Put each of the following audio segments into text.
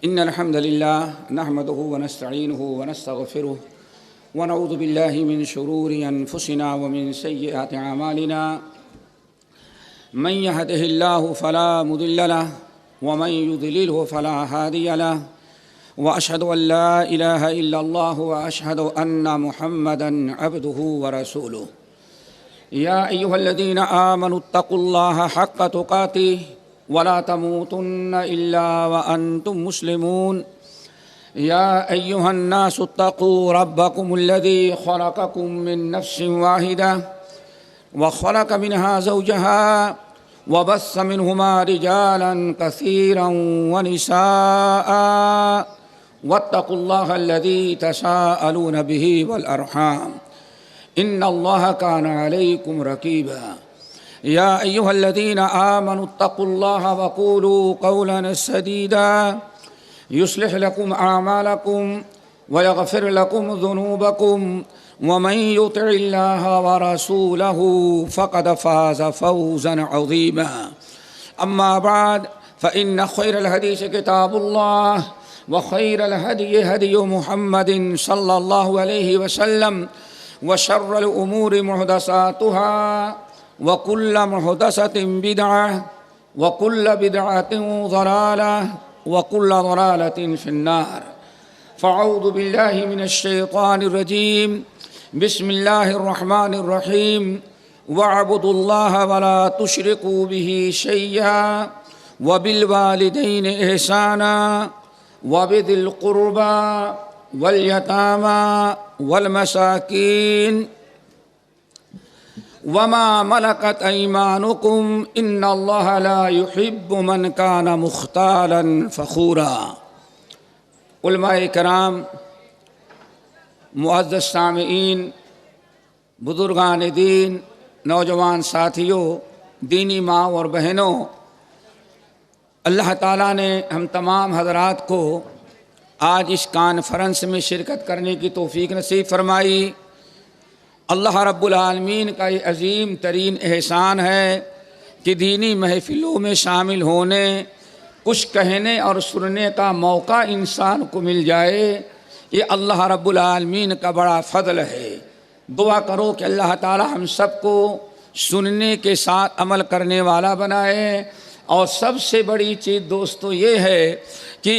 إن الحمد لله نحمده ونستعينه ونستغفره ونعوذ بالله من شرور أنفسنا ومن سيئات أعمالنا من يهده الله فلا مضل له ومن يضلله فلا هادي له وأشهد أن لا إله إلا الله وأشهد أن محمدًا عبده ورسوله يا أيها الذين آمنوا اتقوا الله حق تقاته ولا تموتن إلا وأنتم مسلمون يا أيها الناس اتقوا ربكم الذي خلقكم من نفس واحدة وخلق منها زوجها وبث منهما رجالا كثيرا ونساء واتقوا الله الذي تساءلون به والأرحام إن الله كان عليكم رقيبا يا أيها الذين آمنوا اتقوا الله وقولوا قولا سديدا يصلح لكم أعمالكم ويغفر لكم ذنوبكم ومن يطع الله ورسوله فقد فاز فوزا عظيما أما بعد فإن خير الحديث كتاب الله وخير الهدي هدي محمد صلى الله عليه وسلم وشر الأمور محدثاتها وكل محدثة بدعة وكل بدعة ضلالة وكل ضلالة في النار فأعوذ بالله من الشيطان الرجيم بسم الله الرحمن الرحيم واعبدوا الله ولا تشركوا به شيئا وبالوالدين إحسانا وبذي القربى واليتامى والمساكين وما ملكت أيمانكم إن الله لا يحب من كان مختالا فخورا علماء کرام، معزز سامعین، بزرگان دین، نوجوان ساتھیوں، دینی ماں اور بہنوں، اللہ تعالیٰ نے ہم تمام حضرات کو آج اس کانفرنس میں شرکت کرنے کی توفیق نصیب فرمائی۔ اللہ رب العالمین کا یہ عظیم ترین احسان ہے کہ دینی محفلوں میں شامل ہونے، کچھ کہنے اور سننے کا موقع انسان کو مل جائے، یہ اللہ رب العالمین کا بڑا فضل ہے۔ دعا کرو کہ اللہ تعالی ہم سب کو سننے کے ساتھ عمل کرنے والا بنائے، اور سب سے بڑی چیز دوستو یہ ہے کہ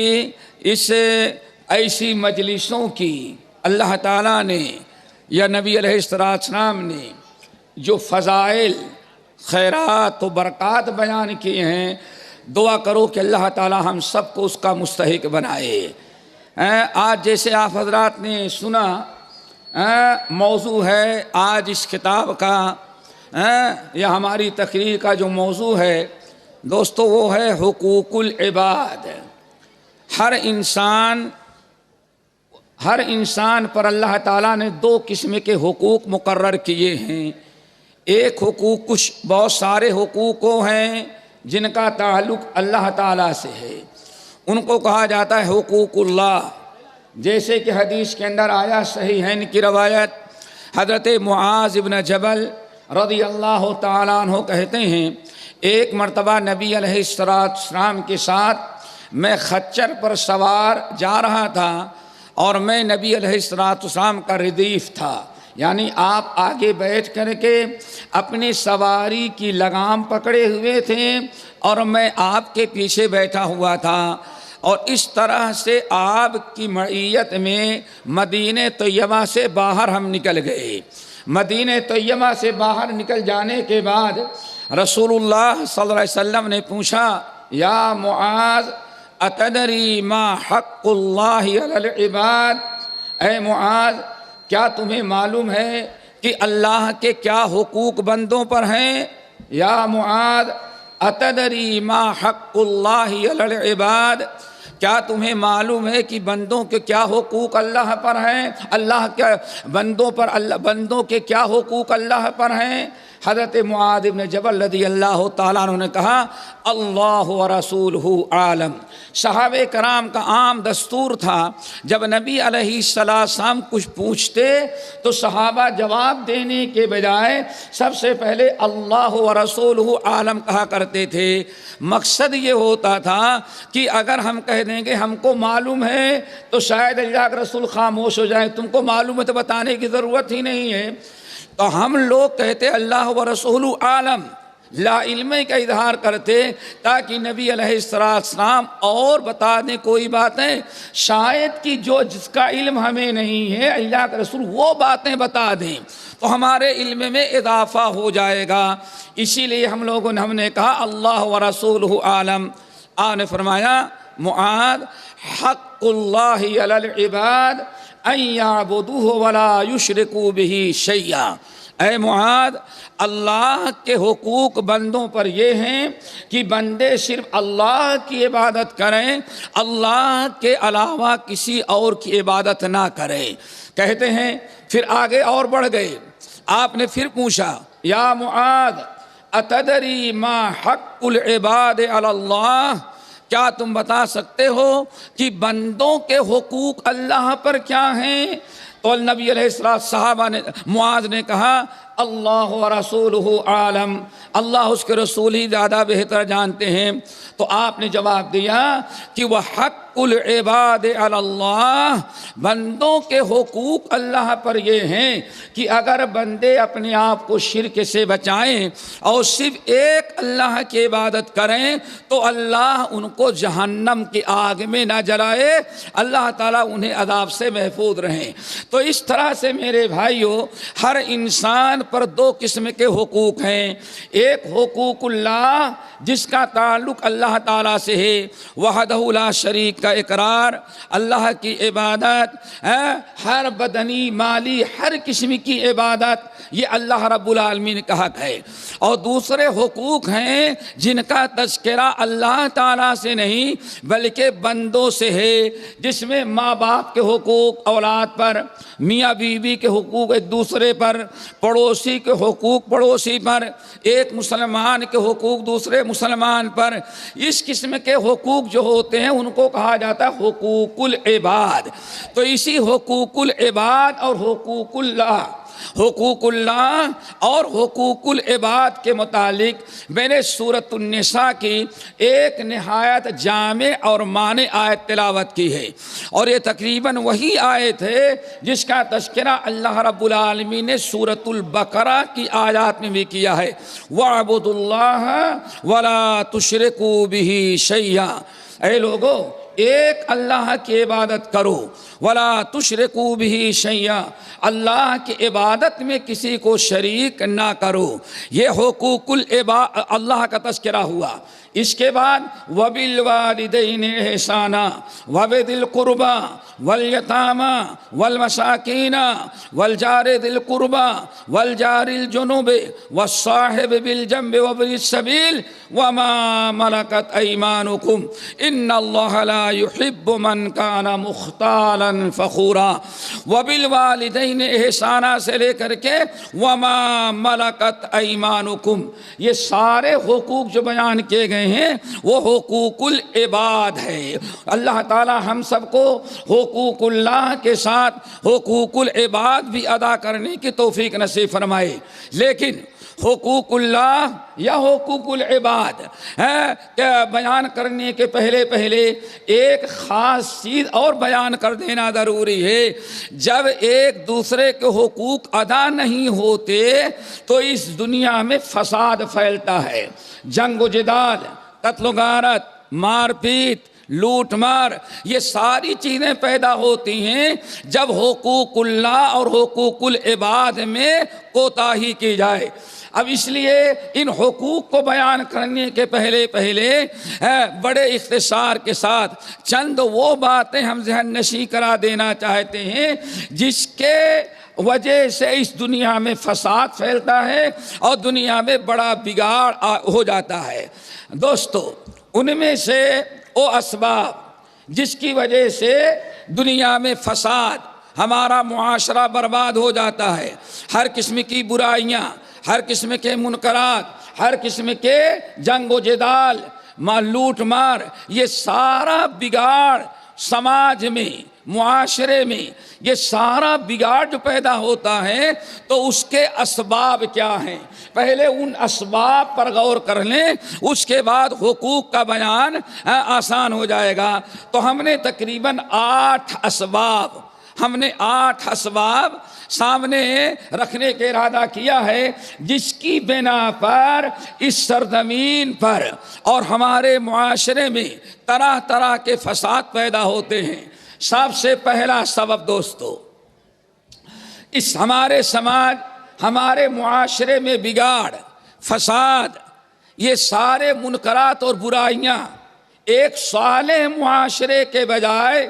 اس ایسی مجلسوں کی اللہ تعالیٰ نے یا نبی علیہ السلام نے جو فضائل، خیرات و برکات بیان کیے ہیں، دعا کرو کہ اللہ تعالیٰ ہم سب کو اس کا مستحق بنائے۔ آج جیسے آپ حضرات نے سنا، موضوع ہے آج اس کتاب کا یا ہماری تقریر کا جو موضوع ہے دوستو، وہ ہے حقوق العباد۔ ہر انسان پر اللہ تعالیٰ نے دو قسم کے حقوق مقرر کیے ہیں۔ ایک حقوق، کچھ بہت سارے حقوق ہیں جن کا تعلق اللہ تعالیٰ سے ہے، ان کو کہا جاتا ہے حقوق اللہ۔ جیسے کہ حدیث کے اندر آیا، صحیحین کی روایت، حضرت معاذ بن جبل رضی اللہ تعالیٰ عنہ کہتے ہیں، ایک مرتبہ نبی علیہ السلام کے ساتھ میں خچر پر سوار جا رہا تھا، اور میں نبی علیہ السلام کا ردیف تھا، یعنی آپ آگے بیٹھ کر کے اپنی سواری کی لگام پکڑے ہوئے تھے اور میں آپ کے پیچھے بیٹھا ہوا تھا، اور اس طرح سے آپ کی معیت میں مدینہ طیبہ سے باہر ہم نکل گئے۔ مدینہ طیبہ سے باہر نکل جانے کے بعد رسول اللہ صلی اللہ علیہ وسلم نے پوچھا، یا معاذ اتدری ما حق اللہ علی العباد، اے معاذ کیا تمہیں معلوم ہے کہ اللہ کے کیا حقوق بندوں پر ہیں؟ یا معاذ اتدری ما حق اللہ علی العباد، کیا تمہیں معلوم ہے کہ بندوں کے کیا حقوق اللہ پر ہیں؟ اللہ کے بندوں کے کیا حقوق اللہ پر ہیں؟ حضرت معاذ بن جبل رضی اللہ تعالیٰ عنہ نے کہا اللہ و رسولہ عالم۔ صحابہ کرام کا عام دستور تھا جب نبی علیہ السلام کچھ پوچھتے تو صحابہ جواب دینے کے بجائے سب سے پہلے اللہ و رسولہ عالم کہا کرتے تھے۔ مقصد یہ ہوتا تھا کہ اگر ہم کہہ دیں گے ہم کو معلوم ہے تو شاید اللہ کے رسول خاموش ہو جائیں، تم کو معلوم ہے تو بتانے کی ضرورت ہی نہیں ہے۔ تو ہم لوگ کہتے اللہ و رسول عالم، لا علمی کا اظہار کرتے تاکہ نبی علیہ السلام اور بتا دیں کوئی باتیں شاید کہ جو جس کا علم ہمیں نہیں ہے اللہ کے رسول وہ باتیں بتا دیں تو ہمارے علم میں اضافہ ہو جائے گا۔ اسی لیے ہم نے کہا اللہ و رسولہ عالم۔ آپ نے فرمایا معاذ حق اللہ علی العباد ان یعبدوہ ولا یشرکوا بہ شیئا، اے معاذ اللہ کے حقوق بندوں پر یہ ہیں کہ بندے صرف اللہ کی عبادت کریں، اللہ کے علاوہ کسی اور کی عبادت نہ کریں۔ کہتے ہیں پھر آگے اور بڑھ گئے، آپ نے پھر پوچھا یا معاذ اتدری ما حق العباد علی اللہ، کیا تم بتا سکتے ہو کہ بندوں کے حقوق اللہ پر کیا ہیں؟ تو نبی علیہ السلام صحابہ نے معاذ نے کہا اللہ و رسولہ عالم، اللہ اس کے رسول ہی زیادہ بہتر جانتے ہیں۔ تو آپ نے جواب دیا کہ وہ حق العباد علی اللہ، بندوں کے حقوق اللہ پر یہ ہیں کہ اگر بندے اپنے آپ کو شرک سے بچائیں اور صرف ایک اللہ کی عبادت کریں تو اللہ ان کو جہنم کی آگ میں نہ جلائے، اللہ تعالیٰ انہیں عذاب سے محفوظ رہیں۔ تو اس طرح سے میرے بھائیوں ہر انسان پر دو قسم کے حقوق ہیں، ایک حقوق اللہ جس کا تعلق اللہ تعالیٰ سے ہے، وحدہ لا شریک کا اقرار، اللہ کی عبادت، ہر بدنی مالی ہر قسم کی عبادت یہ اللہ رب العالمین کا حق ہے۔ اور دوسرے حقوق ہیں جن کا تذکرہ اللہ تعالیٰ سے نہیں بلکہ بندوں سے ہے، جس میں ماں باپ کے حقوق اولاد پر، میاں بیوی کے حقوق ایک دوسرے پر، پڑوسی کے حقوق پڑوسی پر، ایک مسلمان کے حقوق دوسرے مسلمان پر، اس قسم کے حقوق جو ہوتے ہیں ان کو کہا جاتا ہے حقوق العباد۔ تو اسی حقوق العباد اور حقوق اللہ اور حقوق العباد کے متعلق میں نے سورۃ النساء کی ایک نہایت جامع اور مانع آیت تلاوت کی ہے، اور یہ تقریباً وہی آیت ہے جس کا تذکرہ اللہ رب العالمین نے سورۃ البقرہ کی آیات میں بھی کیا ہے، وَاعْبُدُوا اللَّهَ وَلَا تُشْرِكُوا بِهِ شَيْئًا، اے لوگو ایک اللہ کی عبادت کرو، وَلَا تُشْرِكُوا بِهِ شَيْئًا، اللہ کی عبادت میں کسی کو شریک نہ کرو۔ یہ حقوق العباد اللہ کا تذکرہ ہوا۔ اس کے بعد وَبِالْوَالِدَيْنِ إِحْسَانًا وَبِذِي الْقُرْبَى وَالْيَتَامَى وَالْمَسَاكِينَ وَالْجَارِ ذِي الْقُرْبَى وَالْجَارِ الْجُنُبِ وَالصَّاحِبِ بِالْجَنبِ وَابْنِ السَّبِيلِ وَمَا مَلَكَتْ أَيْمَانُكُمْ إِنَّ اللَّهَ لَا يُحِبُّ مَنْ كَانَ مُخْتَالًا فَخُورًا۔ وَبِالْوَالِدَيْنِ إِحْسَانًا سے لے کر کے وَمَا مَلَكَتْ أَيْمَانُكُمْ، یہ سارے حقوق جو بیان کیے گئے ہیں وہ حقوق العباد ہے۔ اللہ تعالی ہم سب کو حقوق اللہ کے ساتھ حقوق العباد بھی ادا کرنے کی توفیق نصیب فرمائے۔ لیکن حقوق اللہ یا حقوق العباد بیان کرنے کے پہلے ایک خاص چیز اور بیان کر دینا ضروری ہے۔ جب ایک دوسرے کے حقوق ادا نہیں ہوتے تو اس دنیا میں فساد پھیلتا ہے، جنگ و جدال، قتل و غارت، مار پیٹ، لوٹ مار، یہ ساری چیزیں پیدا ہوتی ہیں جب حقوق اللہ اور حقوق العباد میں کوتاہی کی جائے۔ اب اس لیے ان حقوق کو بیان کرنے کے پہلے بڑے اختصار کے ساتھ چند وہ باتیں ہم ذہن نشیں کرا دینا چاہتے ہیں جس کے وجہ سے اس دنیا میں فساد پھیلتا ہے اور دنیا میں بڑا بگاڑ ہو جاتا ہے۔ دوستو، ان میں سے وہ اسباب جس کی وجہ سے دنیا میں فساد، ہمارا معاشرہ برباد ہو جاتا ہے، ہر قسم کی برائیاں، ہر قسم کے منکرات، ہر قسم کے جنگ و جدال، لوٹ مار، یہ سارا بگاڑ سماج میں، معاشرے میں، یہ سارا بگاڑ جو پیدا ہوتا ہے تو اس کے اسباب کیا ہیں؟ پہلے ان اسباب پر غور کر لیں، اس کے بعد حقوق کا بیان آسان ہو جائے گا۔ تو ہم نے تقریباً 8 اسباب سامنے رکھنے کا ارادہ کیا ہے، جس کی بنا پر اس سرزمین پر اور ہمارے معاشرے میں طرح طرح کے فساد پیدا ہوتے ہیں۔ سب سے پہلا سبب دوستو، اس ہمارے سماج، ہمارے معاشرے میں بگاڑ، فساد، یہ سارے منکرات اور برائیاں ایک صالح معاشرے کے بجائے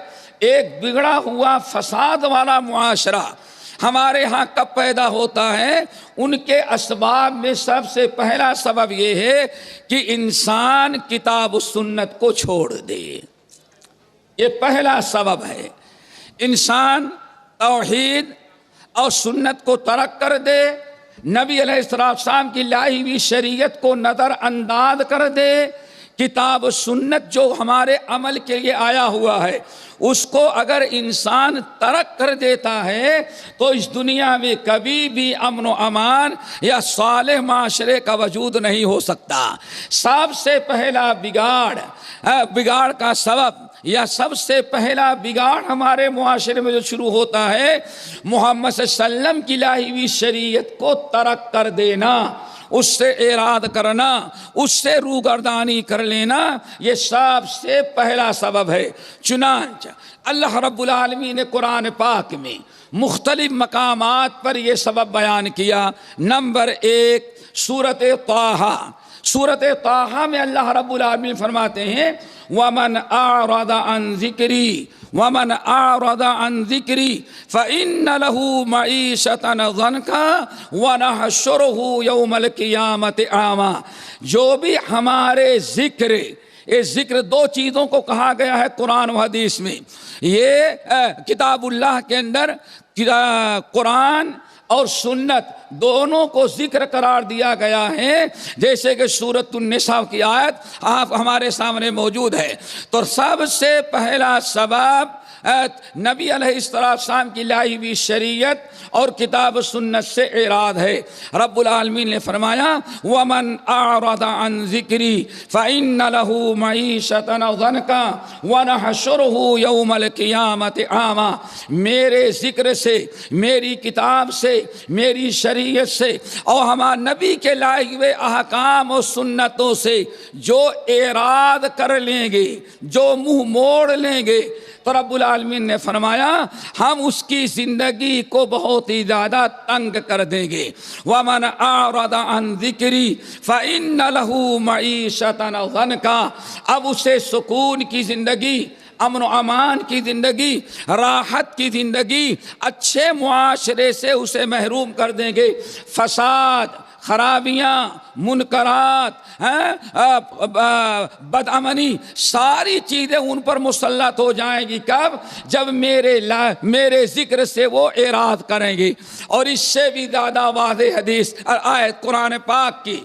ایک بگڑا ہوا فساد والا معاشرہ ہمارے ہاں کب پیدا ہوتا ہے؟ ان کے اسباب میں سب سے پہلا سبب یہ ہے کہ انسان کتاب و سنت کو چھوڑ دے۔ یہ پہلا سبب ہے، انسان توحید اور سنت کو ترک کر دے، نبی علیہ السلام کی لائی ہوئی شریعت کو نظر انداز کر دے، کتاب و سنت جو ہمارے عمل کے لیے آیا ہوا ہے اس کو اگر انسان ترک کر دیتا ہے تو اس دنیا میں کبھی بھی امن و امان یا صالح معاشرے کا وجود نہیں ہو سکتا۔ سب سے پہلا بگاڑ کا سبب یا سب سے پہلا بگاڑ ہمارے معاشرے میں جو شروع ہوتا ہے، محمد صلی اللہ علیہ وسلم کی لائی ہوئی شریعت کو ترک کر دینا، اس سے اعراض کرنا، اس سے روگردانی کر لینا، یہ سب سے پہلا سبب ہے۔ چنانچہ اللہ رب العالمین نے قرآن پاک میں مختلف مقامات پر یہ سبب بیان کیا۔ نمبر 1 سورۃ طٰہٰ میں اللہ رب العالمین فرماتے ہیں وَمَنْ أَعْرَضَ عَنْ ذِكْرِي فَإِنَّ لَهُ مَعِيشَةً ضَنْكًا وَنَحْشُرُهُ يَوْمَ الْقِيَامَةِ أَعْمَىٰ۔ جو بھی ہمارے ذکر 2 چیزوں کو کہا گیا ہے قرآن و حدیث میں، یہ کتاب اللہ کے اندر قرآن اور سنت دونوں کو ذکر قرار دیا گیا ہے، جیسے کہ سورۃ النساء کی آیت آپ ہمارے سامنے موجود ہے۔ تو سب سے پہلا سبب نبی علیہ السلام کی لائی ہوئی شریعت اور کتاب سنت سے اعراض ہے۔ رب العالمین نے فرمایا وَمَنْ أَعْرَضَ عَنْ ذِكْرِي فَإِنَّ لَهُ مَعِيشَةً ضَنْكًا وَنَحْشُرُهُ يَوْمَ الْقِيَامَةِ أَعْمَىٰ۔ میرے ذکر سے، میری کتاب سے، میری شریعت سے اور ہمارے نبی کے لائے ہوئے احکام و سنتوں سے جو اعراض کر لیں گے، جو منہ موڑ لیں گے، تو رب العالمین نے فرمایا ہم اس کی زندگی کو بہت ہی زیادہ تنگ کر دیں گے۔ وَمَنْ أَعْرَضَ عَنْ ذِكْرِي فَإِنَّ لَهُ مَعِيشَةً ضَنْكًا۔ اب اسے سکون کی زندگی، امن و امان کی زندگی، راحت کی زندگی، اچھے معاشرے سے اسے محروم کر دیں گے۔ فساد، خرابیاں، منکرات، بدامنی، ساری چیزیں ان پر مسلط ہو جائیں گی۔ کب؟ جب میرے ذکر سے وہ اعراض کریں گے۔ اور اس سے بھی زیادہ واضح حدیث آیت قرآن پاک کی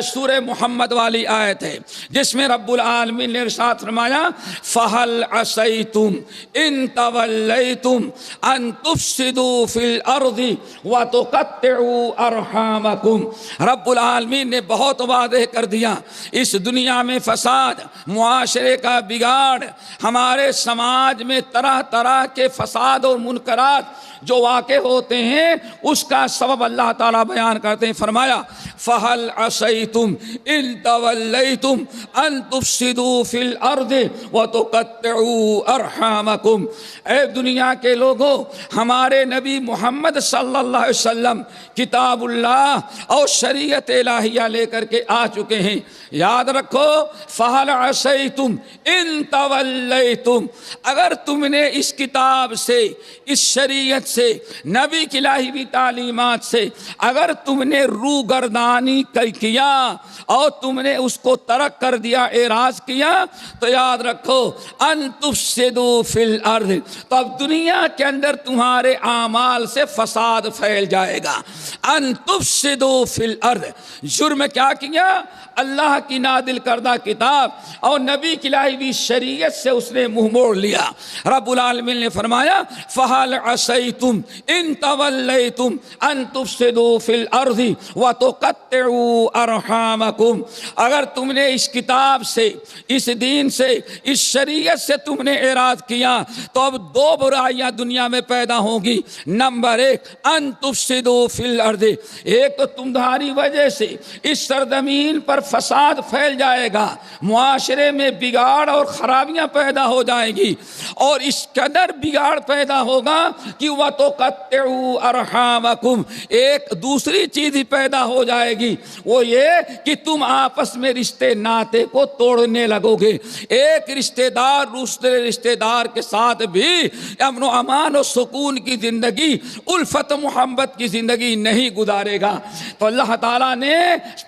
سورہ محمد والی آیت ہے، جس میں رب العالمین نے ارشاد فرمایا فَهَلْ عَصَيْتُمْ إِن تَوَلَّيْتُمْ أَن تُفْسِدُوا فِي الْأَرْضِ وَتُقَطِّعُوا أَرْحَامَكُمْ۔ رب العالمین نے بہت واضح کر دیا، اس دنیا میں فساد، معاشرے کا بگاڑ، ہمارے سماج میں طرح طرح کے فساد اور منکرات جو واقع ہوتے ہیں، اس کا سبب اللہ تعالیٰ بیان کرتے ہیں۔ فرمایا فَهَلْ عَصَيْتُمْ إِن تَوَلَّيْتُمْ أَن تُفْسِدُوا فِي الْأَرْضِ وَتُقَطِّعُوا أَرْحَامَكُمْ۔ اے دنیا کے لوگوں، ہمارے نبی محمد صلی اللہ علیہ وسلم کتاب اللہ اور شریعت الہیہ لے کر کے آ چکے ہیں۔ یاد رکھو فَهَلْ عَصَيْتُمْ إِن تَوَلَّيْتُمْ، اگر تم نے اس کتاب سے، اس شریعت سے، نبی کی لائی ہوئی تعلیمات سے اگر تم نے روگردانی کیا اور تم نے اس کو ترک کر دیا، اعراض کیا، تو یاد رکھو ان تفسدوا فی الارض، تو اب دنیا کے اندر تمہارے اعمال سے فساد پھیل جائے گا۔ ان تفسدوا فی فی الارض، جرم کیا کیا؟ اللہ کی نادل کردہ کتاب اور نبی کی لائی ہوئی شریعت سے اس نے منہ موڑ لیا۔ رب العالمین نے فرمایا فَهَلْ عَصَيْتُمْ إِن تَوَلَّيْتُمْ أَن تُفْسِدُوا فِي الْأَرْضِ وَتُقَطِّعُوا أَرْحَامَكُمْ، اگر تم نے اس کتاب سے، اس دین سے، اس شریعت سے تم نے اعراض کیا تو اب دو برائیاں دنیا میں پیدا ہوں گی۔ نمبر ایک، ان تفسدوا فی الارض، ایک تو تمہاری وجہ سے اس سرزمین پر فساد پھیل جائے گا، معاشرے میں بگاڑ اور خرابیاں پیدا ہو جائیں گی، اور اس قدر بگاڑ پیدا ہوگا کہ وَتُقَطِّعُوا أَرْحَامَكُمْ، ایک دوسری چیز ہی پیدا ہو جائے گی، وہ یہ کہ تم آپس میں رشتے ناطے کو توڑنے لگو گے۔ ایک رشتہ دار دوسرے رشتہ دار کے ساتھ بھی امن و امان و سکون کی زندگی، الفت محبت کی زندگی نہیں گزارے گا۔ تو اللہ تعالیٰ نے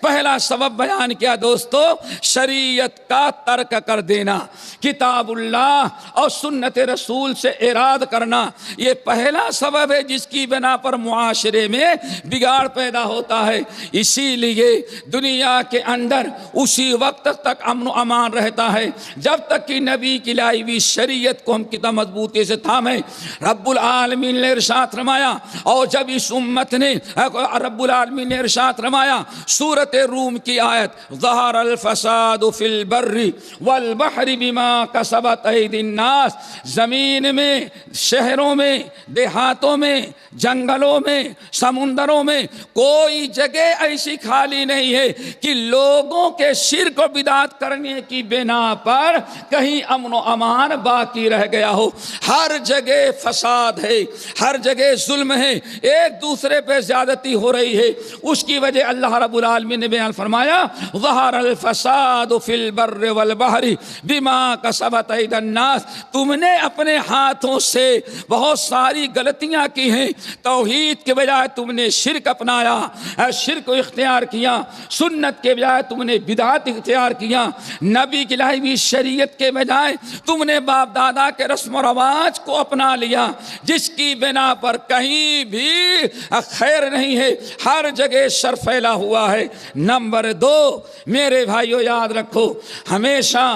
پہلا سبب بیان کیا دوستو، شریعت کا ترک کر دینا، کتاب اللہ اور سنت رسول سے اعراض کرنا، یہ پہلا سبب ہے جس کی بنا پر معاشرے میں بگاڑ پیدا ہوتا ہے۔ اسی لیے دنیا کے اندر اسی وقت تک امن و امان رہتا ہے جب تک کہ نبی کی لائی ہوئی شریعت کو ہم کتنا مضبوطی سے تھامیں۔ رب العالمین نے ارشاد فرمایا، اور جب اس امت نے، رب العالمین نے ارشاد فرمایا سورۃ روم کی آیت، ظہر الفساد فی البر والبحر بما کسبت ایدی الناس، زمین میں، شہروں میں، دیہاتوں میں، جنگلوں میں، سمندروں میں کوئی جگہ ایسی خالی نہیں ہے کہ لوگوں کے شرک و بدعت کرنے کی بنا پر کہیں امن و امان باقی رہ گیا ہو۔ ہر جگہ فساد ہے، ہر جگہ ظلم ہے، ایک دوسرے پہ زیادتی ہو رہی ہے۔ اس کی وجہ اللہ رب العالمین نے بیان فرمایا ظہر الفساد فی البر والبحر بما کسبت ایدی الناس، تم نے اپنے ہاتھوں سے بہت ساری غلطیاں کی ہیں، توحید کے بجائے تم نے شرک اپنایا، شرک کو اختیار کیا، سنت کے بجائے تم نے بدعت اختیار کیا، نبی کی لائی ہوئی شریعت کے بجائے تم نے باپ دادا کے رسم و رواج کو اپنا لیا، جس کی بنا پر کہیں بھی خیر نہیں ہے، ہر جگہ شر پھیلا ہوا ہے۔ نمبر دو، میرے بھائیو یاد رکھو، ہمیشہ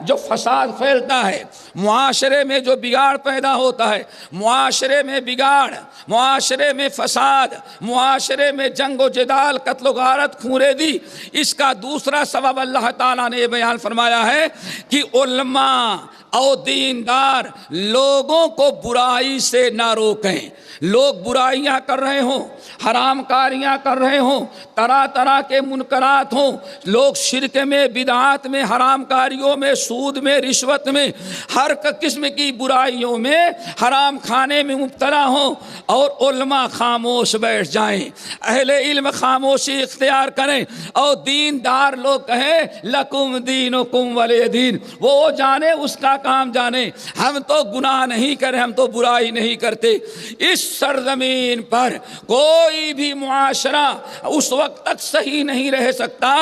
جو فساد پھیلتا ہے، معاشرے میں جو بگاڑ پیدا ہوتا ہے، معاشرے میں بگاڑ، معاشرے میں فساد، معاشرے میں جنگ و جدال، قتل و غارت، خونریزی، اس کا دوسرا سبب اللہ تعالیٰ نے یہ بیان فرمایا ہے کہ علماء اور دیندار لوگوں کو برائی سے نہ روکیں۔ لوگ برائیاں کر رہے ہوں، حرام کاریاں کر رہے ہوں، طرح طرح کے منکرات ہوں، لوگ شرک میں، بدعات میں، حرام کاریوں میں، سود میں، رشوت میں، ہر قسم کی برائیوں میں، حرام کھانے میں مبتلا ہوں، اور علماء خاموش بیٹھ جائیں، اہل علم خاموشی اختیار کریں، اور دیندار لوگ کہیں لکم دینکم ولی دین، وہ جانے اس کا کام جانے، ہم تو گناہ نہیں کریں، ہم تو برائی نہیں کرتے۔ اس سرزمین پر کوئی بھی معاشرہ اس وقت تک صحیح نہیں رہ سکتا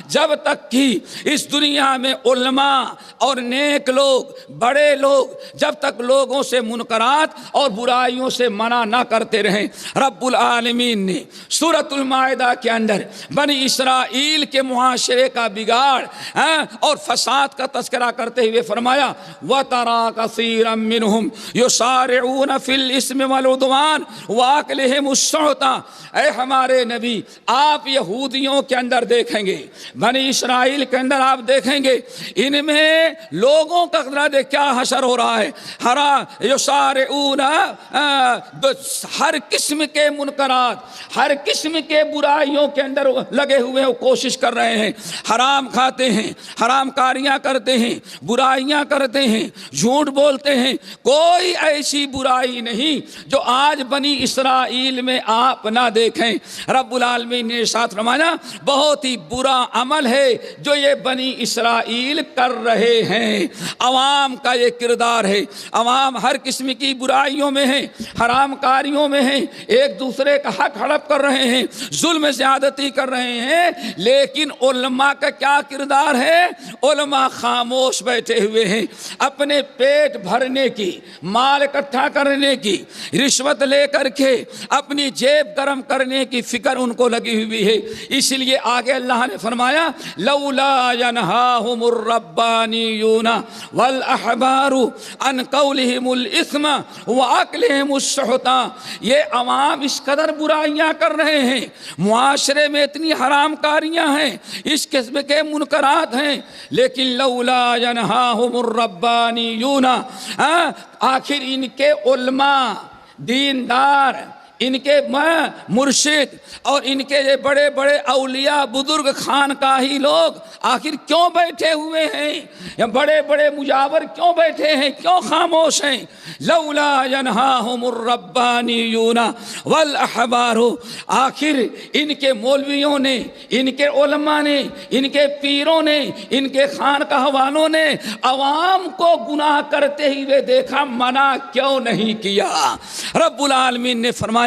جب تک کہ اس دنیا میں علماء اور نیک لوگ، بڑے لوگ جب تک لوگوں سے منکرات اور برائیوں سے منع نہ کرتے رہیں۔ رب العالمین نے سورۃ المائدہ کے اندر بنی اسرائیل کے معاشرے کا بگاڑ اور فساد کا تذکرہ کرتے ہوئے فرمایا وَتَرَى كَثِيرًا مِّنْهُمْ يُسَارِعُونَ فِي الْإِثْمِ وَالْعُدْوَانِ وَأَكْلِهِمُ السُّحْتَ، اے ہمارے نبی آپ یہودیوں کے اندر دیکھیں گے، بنی اسرائیل کے اندر آپ دیکھیں گے، ان میں لوگوں کا کیا حشر ہو رہا ہے، یسارعون، ہر قسم کے منکرات، ہر قسم کے برائیوں کے اندر لگے ہوئے ہیں، کوشش کر رہے ہیں، حرام کھاتے ہیں، حرام کاریاں کرتے ہیں، برائیاں کرتے ہیں، جھوٹ بولتے ہیں، کوئی ایسی برائی نہیں جو آج بنی اسرائیل میں آپ نہ دیکھیں۔ رب العالمین نے ارشاد فرمایا بہت ہی برا عمل ہے جو یہ بنی اسرائیل کر رہے ہیں۔ عوام کا یہ کردار ہے، عوام ہر قسم کی برائیوں میں ہیں، حرام کاریوں میں ہیں، ایک دوسرے کا حق ہڑپ کر رہے ہیں، ظلم زیادتی کر رہے ہیں، لیکن علماء کا کیا کردار ہے؟ علماء خاموش بیٹھے ہوئے ہیں، اپنے پیٹ بھرنے کی، مال اکٹھا کرنے کی، رشوت لے کر کے اپنی جیب گرم کرنے کی فکر ان کو لگی ہوئی ہے۔ اس لیے آگے اللہ نے فرمایا لولا ینہاہم الربانیون والاحبار عن قولہم الاثم واکلہم السحت۔ یہ عوام اس قدر برائیاں کر رہے ہیں، معاشرے میں اتنی حرام کاریاں ہیں، اس قسم کے منکرات ہیں، لیکن لولا ینہاہم الربانیون، آخر ان کے علماء، دیندار، ان کے مرشد اور ان کے یہ بڑے بڑے اولیاء بزرگ خانقاہی لوگ آخر کیوں بیٹھے ہوئے ہیں؟ یا بڑے بڑے مجاور کیوں بیٹھے ہیں؟ کیوں خاموش ہیں؟ لولا ینہاہم الربانیون والاحبار، آخر ان کے مولویوں نے، ان کے علماء نے، ان کے پیروں نے، ان کے خانقاہ والوں نے عوام کو گناہ کرتے ہوئے دیکھا، منع کیوں نہیں کیا؟ رب العالمین نے فرمایا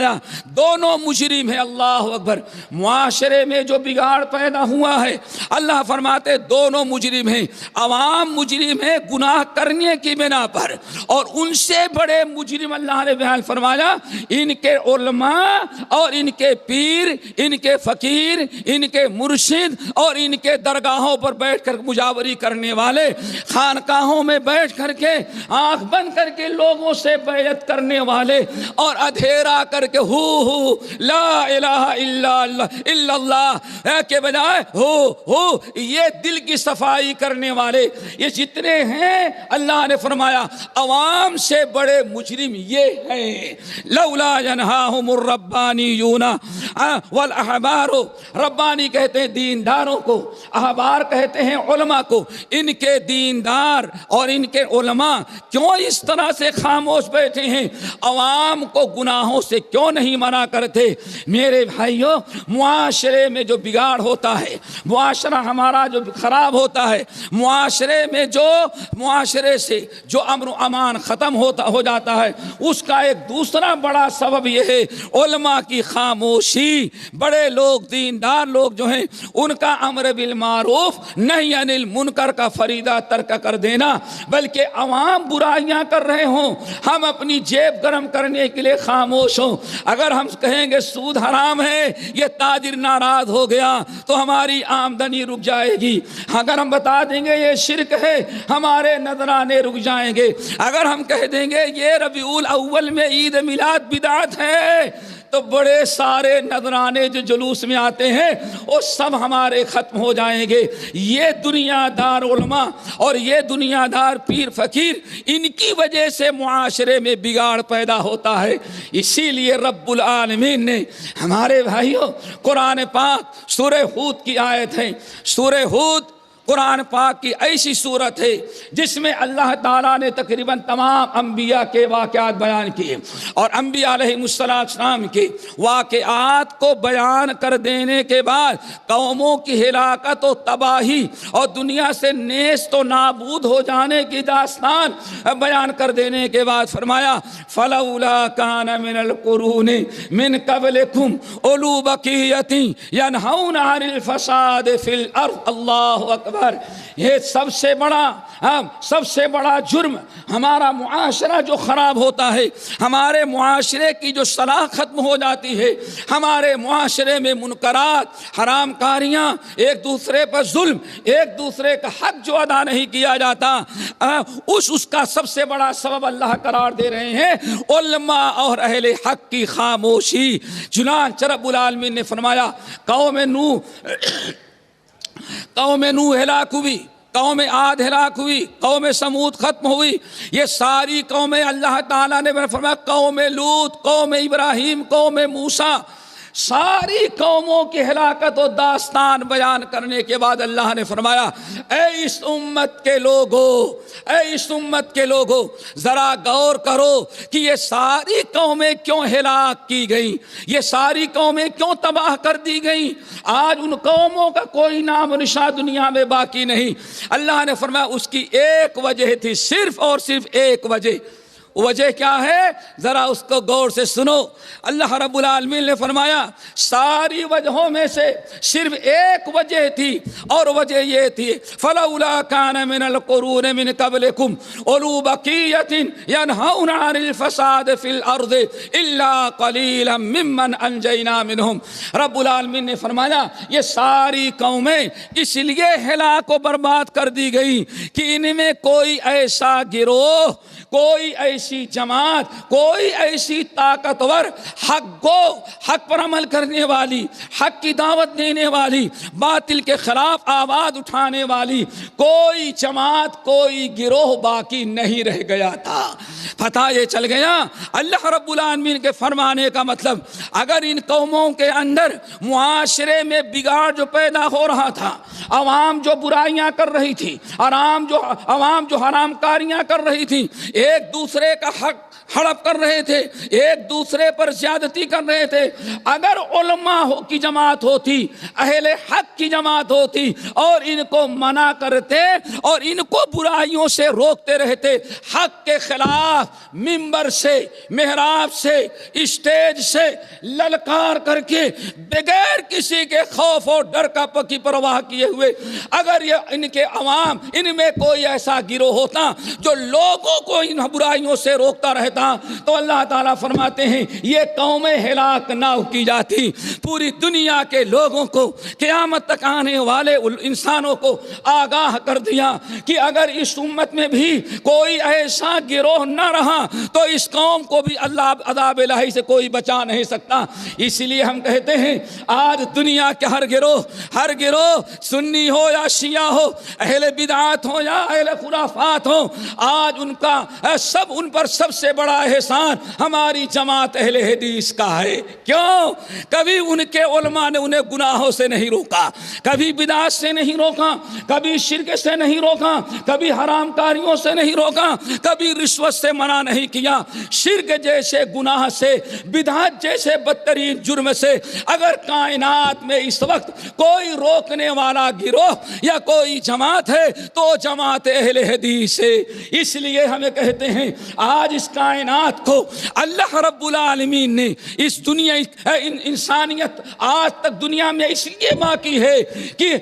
دونوں مجرم ہیں۔ اللہ اکبر! معاشرے میں جو بگاڑ پیدا ہوا ہے، اللہ فرماتے دونوں مجرم ہیں، عوام مجرم ہیں گناہ کرنے کی بنا پر، اور ان سے بڑے مجرم اللہ نے بیان فرمایا ان کے علماء اور ان کے پیر، ان کے فقیر، ان کے مرشد اور ان کے درگاہوں پر بیٹھ کر مجاوری کرنے والے، خانقاہوں میں بیٹھ کر کے آنکھ بند کر کے لوگوں سے بیعت کرنے والے اور ادھیرا کر کے ہو لا الہ الا اللہ کے بجائے ہو یہ دل کی صفائی کرنے والے، یہ جتنے ہیں اللہ نے فرمایا عوام سے بڑے مجرم یہ ہیں۔ لولا ینہاہم الربانیون والاحبار، ربانی کہتے ہیں دینداروں کو، احبار کہتے ہیں علماء کو، ان کے دیندار اور ان کے علماء کیوں اس طرح سے خاموش بیٹھے ہیں؟ عوام کو گناہوں سے کیوں نہیں منع کرتے؟ میرے بھائیوں، معاشرے میں جو بگاڑ ہوتا ہے، معاشرہ ہمارا جو خراب ہوتا ہے، معاشرے سے جو امن و امان ختم ہو جاتا ہے، اس کا ایک دوسرا بڑا سبب یہ ہے علماء کی خاموشی۔ بڑے لوگ، دیندار لوگ جو ہیں، ان کا امر بالمعروف نہی عن المنکر کا فریضہ ترک کر دینا، بلکہ عوام برائیاں کر رہے ہوں، ہم اپنی جیب گرم کرنے کے لیے خاموش ہوں۔ اگر ہم کہیں گے سود حرام ہے، یہ تاجر ناراض ہو گیا تو ہماری آمدنی رک جائے گی۔ اگر ہم بتا دیں گے یہ شرک ہے، ہمارے نذرانے رک جائیں گے۔ اگر ہم کہہ دیں گے یہ ربیع الاول میں عید میلاد بدعت ہے، تو بڑے سارے نذرانے جو جلوس میں آتے ہیں وہ سب ہمارے ختم ہو جائیں گے۔ یہ دنیا دار علماء اور یہ دنیا دار پیر فقیر، ان کی وجہ سے معاشرے میں بگاڑ پیدا ہوتا ہے۔ اسی لیے رب العالمین نے ہمارے بھائیوں قرآن پاک سورہ ہود کی آیت ہے، سورہ ہود قرآن پاک کی ایسی صورت ہے جس میں اللہ تعالیٰ نے تقریباً تمام انبیاء کے واقعات بیان کیے، اور انبیاء علیہ السلام کے واقعات کو بیان کر دینے کے بعد قوموں کی ہلاکت و تباہی اور دنیا سے نیست و نابود ہو جانے کی داستان بیان کر دینے کے بعد فرمایا فلولا کان من القرون من قبلکم اولو بقیۃ ینہون عن الفساد فی الارض۔ اللہ اکبر! یہ سب سے بڑا جرم، ہمارا معاشرہ جو خراب ہوتا ہے، ہمارے معاشرے کی جو صلاح ختم ہو جاتی ہے، ہمارے معاشرے میں منکرات، حرام کاریاں، ایک دوسرے پر ظلم، ایک دوسرے کا حق جو ادا نہیں کیا جاتا، اس کا سب سے بڑا سبب اللہ قرار دے رہے ہیں علماء اور اہل حق کی خاموشی۔ چنانچہ رب العالمین نے فرمایا قوم نوح ہلاک ہوئی، قوم عاد ہلاک ہوئی، قوم سمود ختم ہوئی، یہ ساری قومیں اللہ تعالیٰ نے فرمایا قوم لوط، قوم ابراہیم، قوم موسیٰ، ساری قوموں کی ہلاکت و داستان بیان کرنے کے بعد اللہ نے فرمایا اے اس امت کے لوگو، اے اس امت کے لوگو، ذرا غور کرو کہ یہ ساری قومیں کیوں ہلاک کی گئیں، یہ ساری قومیں کیوں تباہ کر دی گئیں۔ آج ان قوموں کا کوئی نام و نشان دنیا میں باقی نہیں۔ اللہ نے فرمایا اس کی ایک وجہ تھی، صرف اور صرف ایک وجہ۔ وجہ کیا ہے؟ ذرا اس کو غور سے سنو۔ اللہ رب العالمین نے فرمایا ساری وجہوں میں سے صرف ایک وجہ تھی، اور وجہ یہ تھی فَلَوْلَا كَانَ مِنَ الْقُرُونِ مِنْ قَبْلِكُمْ أُولُو بَقِيَّةٍ يَنْهَوْنَ عَنِ الْفَسَادِ فِي الْأَرْضِ إِلَّا قَلِيلًا مِّمَّنْ أَنْجَيْنَا مِنْهُمْ۔ رب العالمین نے فرمایا یہ ساری قومیں اس لیے ہلاک و برباد کر دی گئی کہ ان میں کوئی ایسا گروہ، کوئی ایسی جماعت، کوئی ایسی طاقتور حق پر عمل کرنے والی، حق کی دعوت دینے والی، باطل کے خلاف آواز اٹھانے والی کوئی جماعت، کوئی گروہ باقی نہیں رہ گیا تھا۔ پتہ یہ چل گیا اللہ رب العالمین کے فرمانے کا مطلب، اگر ان قوموں کے اندر معاشرے میں بگاڑ جو پیدا ہو رہا تھا، عوام جو برائیاں کر رہی تھی، عوام جو حرام کاریاں کر رہی تھی، ایک دوسرے کا حق ہڑپ کر رہے تھے، ایک دوسرے پر زیادتی کر رہے تھے، اگر علماء کی جماعت ہوتی، اہل حق کی جماعت ہوتی اور ان کو منع کرتے اور ان کو برائیوں سے روکتے رہتے، حق کے خلاف ممبر سے، محراب سے، اسٹیج سے للکار کر کے بغیر کسی کے خوف اور ڈر کی پرواہ کیے ہوئے اگر یہ ان کے عوام، ان میں کوئی ایسا گروہ ہوتا جو لوگوں کو ان برائیوں سے روکتا رہتا، تو اللہ تعالیٰ فرماتے ہیں یہ قومیں ہلاک نہ کی جاتی۔ پوری دنیا کے لوگوں کو، قیامت تک آنے والے انسانوں کو آگاہ کر دیا کہ اگر اس امت میں بھی کوئی ایسا گروہ نہ رہا تو اس قوم کو بھی اللہ عذاب الہی سے کوئی بچا نہیں سکتا۔ اسی لیے ہم کہتے ہیں آج دنیا کے ہر گروہ سنی ہو یا شیعہ ہو، اہل بدعات ہو یا اہل خرافات ہو، آج ان پر سب سے بڑا احسان ہماری جماعت اہل حدیث کا ہے۔ کیوں؟ کبھی ان کے علماء نے انہیں گناہوں سے نہیں روکا، کبھی بدعات سے نہیں روکا، کبھی شرک سے نہیں روکا، کبھی حرام کاریوں سے نہیں روکا، کبھی رشوت سے منع نہیں کیا۔ شرک جیسے گناہ سے، بدعات جیسے بدترین جرم سے اگر کائنات میں اس وقت کوئی روکنے والا گروہ یا کوئی جماعت ہے تو جماعت اہل حدیث ہے۔ اس لیے ہمیں کہتے ہیں آج اس کائنات کو اللہ رب العالمین نے اس دنیا، انسانیت آج تک دنیا میں اس لیے باقی ہے کہ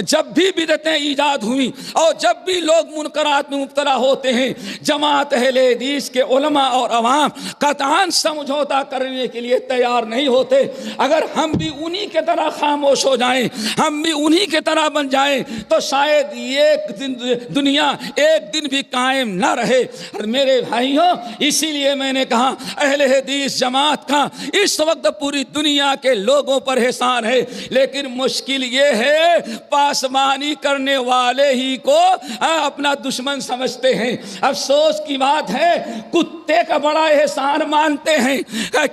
جب بھی بدعتیں ایجاد ہوئی اور جب بھی لوگ منکرات میں مبتلا ہوتے ہیں، جماعت اہل حدیث کے علماء اور عوام قطعاً سمجھوتا کرنے کے لیے تیار نہیں ہوتے۔ اگر ہم بھی انہی کے طرح خاموش ہو جائیں، ہم بھی انہی کے طرح بن جائیں تو شاید ایک دن دنیا ایک دن بھی قائم نہ رہے۔ اور میرے بھائیوں، اسی لیے میں نے کہا اہل حدیث جماعت کا اس وقت پوری دنیا کے لوگوں پر احسان ہے، لیکن مشکل یہ ہے پاسبانی کرنے والے ہی کو اپنا دشمن سمجھتے ہیں۔ افسوس کی بات ہے کتے کا بڑا احسان مانتے ہیں۔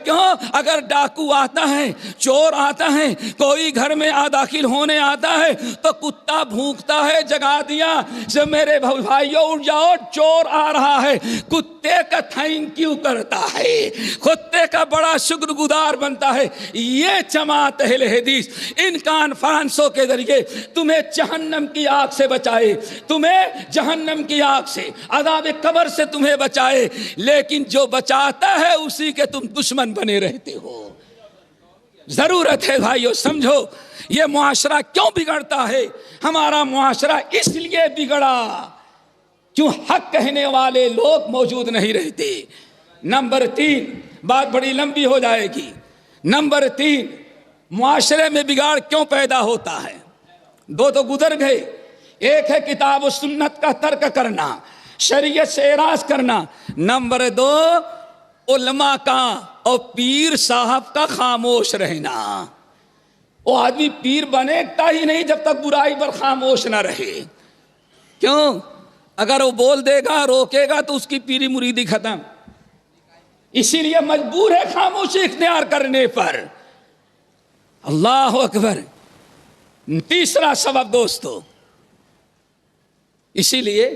کیوں؟ اگر ڈاکو آتا ہے، چور آتا ہے، کوئی گھر میں داخل ہونے آتا ہے تو کتا بھونکتا ہے، جگا دیا جب میرے بھائیوں اٹھ جاؤ چور آ رہا ہے، کتے کا تھینک یو کرتا ہے، کتے کا بڑا شکر گزار بنتا ہے۔ یہ جماعت اہل حدیث ان کانفرنسوں کے ذریعے تمہیں جہنم کی آگ سے بچائے، تمہیں جہنم کی آگ سے، عذاب قبر سے تمہیں بچائے، لیکن جو بچاتا ہے اسی کے تم دشمن بنے رہتے ہو۔ ضرورت ہے بھائیو سمجھو یہ معاشرہ کیوں بگڑتا ہے۔ ہمارا معاشرہ اس لیے بگڑا کیوں حق کہنے والے لوگ موجود نہیں رہتے۔ نمبر 3، بات بڑی لمبی ہو جائے گی۔ نمبر 3، معاشرے میں بگاڑ کیوں پیدا ہوتا ہے؟ دو تو گزر گئے، ایک ہے کتاب و سنت کا ترک کرنا، شریعت سے اعراض کرنا۔ نمبر 2، علماء کا اور پیر صاحب کا خاموش رہنا۔ وہ آدمی پیر بنےتا ہی نہیں جب تک برائی پر خاموش نہ رہے۔ کیوں؟ اگر وہ بول دے گا، روکے گا تو اس کی پیری مریدی ختم۔ اسی لیے مجبور ہے خاموشی اختیار کرنے پر۔ اللہ اکبر. تیسرا سبب دوستو، اسی لیے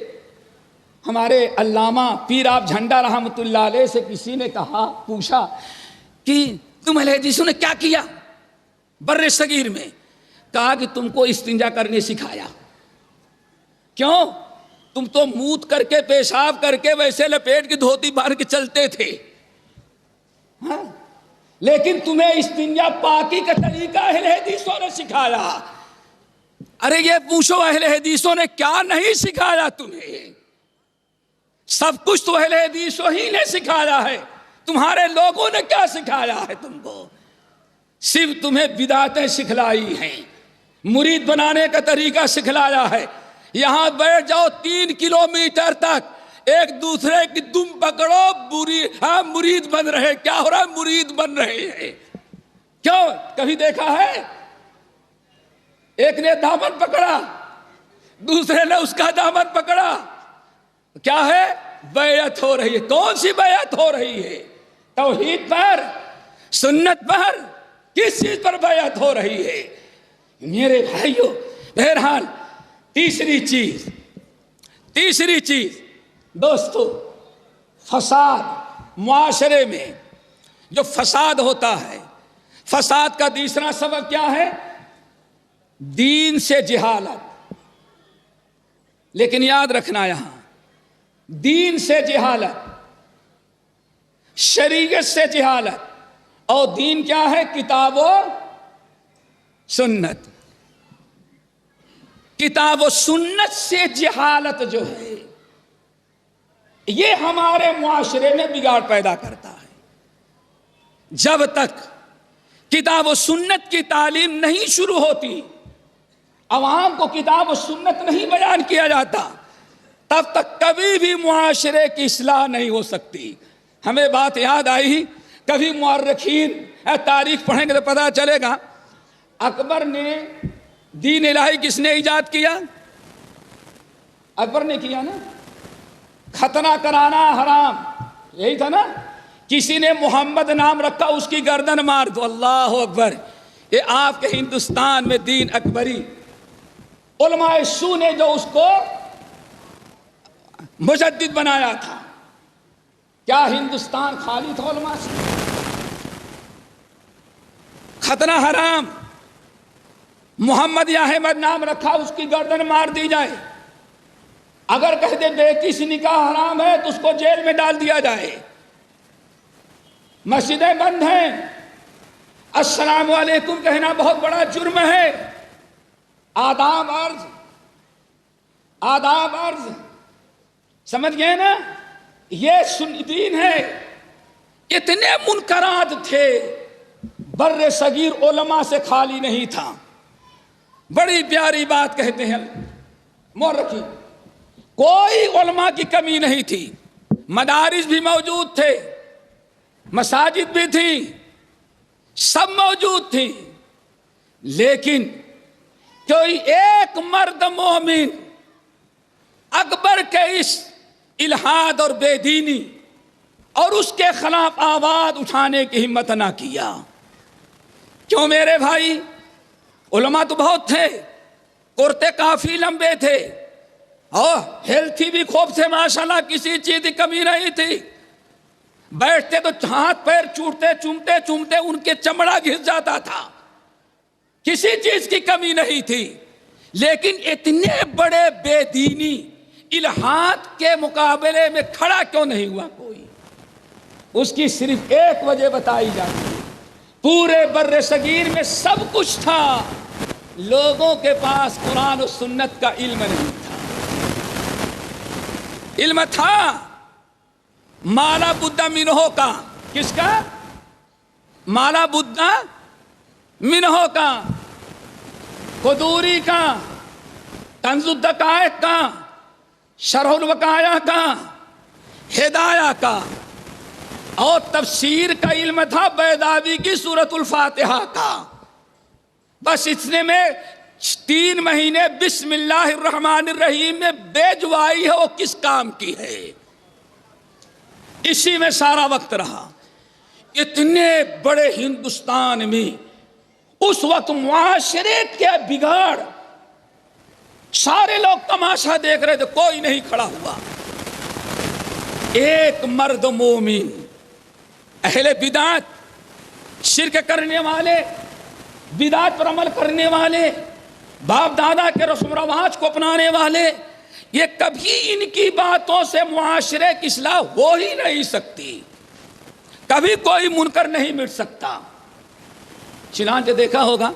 ہمارے علامہ پیر آپ جھنڈا رحمۃ اللہ علیہ سے کسی نے پوچھا کہ تم اہل حدیثوں نے کیا کیا بر صغیر میں؟ کہا کہ تم کو استنجا کرنے سکھایا. کیوں؟ تم تو موت کر کے پیشاب کر کے ویسے لپیٹ کی دھوتی باندھ کے چلتے تھے، ہاں؟ لیکن تمہیں استنجا پاکی کا طریقہ اہل حدیثوں نے سکھایا. ارے یہ پوچھو اہل حدیثوں نے کیا نہیں سکھایا تمہیں؟ سب کچھ تو اہل حدیثوں ہی نے سکھایا ہے. تمہارے لوگوں نے کیا سکھایا ہے تم کو؟ صرف تمہیں بدعتیں سکھلائی ہیں، مرید بنانے کا طریقہ سکھلایا ہے. یہاں بیٹھ جاؤ 3 کلومیٹر تک ایک دوسرے کی دم پکڑو، مرید بن رہے. کیا ہو رہا ہے؟ مرید بن رہے ہیں. کیوں؟ کبھی دیکھا ہے ایک نے دامن پکڑا، دوسرے نے اس کا دامن پکڑا؟ کیا ہے؟ بیعت ہو رہی ہے. کون سی بیعت ہو رہی ہے؟ توحید پر، سنت پر، کس چیز پر بیعت ہو رہی ہے میرے بھائیو؟ بہرحال تیسری چیز دوستو، فساد. معاشرے میں جو فساد ہوتا ہے، فساد کا تیسرا سبب کیا ہے؟ دین سے جہالت. لیکن یاد رکھنا، یہاں دین سے جہالت، شریعت سے جہالت. اور دین کیا ہے؟ کتاب و سنت. کتاب و سنت سے جہالت جو ہے یہ ہمارے معاشرے میں بگاڑ پیدا کرتا ہے. جب تک کتاب و سنت کی تعلیم نہیں شروع ہوتی، عوام کو کتاب و سنت نہیں بیان کیا جاتا، تب تک کبھی بھی معاشرے کی اصلاح نہیں ہو سکتی. ہمیں بات یاد آئی، کبھی مورخین تاریخ پڑھیں گے تو پتہ چلے گا اکبر نے دین الہی کس نے ایجاد کیا؟ اکبر نے کیا نا. ختنہ کرانا حرام، یہی تھا نا. کسی نے محمد نام رکھا، اس کی گردن مار دو. اللہ اکبر. یہ آپ کے ہندوستان میں دین اکبری. علماء سو نے جو اس کو مجدد بنایا تھا. کیا ہندوستان خالی تھا علماء سے؟ ختنہ حرام. محمد یا احمد نام رکھا، اس کی گردن مار دی جائے. اگر کہتے بیٹی سے نکاح حرام ہے تو اس کو جیل میں ڈال دیا جائے. مسجدیں بند ہیں، السلام علیکم کہنا بہت بڑا جرم ہے. آداب عرض سمجھ گئے نا؟ یہ دین ہے. اتنے منکرات تھے، بر صغیر علماء سے خالی نہیں تھا. بڑی پیاری بات کہتے ہیں مورخین، کوئی علماء کی کمی نہیں تھی. مدارس بھی موجود تھے، مساجد بھی تھی، سب موجود تھی. لیکن کوئی ایک مرد مومن اکبر کے اس الحاد اور بے دینی اور اس کے خلاف آواز اٹھانے کی ہمت نہ کیا. کیوں میرے بھائی؟ علماء تو بہت تھے، کرتے کافی لمبے تھے اور ہیلتھی بھی خوب تھے ماشاءاللہ، کسی چیز کی کمی نہیں تھی. بیٹھتے تو ہاتھ پیر چومتے ان کے چمڑا گھس جاتا تھا. کسی چیز کی کمی نہیں تھی. لیکن اتنے بڑے بے دینی الحاد کے مقابلے میں کھڑا کیوں نہیں ہوا کوئی؟ اس کی صرف ایک وجہ بتائی جاتی ہے. پورے بر صغیر میں سب کچھ تھا، لوگوں کے پاس قرآن و سنت کا علم نہیں تھا. علم تھا مالا بدھا منہو کا. کس کا؟ مالا بدھا منہو کا، قدوری کا، کنز الدقائق کا، شرح الوقایہ کا، ہدایہ کا. اور تفسیر کا علم تھا بیضاوی کی سورۃ الفاتحہ کا. بس اتنے میں 3 مہینے بسم اللہ الرحمن الرحیم میں بیجوائی ہے وہ کس کام کی ہے، اسی میں سارا وقت رہا. اتنے بڑے ہندوستان میں اس وقت معاشرے کے بگاڑ، سارے لوگ تماشا دیکھ رہے تھے، کوئی نہیں کھڑا ہوا۔ ایک مرد مومن، اہل بدعت، شرک کرنے والے، بدعت پر عمل کرنے والے، باپ دادا کے رسم و رواج کو اپنانے والے، یہ کبھی ان کی باتوں سے معاشرے کی اصلاح ہو ہی نہیں سکتی، کبھی کوئی منکر نہیں مٹ سکتا۔ چنانچہ دیکھا ہوگا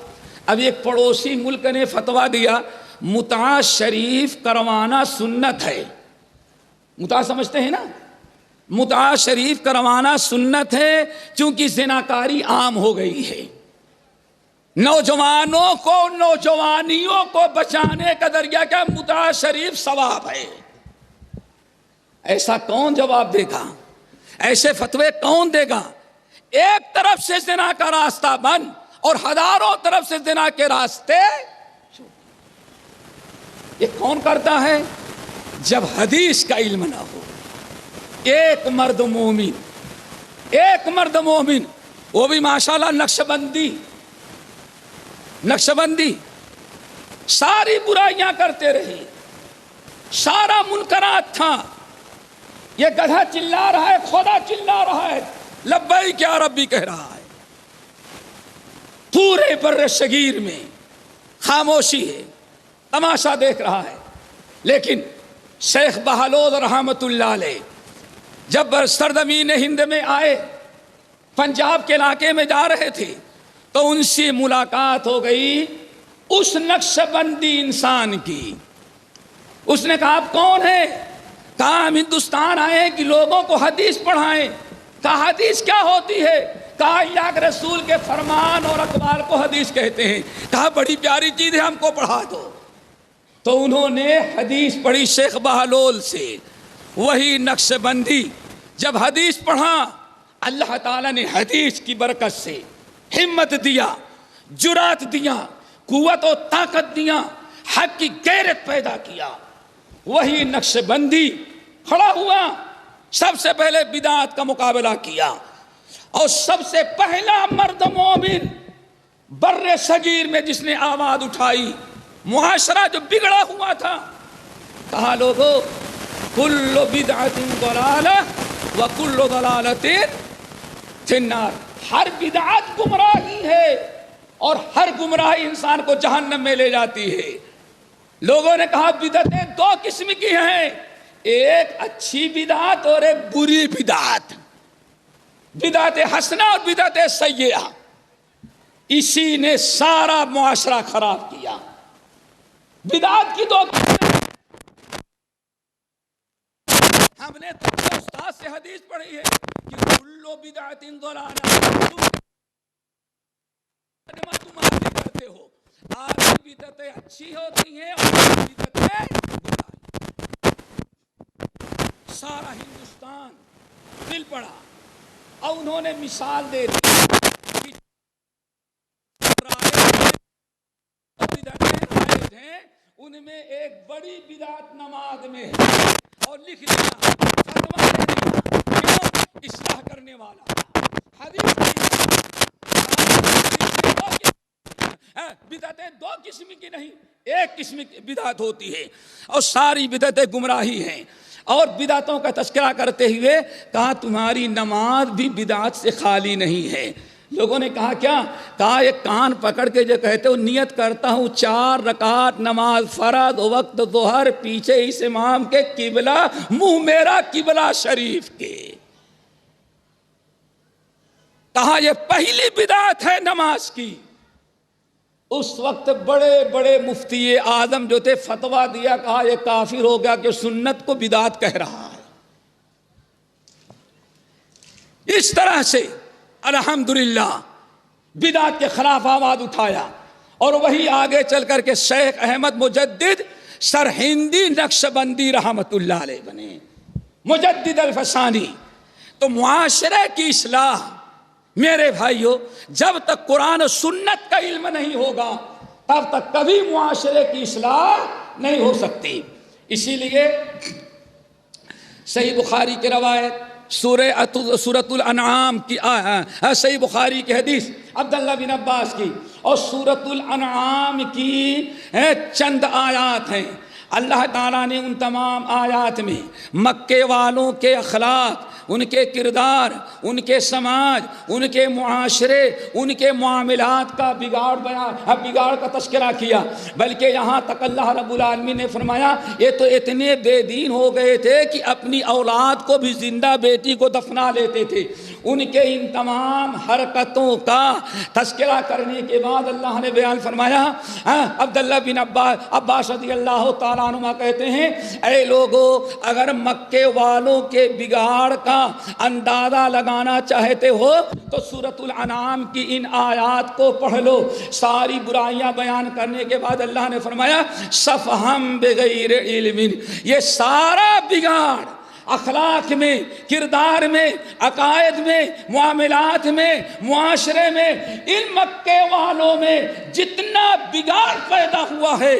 اب ایک پڑوسی ملک نے فتویٰ دیا متع شریف کروانا سنت ہے۔ متع سمجھتے ہیں نا، متع شریف کروانا سنت ہے چونکہ زناکاری عام ہو گئی ہے، نوجوانوں کو، نوجوانیوں کو بچانے کا ذریعہ کیا متع شریف ثواب ہے۔ ایسا کون جواب دے گا؟ ایسے فتوے کون دے گا؟ ایک طرف سے زنا کا راستہ بند اور ہزاروں طرف سے زنا کے راستے، یہ کون کرتا ہے؟ جب حدیث کا علم نہ ہو۔ ایک مرد مومن، ایک مرد مومن، وہ بھی ماشاءاللہ نقشبندی ساری برائیاں کرتے رہے، سارا منکرات تھا۔ یہ گدھا چلا رہا ہے، خدا چلا رہا ہے، لبیک یا ربی کہہ رہا ہے، پورے بر صغیر میں خاموشی ہے، تماشا دیکھ رہا ہے۔ لیکن شیخ بہلول رحمت اللہ علیہ جب سرزمین ہند میں آئے، پنجاب کے علاقے میں جا رہے تھے، تو ان سے ملاقات ہو گئی اس نقشبندی انسان کی۔ اس نے کہا آپ کون ہیں؟ کہا ہم ہندوستان آئے ہیں کہ لوگوں کو حدیث پڑھائیں۔ کہا حدیث کیا ہوتی ہے؟ کہا اللہ کے رسول کے فرمان اور اقوال کو حدیث کہتے ہیں۔ کہا بڑی پیاری چیز ہے، ہم کو پڑھا دو۔ تو انہوں نے حدیث پڑھی شیخ بہلول سے، وہی نقشبندی جب حدیث پڑھا، اللہ تعالیٰ نے حدیث کی برکت سے ہمت دیا، جرات دیا، قوت و طاقت دیا، حق کی غیرت پیدا کیا۔ وہی نقشبندی کھڑا ہوا، سب سے پہلے بدعت کا مقابلہ کیا، اور سب سے پہلا مرد مومن بر صغیر میں جس نے آواز اٹھائی، معاشرہ جو بگڑا ہوا تھا، کہا لوگو کل بدعت ضلالہ وکل ضلالۃ فی النار، ہر بدعت گمراہی ہے اور ہر گمراہی انسان کو جہنم میں لے جاتی ہے۔ لوگوں نے کہا بدعتیں دو قسم کی ہیں، ایک اچھی بدعت اور ایک بری بدعت، بدعت حسنہ اور بدعت سیئہ۔ اسی نے سارا معاشرہ خراب کیا۔ بدعت کی دو قسمیں، ہم نے تو استاد سے حدیث پڑھی ہے کہ کل بدعت ضلالہ، تم آگے کرتے ہو، آدھی بدعتیں اچھی ہوتی ہیں اور بدعتیں برائی۔ سارا ہندوستان دل پڑا، اور انہوں نے مثال دے دی کہ بدعتیں جائز ہیں، ان میں ایک بڑی بدعت نماز میں ہے، اور لکھ دیا فتویٰ دے دیا، اصلاح کرنے والا حدیث بدعتیں دو قسم کی نہیں، ایک قسم کی بدعت ہوتی ہے، اور ساری بدعتیں گمراہی ہیں۔ اور بدعتوں کا تذکرہ کرتے ہوئے کہا تمہاری نماز بھی بدعت سے خالی نہیں ہے۔ لوگوں نے کہا کیا؟ کہا ایک کان پکڑ کے جو کہتے ہو نیت کرتا ہوں 4 رکعت نماز فرض وقت ظہر، پیچھے اس امام کے قبلہ، منہ میرا قبلہ شریف کے۔ کہا یہ پہلی بدعت ہے نماز کی۔ اس وقت بڑے بڑے مفتی اعظم جو تھے فتویٰ دیا، کہا یہ کافر ہو گیا کہ سنت کو بدعت کہہ رہا ہے۔ اس طرح سے الحمدللہ بدعت کے خلاف آواز اٹھایا، اور وہی آگے چل کر کے شیخ احمد مجدد سرہندی نقشبندی رحمت اللہ علیہ بنے، مجدد الفسانی۔ تو معاشرے کی اصلاح میرے بھائیو، جب تک قرآن و سنت کا علم نہیں ہوگا تب تک کبھی معاشرے کی اصلاح نہیں ہو سکتی۔ اسی لیے صحیح بخاری کی روایت، سورۃ الانعام کی صحیح بخاری کی حدیث عبداللہ بن عباس کی، اور سورۃ الانعام کی چند آیات ہیں۔ اللہ تعالیٰ نے ان تمام آیات میں مکے والوں کے اخلاق، ان کے کردار، ان کے سماج، ان کے معاشرے، ان کے معاملات کا بگاڑ کا تذکرہ کیا، بلکہ یہاں تک اللہ رب العالمین نے فرمایا یہ تو اتنے بے دین ہو گئے تھے کہ اپنی اولاد کو بھی زندہ بیٹی کو دفنا لیتے تھے۔ ان کے ان تمام حرکتوں کا تذکرہ کرنے کے بعد اللہ نے بیان فرمایا، عبداللہ بن عباس رضی اللہ تعالیٰ عنہما کہتے ہیں، اے لوگو اگر مکے والوں کے بگاڑ کا اندازہ لگانا چاہتے ہو تو سورۃ الانعام کی ان آیات کو پڑھ لو۔ ساری برائیاں بیان کرنے کے بعد اللہ نے فرمایا صفحم بغیر علم، یہ سارا بگاڑ اخلاق میں، کردار میں، عقائد میں، معاملات میں، معاشرے میں، ان مکے والوں میں جتنا بگاڑ پیدا ہوا ہے،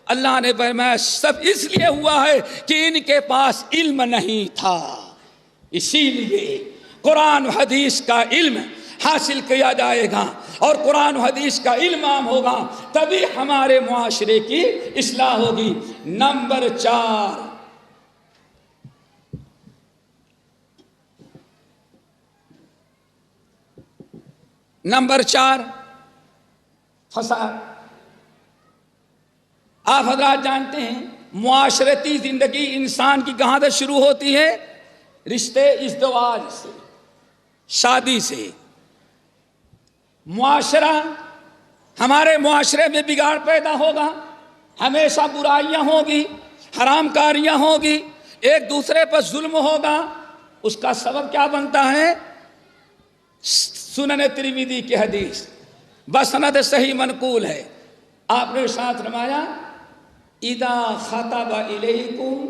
اللہ نے فرمایا سب اس لیے ہوا ہے کہ ان کے پاس علم نہیں تھا۔ اسی لیے قرآن و حدیث کا علم حاصل کیا جائے گا اور قرآن و حدیث کا علم عام ہوگا، تبھی ہمارے معاشرے کی اصلاح ہوگی۔ نمبر 4 فساد۔ آپ حضرات جانتے ہیں معاشرتی زندگی انسان کی کہاں سے شروع ہوتی ہے؟ رشتے ازدواج سے، شادی سے۔ معاشرہ، ہمارے معاشرے میں بگاڑ پیدا ہوگا، ہمیشہ برائیاں ہوگی، حرام کاریاں ہوگی، ایک دوسرے پر ظلم ہوگا۔ اس کا سبب کیا بنتا ہے؟ سنن ترمذی کی حدیث بسند صحیح منقول ہے، آپ نے ارشاد فرمایا اذا خطب الیکم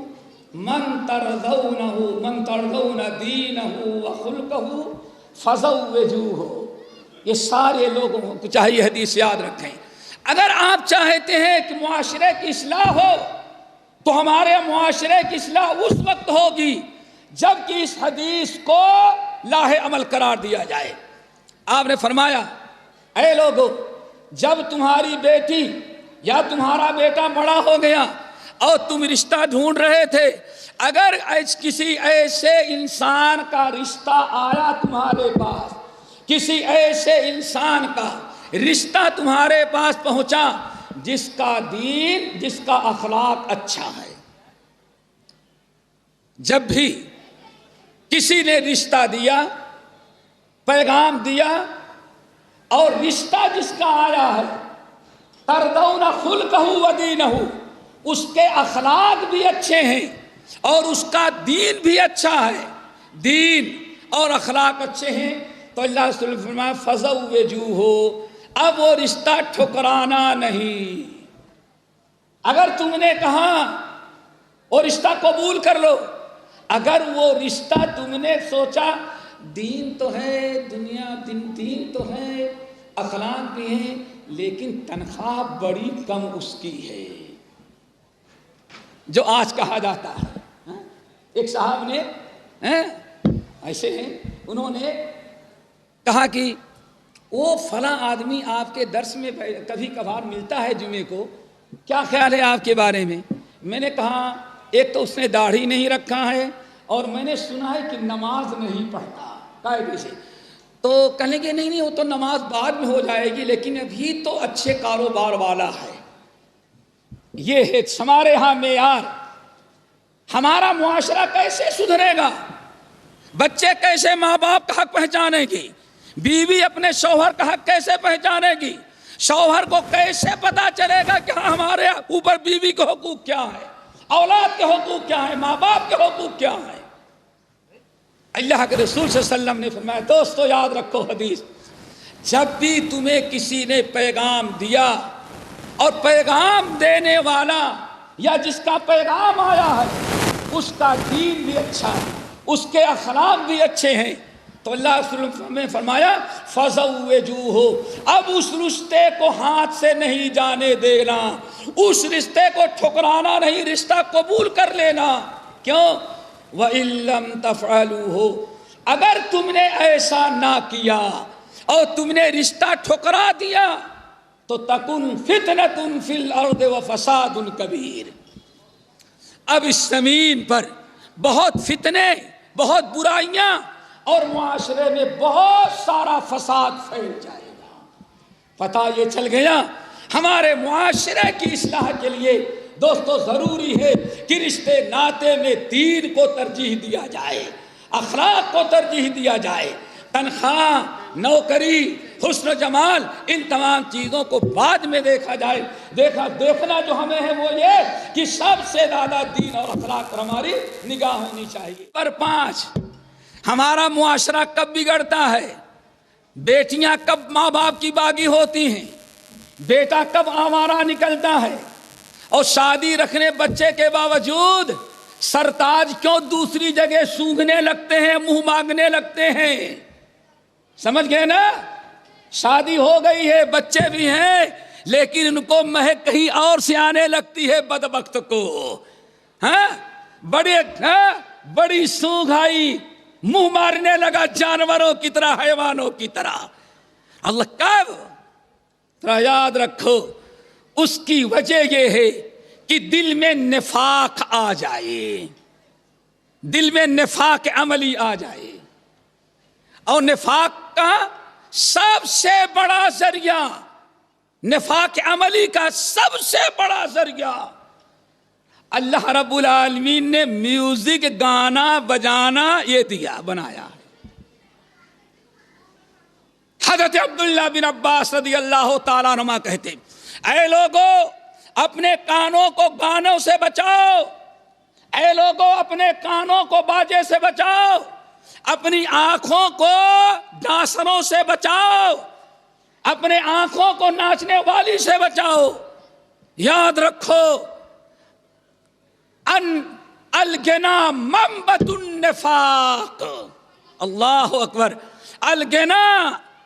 من ترضون دینہ وخلقہ فزوجوہ۔ یہ سارے لوگوں کو چاہیے حدیث یاد رکھیں۔ اگر آپ چاہتے ہیں کہ معاشرے کی اصلاح ہو تو ہمارے معاشرے کی اصلاح اس وقت ہوگی جب کہ اس حدیث کو لاہ عمل قرار دیا جائے۔ آپ نے فرمایا اے لوگو، جب تمہاری بیٹی یا تمہارا بیٹا بڑا ہو گیا اور تم رشتہ ڈھونڈ رہے تھے، اگر کسی ایسے انسان کا رشتہ آیا تمہارے پاس، کسی ایسے انسان کا رشتہ تمہارے پاس پہنچا جس کا دین، جس کا اخلاق اچھا ہے، جب بھی کسی نے رشتہ دیا، پیغام دیا، اور رشتہ جس کا آیا ہے ترضون خلقہ و دینہ، اس کے اخلاق بھی اچھے ہیں اور اس کا دین بھی اچھا ہے، دین اور اخلاق اچھے ہیں، تو اللہ رسول نے فرمایا فزوجوہ، اب وہ رشتہ ٹھکرانا نہیں۔ اگر تم نے کہا وہ رشتہ قبول کر لو، اگر وہ رشتہ تم نے سوچا دین تو ہے، دنیا دین تو ہے، اخلاق بھی ہیں، لیکن تنخواہ بڑی کم اس کی ہے، جو آج کہا جاتا ہے۔ ایک صاحب نے ایسے ہیں، انہوں نے کہا کہ وہ فلاں آدمی آپ کے درس میں کبھی کبھار ملتا ہے جمعے کو، کیا خیال ہے آپ کے بارے میں؟ میں نے کہا ایک تو اس نے داڑھی نہیں رکھا ہے اور میں نے سنا ہے کہ نماز نہیں پڑھتا قاعدے سے۔ تو کہنے کہ نہیں وہ تو نماز بعد میں ہو جائے گی، لیکن ابھی تو اچھے کاروبار والا ہے۔ یہ ہے ہمارے ہاں معیار۔ ہمارا معاشرہ کیسے سدھرے گا؟ بچے کیسے ماں باپ کا حق پہچانے گی؟ بیوی اپنے شوہر کا حق کیسے پہچانے گی؟ شوہر کو کیسے پتا چلے گا کہ ہمارے اوپر بیوی کے حقوق کیا ہے، اولاد کے حقوق کیا ہیں، ماں باپ کے حقوق کیا ہیں؟ اللہ کے رسول صلی اللہ علیہ وسلم نے فرمایا، دوستو یاد رکھو حدیث، جب بھی تمہیں کسی نے پیغام دیا اور پیغام دینے والا یا جس کا پیغام آیا ہے اس کا دین بھی اچھا ہے، اس کے اخلاق بھی اچھے ہیں، تو اللہ رسول نے فرمایا فزوجوہ، اب اس رشتے کو ہاتھ سے نہیں جانے دینا، اس رشتے کو ٹھکرانا نہیں، رشتہ قبول کر لینا۔ کیوں؟ وَإِن لَّمْ تَفْعَلُوا، اگر تم نے ایسا نہ کیا اور تم نے رشتہ ٹھکرا دیا تو تکن فتنۃ فی الارض وفساد کبیر، اب اس زمین پر بہت فتنے، بہت برائیاں اور معاشرے میں بہت سارا فساد پھیل جائے گا۔ پتہ یہ چل گیا ہمارے معاشرے کی اصلاح کے لیے دوستو ضروری ہے کہ رشتے ناطے میں دین کو ترجیح دیا جائے، اخلاق کو ترجیح دیا جائے۔ تنخواہ، نوکری، حسن و جمال، ان تمام چیزوں کو بعد میں دیکھا جائے۔ دیکھنا جو ہمیں ہے وہ یہ کہ سب سے زیادہ دین اور اخلاق پر ہماری نگاہ ہونی چاہیے۔ پر 5، ہمارا معاشرہ کب بگڑتا ہے؟ بیٹیاں کب ماں باپ کی باغی ہوتی ہیں، بیٹا کب آوارہ نکلتا ہے، اور شادی رکھنے بچے کے باوجود سرتاج کیوں دوسری جگہ سونگھنے لگتے ہیں، منہ مانگنے لگتے ہیں؟ سمجھ گئے نا؟ شادی ہو گئی ہے، بچے بھی ہیں، لیکن ان کو مہک کہیں اور سے آنے لگتی ہے بدبخت کو۔ بڑی سونگھ آئی، منہ مارنے لگا جانوروں کی طرح، حیوانوں کی طرح۔ اللہ کب؟ ذرا یاد رکھو، اس کی وجہ یہ ہے کہ دل میں نفاق آ جائے، دل میں نفاق عملی آ جائے۔ اور نفاق کا سب سے بڑا ذریعہ، نفاق عملی کا سب سے بڑا ذریعہ، اللہ رب العالمین نے میوزک، گانا بجانا یہ دیا، بنایا۔ حضرت عبداللہ بن عباس رضی اللہ تعالیٰ عنہما کہتے، اے لوگو اپنے کانوں کو گانوں سے بچاؤ، اے لوگو اپنے کانوں کو باجے سے بچاؤ، اپنی آنکھوں کو ڈانسروں سے بچاؤ، اپنے آنکھوں کو ناچنے والی سے بچاؤ۔ یاد رکھو، ان الغنا منبت النفاق، اللہ اکبر، الغنا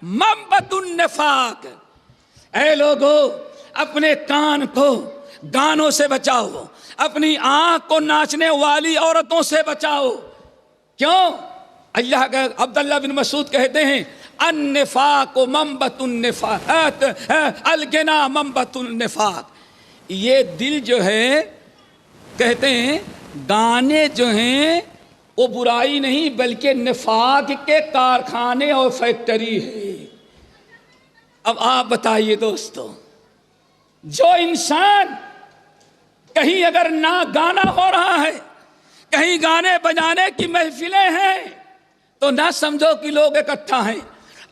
منبت النفاق۔ اے لوگو اپنے کان کو گانوں سے بچاؤ، اپنی آنکھ کو ناچنے والی عورتوں سے بچاؤ۔ کیوں؟ اللہ کا عبداللہ بن مسعود کہتے ہیں، النفاق منبت النفاق، الغنا منبت النفاق۔ یہ دل جو ہے، کہتے ہیں گانے جو ہیں وہ برائی نہیں بلکہ نفاق کے کارخانے اور فیکٹری ہے۔ اب آپ بتائیے دوستو، جو انسان کہیں اگر نہ گانا ہو رہا ہے، کہیں گانے بجانے کی محفلیں ہیں، تو نہ سمجھو کہ لوگ اکٹھا ہیں۔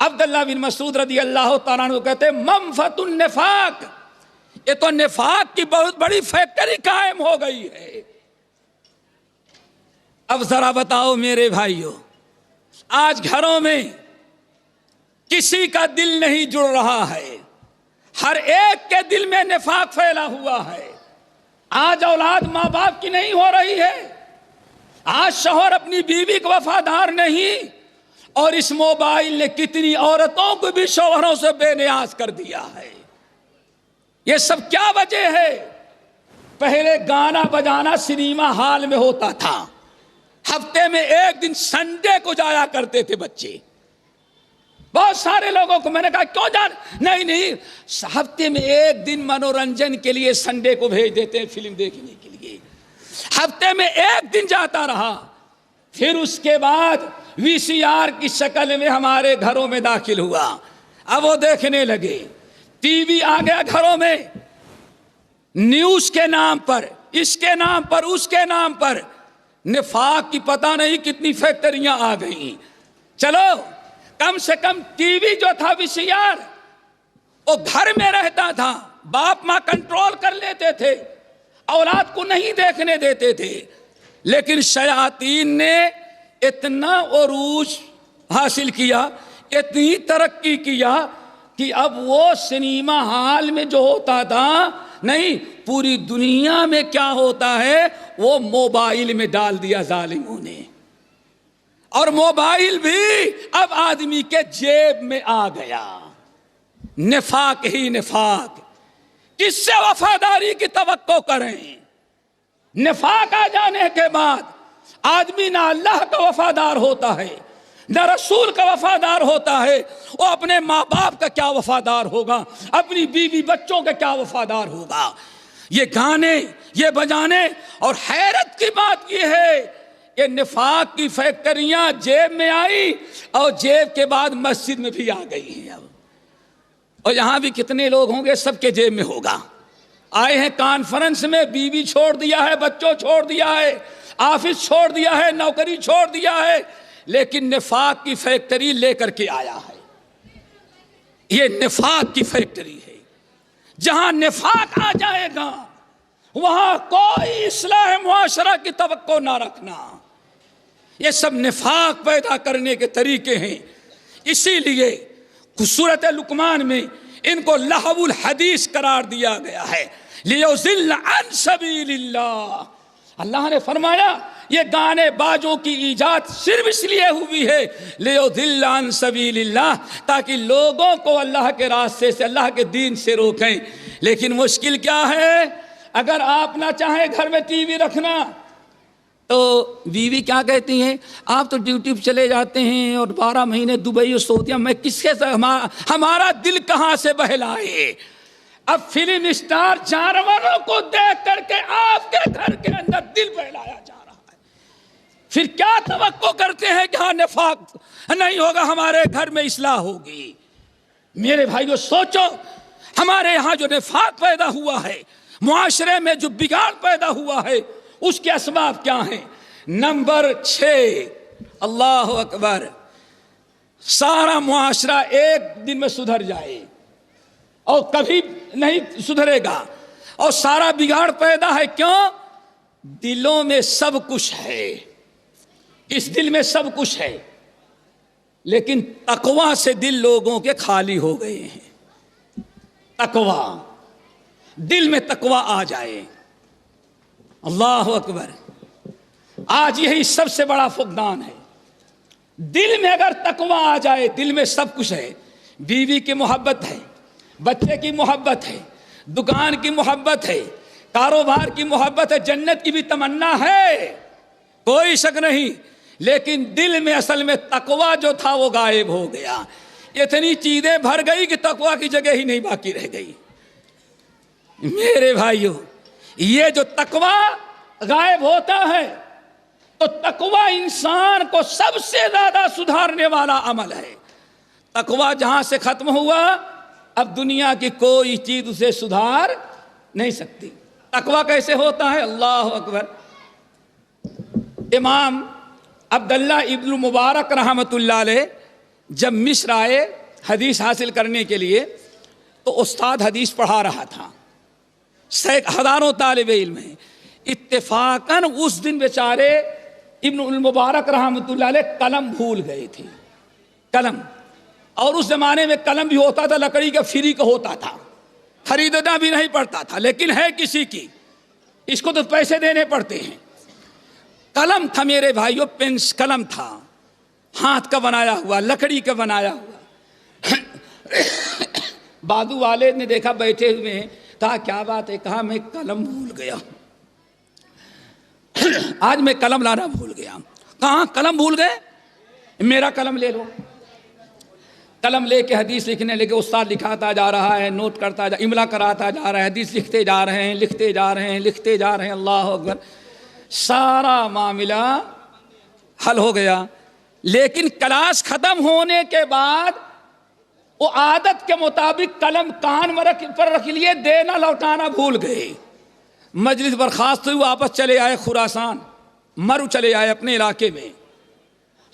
عبداللہ بن مسعود رضی اللہ تعالیٰ عنہ کہتے ہیں، منفت النفاق، یہ تو نفاق کی بہت بڑی فیکٹری قائم ہو گئی ہے۔ اب ذرا بتاؤ میرے بھائیو، آج گھروں میں کسی کا دل نہیں جڑ رہا ہے، ہر ایک کے دل میں نفاق پھیلا ہوا ہے۔ آج اولاد ماں باپ کی نہیں ہو رہی ہے، آج شوہر اپنی بیوی کو وفادار نہیں، اور اس موبائل نے کتنی عورتوں کو بھی شوہروں سے بے نیاز کر دیا ہے۔ یہ سب کیا وجہ ہے؟ پہلے گانا بجانا سنیما ہال میں ہوتا تھا، ہفتے میں ایک دن سنڈے کو جایا کرتے تھے بچے۔ بہت سارے لوگوں کو میں نے کہا کیوں جان، نہیں ہفتے میں ایک دن منورنجن کے لیے سنڈے کو بھیج دیتے ہیں فلم دیکھنے کے لیے، ہفتے میں ایک دن جاتا رہا۔ پھر اس کے بعد وی سی آر کی شکل میں ہمارے گھروں میں داخل ہوا، اب وہ دیکھنے لگے، ٹی وی آ گیا گھروں میں، نیوز کے نام پر، اس کے نام پر، اس کے نام پر، نفاق کی پتہ نہیں کتنی فیکٹریاں آ گئیں۔ چلو کم سے کم ٹی وی جو تھا وی سی آر وہ گھر میں رہتا تھا، باپ ماں کنٹرول کر لیتے تھے، اولاد کو نہیں دیکھنے دیتے تھے۔ لیکن شیاطین نے اتنا عروج حاصل کیا، اتنی ترقی کیا کہ اب وہ سنیما ہال میں جو ہوتا تھا، نہیں پوری دنیا میں کیا ہوتا ہے وہ موبائل میں ڈال دیا ظالموں نے، اور موبائل بھی اب آدمی کے جیب میں آ گیا۔ نفاق ہی نفاق، کس سے وفاداری کی توقع کریں؟ نفاق آ جانے کے بعد آدمی نہ اللہ کا وفادار ہوتا ہے نہ رسول کا وفادار ہوتا ہے، وہ اپنے ماں باپ کا کیا وفادار ہوگا، اپنی بیوی بچوں کا کیا وفادار ہوگا۔ یہ گانے، یہ بجانے، اور حیرت کی بات یہ ہے کہ نفاق کی فیکٹریاں جیب میں آئی اور جیب کے بعد مسجد میں بھی آ گئی ہیں اب، اور یہاں بھی کتنے لوگ ہوں گے، سب کے جیب میں ہوگا۔ آئے ہیں کانفرنس میں، بیوی چھوڑ دیا ہے، بچوں چھوڑ دیا ہے، آفس چھوڑ دیا ہے، نوکری چھوڑ دیا ہے، لیکن نفاق کی فیکٹری لے کر کے آیا ہے۔ یہ نفاق کی فیکٹری ہے، جہاں نفاق آ جائے گا وہاں کوئی اصلاح معاشرہ کی توقع نہ رکھنا۔ یہ سب نفاق پیدا کرنے کے طریقے ہیں، اسی لیے سورۃ لقمان میں ان کو لہو الحدیث قرار دیا گیا ہے، لیضل عن سبیل اللہ۔ اللہ نے فرمایا یہ گانے باجوں کی ایجاد صرف اس لیے ہوئی ہے لیضل عن سبیل اللہ، تاکہ لوگوں کو اللہ کے راستے سے، اللہ کے دین سے روکیں۔ لیکن مشکل کیا ہے، اگر آپ نہ چاہیں گھر میں ٹی وی رکھنا تو بیوی کیا کہتی ہیں، آپ تو ڈیوٹی پہ چلے جاتے ہیں اور 12 مہینے دبئی اور سعودیہ میں کس کے ساتھ، ہمارا دل کہاں سے بہلائے۔ اب فلم اسٹار جانوروں کو دیکھ کر کے آپ کے گھر کے اندر دل بہلایا جا رہا ہے، پھر کیا توقع کرتے ہیں کہ ہاں نفاق نہیں ہوگا، ہمارے گھر میں اصلاح ہوگی۔ میرے بھائیو سوچو، ہمارے یہاں جو نفاق پیدا ہوا ہے، معاشرے میں جو بگاڑ پیدا ہوا ہے، اس کے اسباب کیا ہیں؟ نمبر 6، اللہ اکبر، سارا معاشرہ ایک دن میں سدھر جائے اور کبھی نہیں سدھرے گا، اور سارا بگاڑ پیدا ہے کیوں؟ دلوں میں سب کچھ ہے، اس دل میں سب کچھ ہے، لیکن تقویٰ سے دل لوگوں کے خالی ہو گئے ہیں۔ تقویٰ، دل میں تقویٰ آ جائے، اللہ اکبر، آج یہی سب سے بڑا فقدان ہے۔ دل میں اگر تقویٰ آ جائے، دل میں سب کچھ ہے، بیوی کی محبت ہے، بچے کی محبت ہے، دکان کی محبت ہے، کاروبار کی محبت ہے، جنت کی بھی تمنا ہے، کوئی شک نہیں، لیکن دل میں اصل میں تقویٰ جو تھا وہ غائب ہو گیا۔ اتنی چیزیں بھر گئی کہ تقویٰ کی جگہ ہی نہیں باقی رہ گئی۔ میرے بھائیو، یہ جو تقویٰ غائب ہوتا ہے تو تقویٰ انسان کو سب سے زیادہ سدھارنے والا عمل ہے۔ تقویٰ جہاں سے ختم ہوا، اب دنیا کی کوئی چیز اسے سدھار نہیں سکتی۔ تقویٰ کیسے ہوتا ہے؟ اللہ اکبر، امام عبداللہ ابن مبارک رحمۃ اللہ علیہ جب مصر آئے حدیث حاصل کرنے کے لیے تو استاد حدیث پڑھا رہا تھا، ہزاروں طالب علم ہیں، اتفاقاً اس دن بیچارے ابن المبارک رحمۃ اللہ علیہ قلم بھول گئے تھے، قلم، اور اس زمانے میں قلم بھی ہوتا تھا لکڑی کا، فری کا ہوتا تھا، خریدنا بھی نہیں پڑتا تھا، لیکن ہے کسی کی، اس کو تو پیسے دینے پڑتے ہیں۔ قلم تھا میرے بھائیو، پینس قلم تھا، ہاتھ کا بنایا ہوا، لکڑی کا بنایا ہوا۔ بادو والے نے دیکھا بیٹھے ہوئے ہیں، کہا کیا بات ہے؟ کہا میں قلم بھول گیا، آج میں قلم لانا بھول گیا۔ کہاں قلم بھول گئے؟ میرا قلم لے لو۔ قلم لے کے حدیث لکھنے لگے، استاد لکھاتا جا رہا ہے، نوٹ کرتا جا، املا کراتا جا رہا ہے، حدیث لکھتے جا رہے ہیں، لکھتے جا رہے ہیں، لکھتے جا رہے ہیں، اللہ اکبر، سارا معاملہ حل ہو گیا۔ لیکن کلاس ختم ہونے کے بعد وہ عادت کے مطابق قلم کان پر رکھ لیے، دینا لوٹانا بھول گئے۔ مجلس برخاست ہوئی، واپس چلے آئے خراسان، مرو چلے آئے اپنے علاقے میں،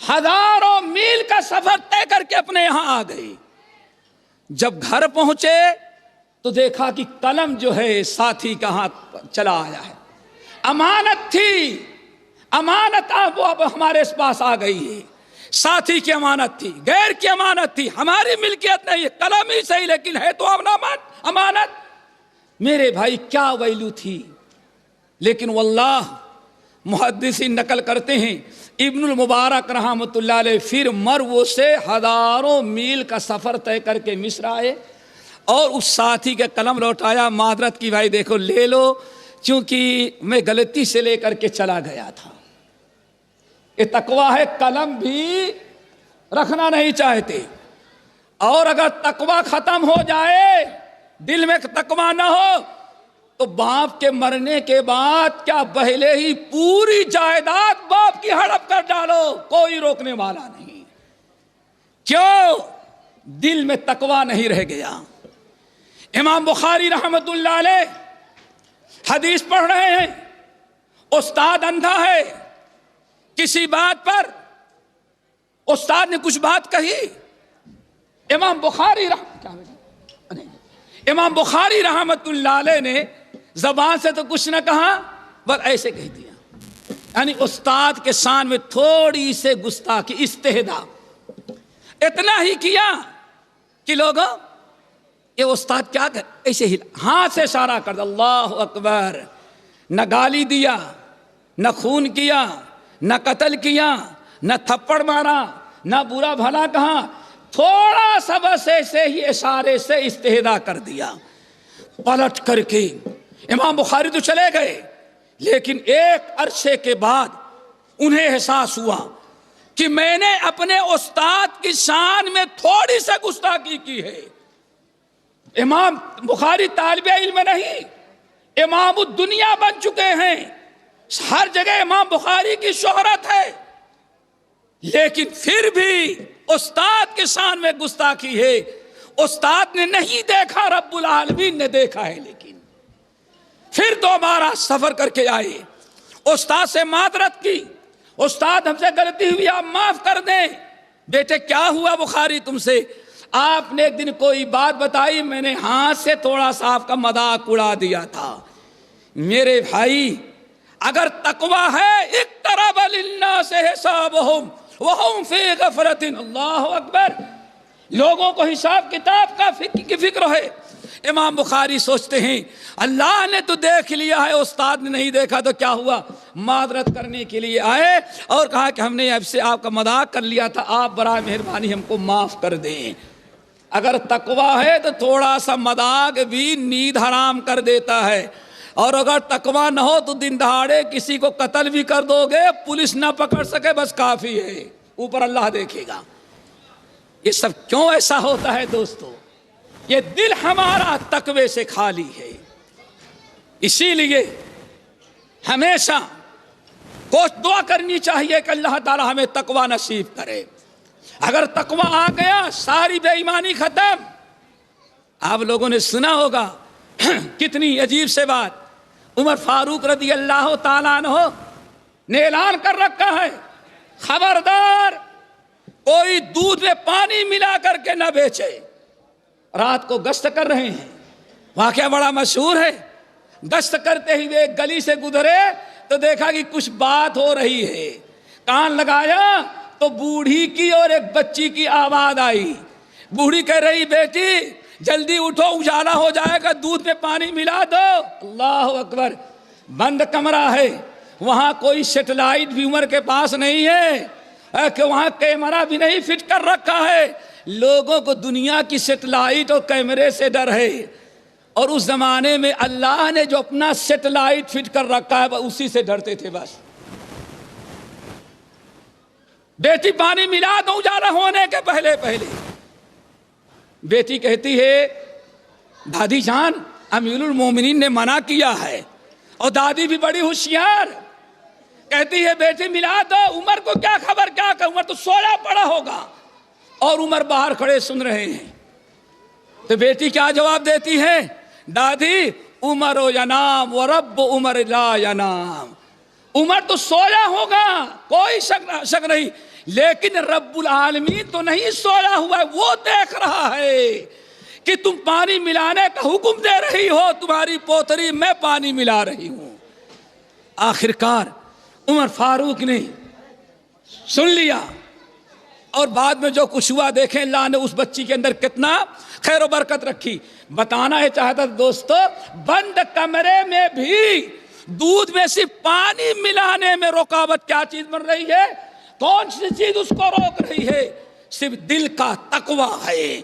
ہزاروں میل کا سفر طے کر کے اپنے یہاں آ گئے۔ جب گھر پہنچے تو دیکھا کہ قلم جو ہے ساتھی کا ہاتھ چلا آیا ہے، امانت تھی، امانت وہ اب ہمارے پاس آ گئی ہے، ساتھی کی امانت تھی، غیر کی امانت تھی، ہماری ملکیت نہیں ہے، قلم ہی صحیح لیکن ہے تو امانت۔ میرے بھائی کیا ویلو تھی، لیکن واللہ محدثین نقل کرتے ہیں ابن المبارک رحمۃ اللہ علیہ پھر مرو سے ہزاروں میل کا سفر طے کر کے مصر آئے اور اس ساتھی کے قلم لوٹایا، معذرت کی بھائی دیکھو لے لو، چونکہ میں غلطی سے لے کر کے چلا گیا تھا، یہ تقویٰ ہے، قلم بھی رکھنا نہیں چاہتے. اور اگر تقویٰ ختم ہو جائے، دل میں تقویٰ نہ ہو، تو باپ کے مرنے کے بعد کیا پہلے ہی پوری جائیداد باپ کی ہڑپ کر ڈالو، کوئی روکنے والا نہیں. کیوں؟ دل میں تقویٰ نہیں رہ گیا. امام بخاری رحمت اللہ علیہ حدیث پڑھ رہے ہیں، استاد اندھا ہے، کسی بات پر استاد نے کچھ بات کہی، امام بخاری رحمت اللہ علیہ نے زبان سے تو کچھ نہ کہا، بس ایسے کہہ دیا. یعنی استاد کے شان میں تھوڑی سے گستاخی، استہزاء اتنا ہی کیا کہ لوگوں یہ استاد کیا کر، ایسے ہی ہاتھ سے اشارہ کر دیا، اللہ اکبر. نہ گالی دیا، نہ خون کیا، نہ قتل کیا، نہ تھپڑ مارا، نہ برا بھلا کہا، تھوڑا سا بس ایسے ہی اشارے سے استہزاء کر دیا. پلٹ کر کے امام بخاری تو چلے گئے، لیکن ایک عرصے کے بعد انہیں احساس ہوا کہ میں نے اپنے استاد کی شان میں تھوڑی سی گستاخی کی ہے. امام بخاری طالب علم نہیں، امام الدنیا بن چکے ہیں، ہر جگہ امام بخاری کی شہرت ہے، لیکن پھر بھی استاد کے شان میں گستاخی ہے. استاد نے نہیں دیکھا، رب العالمین نے دیکھا ہے. لیکن پھر دوبارہ سفر کر کے آئے، استاد سے معذرت کی، استاد ہم سے غلطی ہوئی، آپ معاف کر دیں. بیٹے کیا ہوا بخاری تم سے؟ آپ نے ایک دن کوئی بات بتائی، میں نے ہاتھ سے تھوڑا سا آپ کا مذاق اڑا دیا تھا. میرے بھائی اگر تقویٰ ہے، اقترب للناس حسابہم وہم فی غفلۃ. اللہ اکبر. لوگوں کو حساب کتاب کی فکر ہے. امام بخاری سوچتے ہیں اللہ نے تو دیکھ لیا ہے، استاد نے نہیں دیکھا، تو کیا ہوا؟ معذرت کرنے کے لیے آئے اور کہا کہ ہم نے اب سے آپ کا مذاق کر لیا تھا، آپ برائے مہربانی ہم کو معاف کر دیں. اگر تقویٰ ہے تو تھوڑا سا مذاق بھی نیند حرام کر دیتا ہے، اور اگر تقویٰ نہ ہو تو دن دہاڑے کسی کو قتل بھی کر دو گے، پولیس نہ پکڑ سکے، بس کافی ہے، اوپر اللہ دیکھے گا. یہ سب کیوں ایسا ہوتا ہے دوستو؟ یہ دل ہمارا تقوی سے خالی ہے. اسی لیے ہمیشہ دعا کرنی چاہیے کہ اللہ تعالی ہمیں تقوی نصیب کرے. اگر تقوی آ گیا، ساری بے ایمانی ختم. آپ لوگوں نے سنا ہوگا کتنی عجیب سے بات، عمر فاروق رضی اللہ تعالیٰ عنہ نے اعلان کر رکھا ہے، خبردار کوئی دودھ میں پانی ملا کر کے نہ بیچے. رات کو گشت کر رہے ہیں، واقعہ بڑا مشہور ہے. گشت کرتے ہوئے ایک گلی سے گزرے تو دیکھا کہ کچھ بات ہو رہی ہے. کان لگایا تو بوڑھی کی اور ایک بچی کی آواز آئی. بوڑھی کہہ رہی بیٹی جلدی اٹھو، اجالا ہو جائے گا، دودھ میں پانی ملا دو. اللہ اکبر. بند کمرہ ہے، وہاں کوئی سیٹلائٹ بھی عمر کے پاس نہیں ہے کہ وہاں کیمرہ بھی نہیں فٹ کر رکھا ہے. لوگوں کو دنیا کی سیٹلائٹ اور کیمرے سے ڈر ہے، اور اس زمانے میں اللہ نے جو اپنا سیٹلائٹ فٹ کر رکھا ہے اسی سے ڈرتے تھے. بس بیٹی پانی ملا دو اجالا ہونے کے پہلے پہلے. بیٹی کہتی ہے دادی جان امیر المومنین نے منع کیا ہے، اور دادی بھی بڑی ہوشیار کہتی ہے بیٹی ملا دو. عمر کو کیا خبر، کیا کہ عمر تو سویا پڑا ہوگا، اور عمر باہر کھڑے سن رہے ہیں. تو بیٹی کیا جواب دیتی ہے؟ دادی عمر ینام ورب عمر لا ینام. عمر تو سویا ہوگا، کوئی شک نہیں، لیکن رب العالمین تو نہیں سویا ہوا ہے، وہ دیکھ رہا ہے کہ تم پانی ملانے کا حکم دے رہی ہو، تمہاری پوتری میں پانی ملا رہی ہوں. آخرکار عمر فاروق نے سن لیا، اور بعد میں جو کچھ ہوا دیکھیں اللہ نے اس بچی کے اندر کتنا خیر و برکت رکھی. بتانا ہے چاہتا دوستو، بند کمرے میں بھی دودھ میں صرف پانی ملانے میں رکاوٹ کیا چیز بن رہی ہے؟ کون سی چیز اس کو روک رہی ہے؟ صرف دل کا تقویٰ ہے.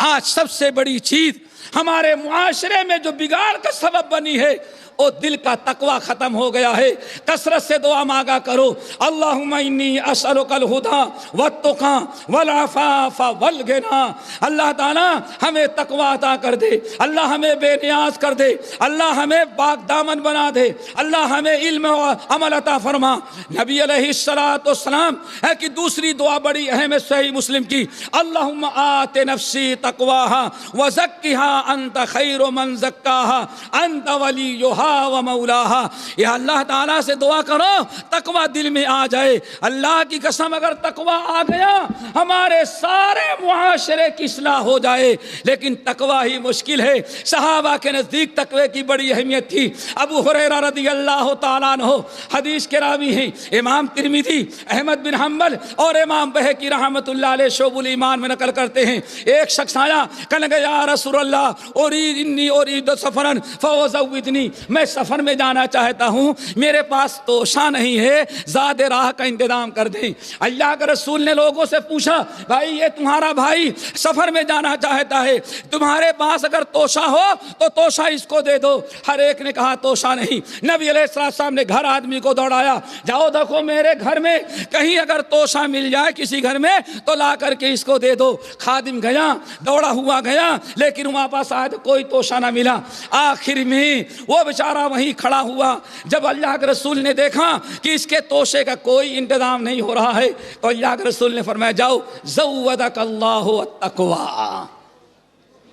آج سب سے بڑی چیز ہمارے معاشرے میں جو بگاڑ کا سبب بنی ہے وہ دل کا تقوی ختم ہو گیا ہے۔ کثرت سے دعا مانگا کرو، اللہم انی اسألک الہدی والتقی والعفاف والغنی۔ اللہ تعالیٰ ہمیں تقوی عطا کر دے، اللہ ہمیں بے نیاز کر دے، اللہ ہمیں پاک دامن بنا دے، اللہ ہمیں علم و عمل عطا فرما۔ نبی علیہ السلام ہے کہ دوسری دعا بڑی اہم ہے صحیح مسلم کی، اللہم آت نفسی تقواہا وزکہا انت خیر من زکاہا انت ولیہا و مولاہا۔ یا اللہ تعالیٰ سے دعا کرو تقوی دل میں آ جائے۔ اللہ کی قسم اگر تقوی آ گیا ہمارے سارے معاشرے کی اصلاح ہو جائے، لیکن تقوی ہی مشکل ہے۔ صحابہ کے نزدیک تقوی کی بڑی اہمیت تھی۔ ابو ہریرہ رضی اللہ تعالیٰ عنہ حدیث کے راوی ہیں، امام ترمذی، احمد بن حنبل اور امام بہقی رحمۃ اللہ علیہ شعب الایمان میں نقل کرتے ہیں، ایک شخص آیا کہنے لگا یا رسول اللہ ارید سفرا فزودنی، میں سفر میں جانا چاہتا ہوں، میرے پاس توشہ نہیں ہے، زاد راہ کا انتظام کر دیں۔ اللہ کے رسول نے لوگوں سے پوچھا بھائی یہ تمہارا بھائی سفر میں جانا چاہتا ہے، تمہارے پاس اگر توشہ ہو تو توشہ اس کو دے دو۔ ہر ایک نے کہا توشہ نہیں۔ نبی علیہ السلام نے گھر آدمی کو دوڑایا، جاؤ دیکھو میرے گھر میں کہیں اگر توشہ مل جائے کسی گھر میں تو لا کر کے اس کو دے دو۔ خادم گیا، دوڑا ہوا گیا، لیکن وہاں پاس آیا تو کوئی توشہ نہ ملا۔ آخر میں وہ بیچارہ وہیں کھڑا ہوا۔ جب اللہ کے رسول نے دیکھا کہ اس کے توشے کا کوئی انتظام نہیں ہو رہا ہے تو اللہ کے رسول نے فرمایا جاؤ زودک اللہ التقوی،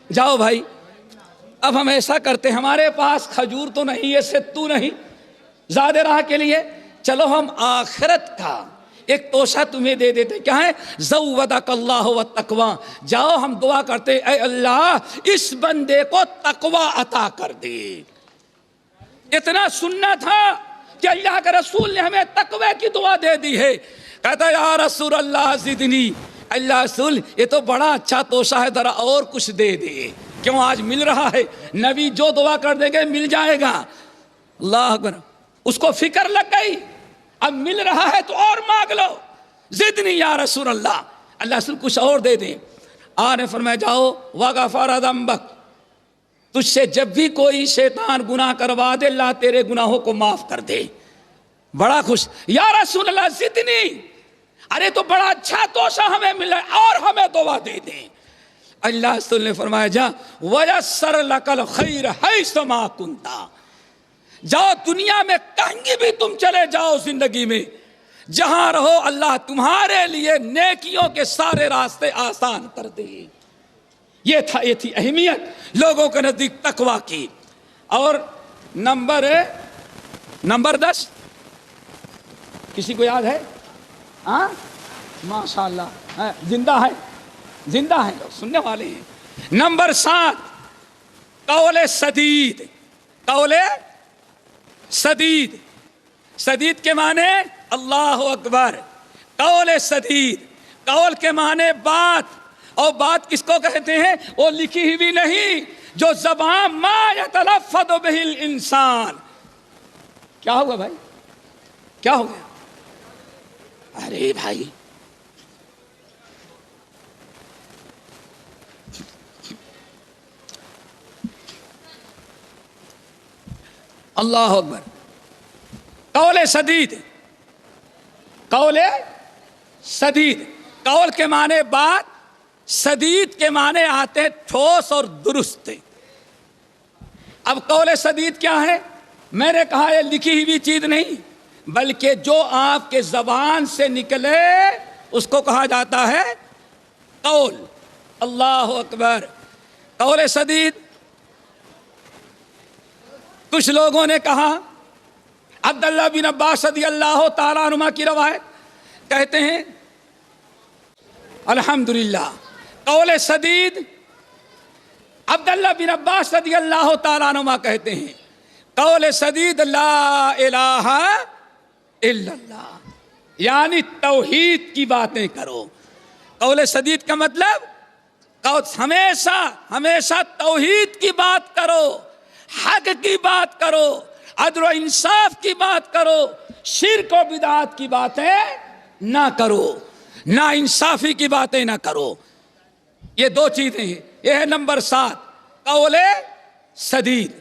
جاؤ بھائی۔ اب ہم ایسا کرتے، ہمارے پاس کھجور تو نہیں ہے، ستو نہیں، زاد راہ کے لیے چلو ہم آخرت کا ایک توشہ تمہیں دے دیتے، کیا ہے؟ زودک اللہ والتقوی۔ جاؤ ہم دعا کرتے اے اللہ اس بندے کو تقوی عطا کر دے۔ اتنا سننا تھا کہ اللہ کے رسول نے ہمیں تقوی کی دعا دے دی ہے۔ کہتا یا رسول اللہ زدنی، اللہ رسول یہ تو بڑا اچھا توشہ ہے، ذرا اور کچھ دے دے۔ کیوں؟ آج مل رہا ہے، نبی جو دعا کر دیں گے مل جائے گا۔ اللہ اکبر، اس کو فکر لگ گئی، اب مل رہا ہے تو اور مانگ لو، زدنی یا رسول اللہ، اللہ رسول کچھ اور دے دیں۔ آپ نے فرمایا جاؤ وغفر ذنبک، تجھ سے جب بھی کوئی شیطان گناہ کروا دے اللہ تیرے گناہوں کو معاف کر دے۔ بڑا خوش، یا رسول اللہ زدنی، ارے تو بڑا اچھا توشہ ہمیں ملا ہے اور ہمیں دعا دے دیں۔ اللہ رسول نے فرمایا جا وَيَسَّرْ لَكَ الْخَيْرَ حَيْثُ مَا كُنْتَ، جاؤ دنیا میں کہیں بھی تم چلے جاؤ، زندگی میں جہاں رہو اللہ تمہارے لیے نیکیوں کے سارے راستے آسان کر دے۔ یہ تھی اہمیت لوگوں کے نزدیک تقوی کی۔ اور نمبر 10 کسی کو یاد ہے؟ ہاں ماشاء اللہ زندہ ہے لوگ سننے والے ہیں۔ نمبر 7 قول سدید۔ قول سدید، سدید کے معنی اللہ اکبر، قول سدید، قول کے معنی بات، اور بات کس کو کہتے ہیں؟ وہ لکھی ہوئی نہیں، جو زبان ما یتلفظ بہ الانسان۔ کیا ہوگا بھائی؟ کیا ہو گیا؟ ارے بھائی اللہ اکبر، قول سدید، قول سدید، قول کے معنی بات، سدید کے معنی آتے ٹھوس اور درست۔ اب قول سدید کیا ہے؟ میں نے کہا یہ لکھی ہوئی چیز نہیں، بلکہ جو آپ کے زبان سے نکلے اس کو کہا جاتا ہے قول۔ اللہ اکبر، قول سدید۔ کچھ لوگوں نے کہا، عبداللہ بن عباس رضی اللہ تعالیٰ عنہما کی روایت کہتے ہیں الحمدللہ قول سدید، عبداللہ بن عباس رضی اللہ تعالیٰ عنہما کہتے ہیں قول سدید لا الہ الا اللہ، یعنی توحید کی باتیں کرو۔ قول سدید کا مطلب ہمیشہ توحید کی بات کرو، حق کی بات کرو، عدل و انصاف کی بات کرو، شرک و بدعات کی باتیں نہ کرو، نا انصافی کی باتیں نہ کرو۔ یہ دو چیزیں ہیں، یہ ہے نمبر 7 قول سدید۔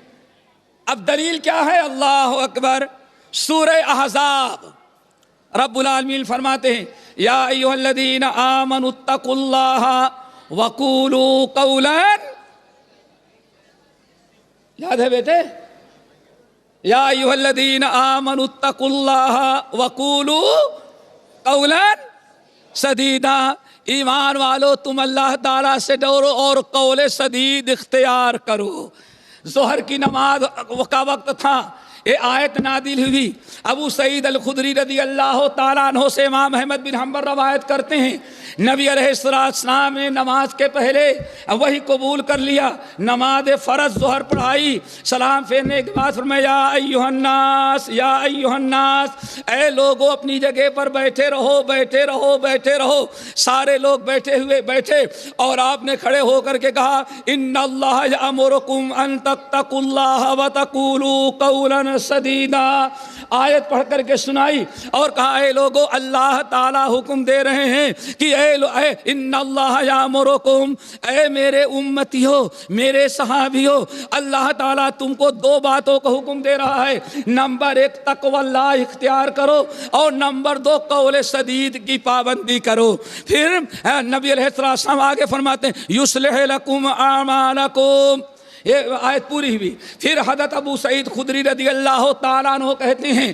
اب دلیل کیا ہے؟ اللہ اکبر، سورہ احزاب رب العالمین فرماتے ہیں یا ایھا الذین آمنوا اتقوا اللہ وقولوا قولا، یاد ہے بیٹے؟ یا ایھا الذین آمنوا اتقوا اللہ وقولوا قولا سدیدا، ایمان والو تم اللہ تعالیٰ سے ڈرو اور قول سدید اختیار کرو۔ ظہر کی نماز کا وقت تھا، یہ آیت نازل ہوئی۔ ابو سعید الخدری رضی اللہ تعالیٰ عنہ سے امام احمد بن حنبل روایت کرتے ہیں نبی علیہ السلام نے نماز کے پہلے وہی قبول کر لیا، نماز فرض ظہر پڑھائی، سلام پھیرنے کے بعد فرمایا یا ایھا الناس، یا ایھا الناس، اے لوگو اپنی جگہ پر بیٹھے رہو، بیٹھے رہو، بیٹھے رہو۔ سارے لوگ بیٹھے اور آپ نے کھڑے ہو کر کے کہا ان اللہ یامرکم ان تتقوا اللہ وتقولوا قولا سدیدا، آیت پڑھ کر کے سنائی اور کہا اے لوگو اللہ تعالیٰ حکم دے رہے ہیں کہ اے ان اللہ یامرکم، اے میرے امتیو، میرے صحابیو، اللہ تعالیٰ تم کو دو باتوں کا حکم دے رہا ہے، نمبر ایک تقوی اللہ اختیار کرو اور نمبر دو قول سدید کی پابندی کرو۔ پھر نبی علیہ السلام آگے فرماتے ہیں یصلح لکم اعمالکم، یہ آیت پوری ہوئی۔ پھر حضرت ابو سعید خدری رضی اللہ تعالیٰ عنہ کہتے ہیں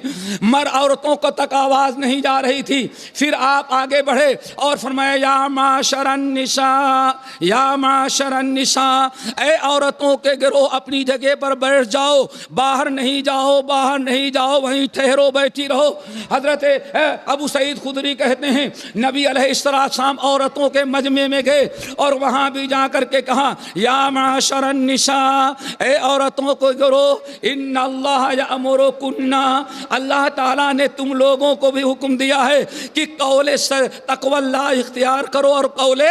عورتوں کو تک آواز نہیں جا رہی تھی، پھر آپ آگے بڑھے اور فرمایا یا معاشر النساء، یا معاشر النساء، اے عورتوں کے گروہ اپنی جگہ پر بیٹھ جاؤ، باہر نہیں جاؤ، باہر نہیں جاؤ، وہیں ٹھہرو، بیٹھی رہو۔ حضرت ابو سعید خدری کہتے ہیں نبی علیہ السلام عورتوں کے مجمع میں گئے اور وہاں بھی جا کر کے کہا یا معاشر النساء، اے عورتوں کو گروہ ان اللہ یامرکن، اللہ تعالیٰ نے تم لوگوں کو بھی حکم دیا ہے کہ قول تقوی اللہ اختیار کرو اور قول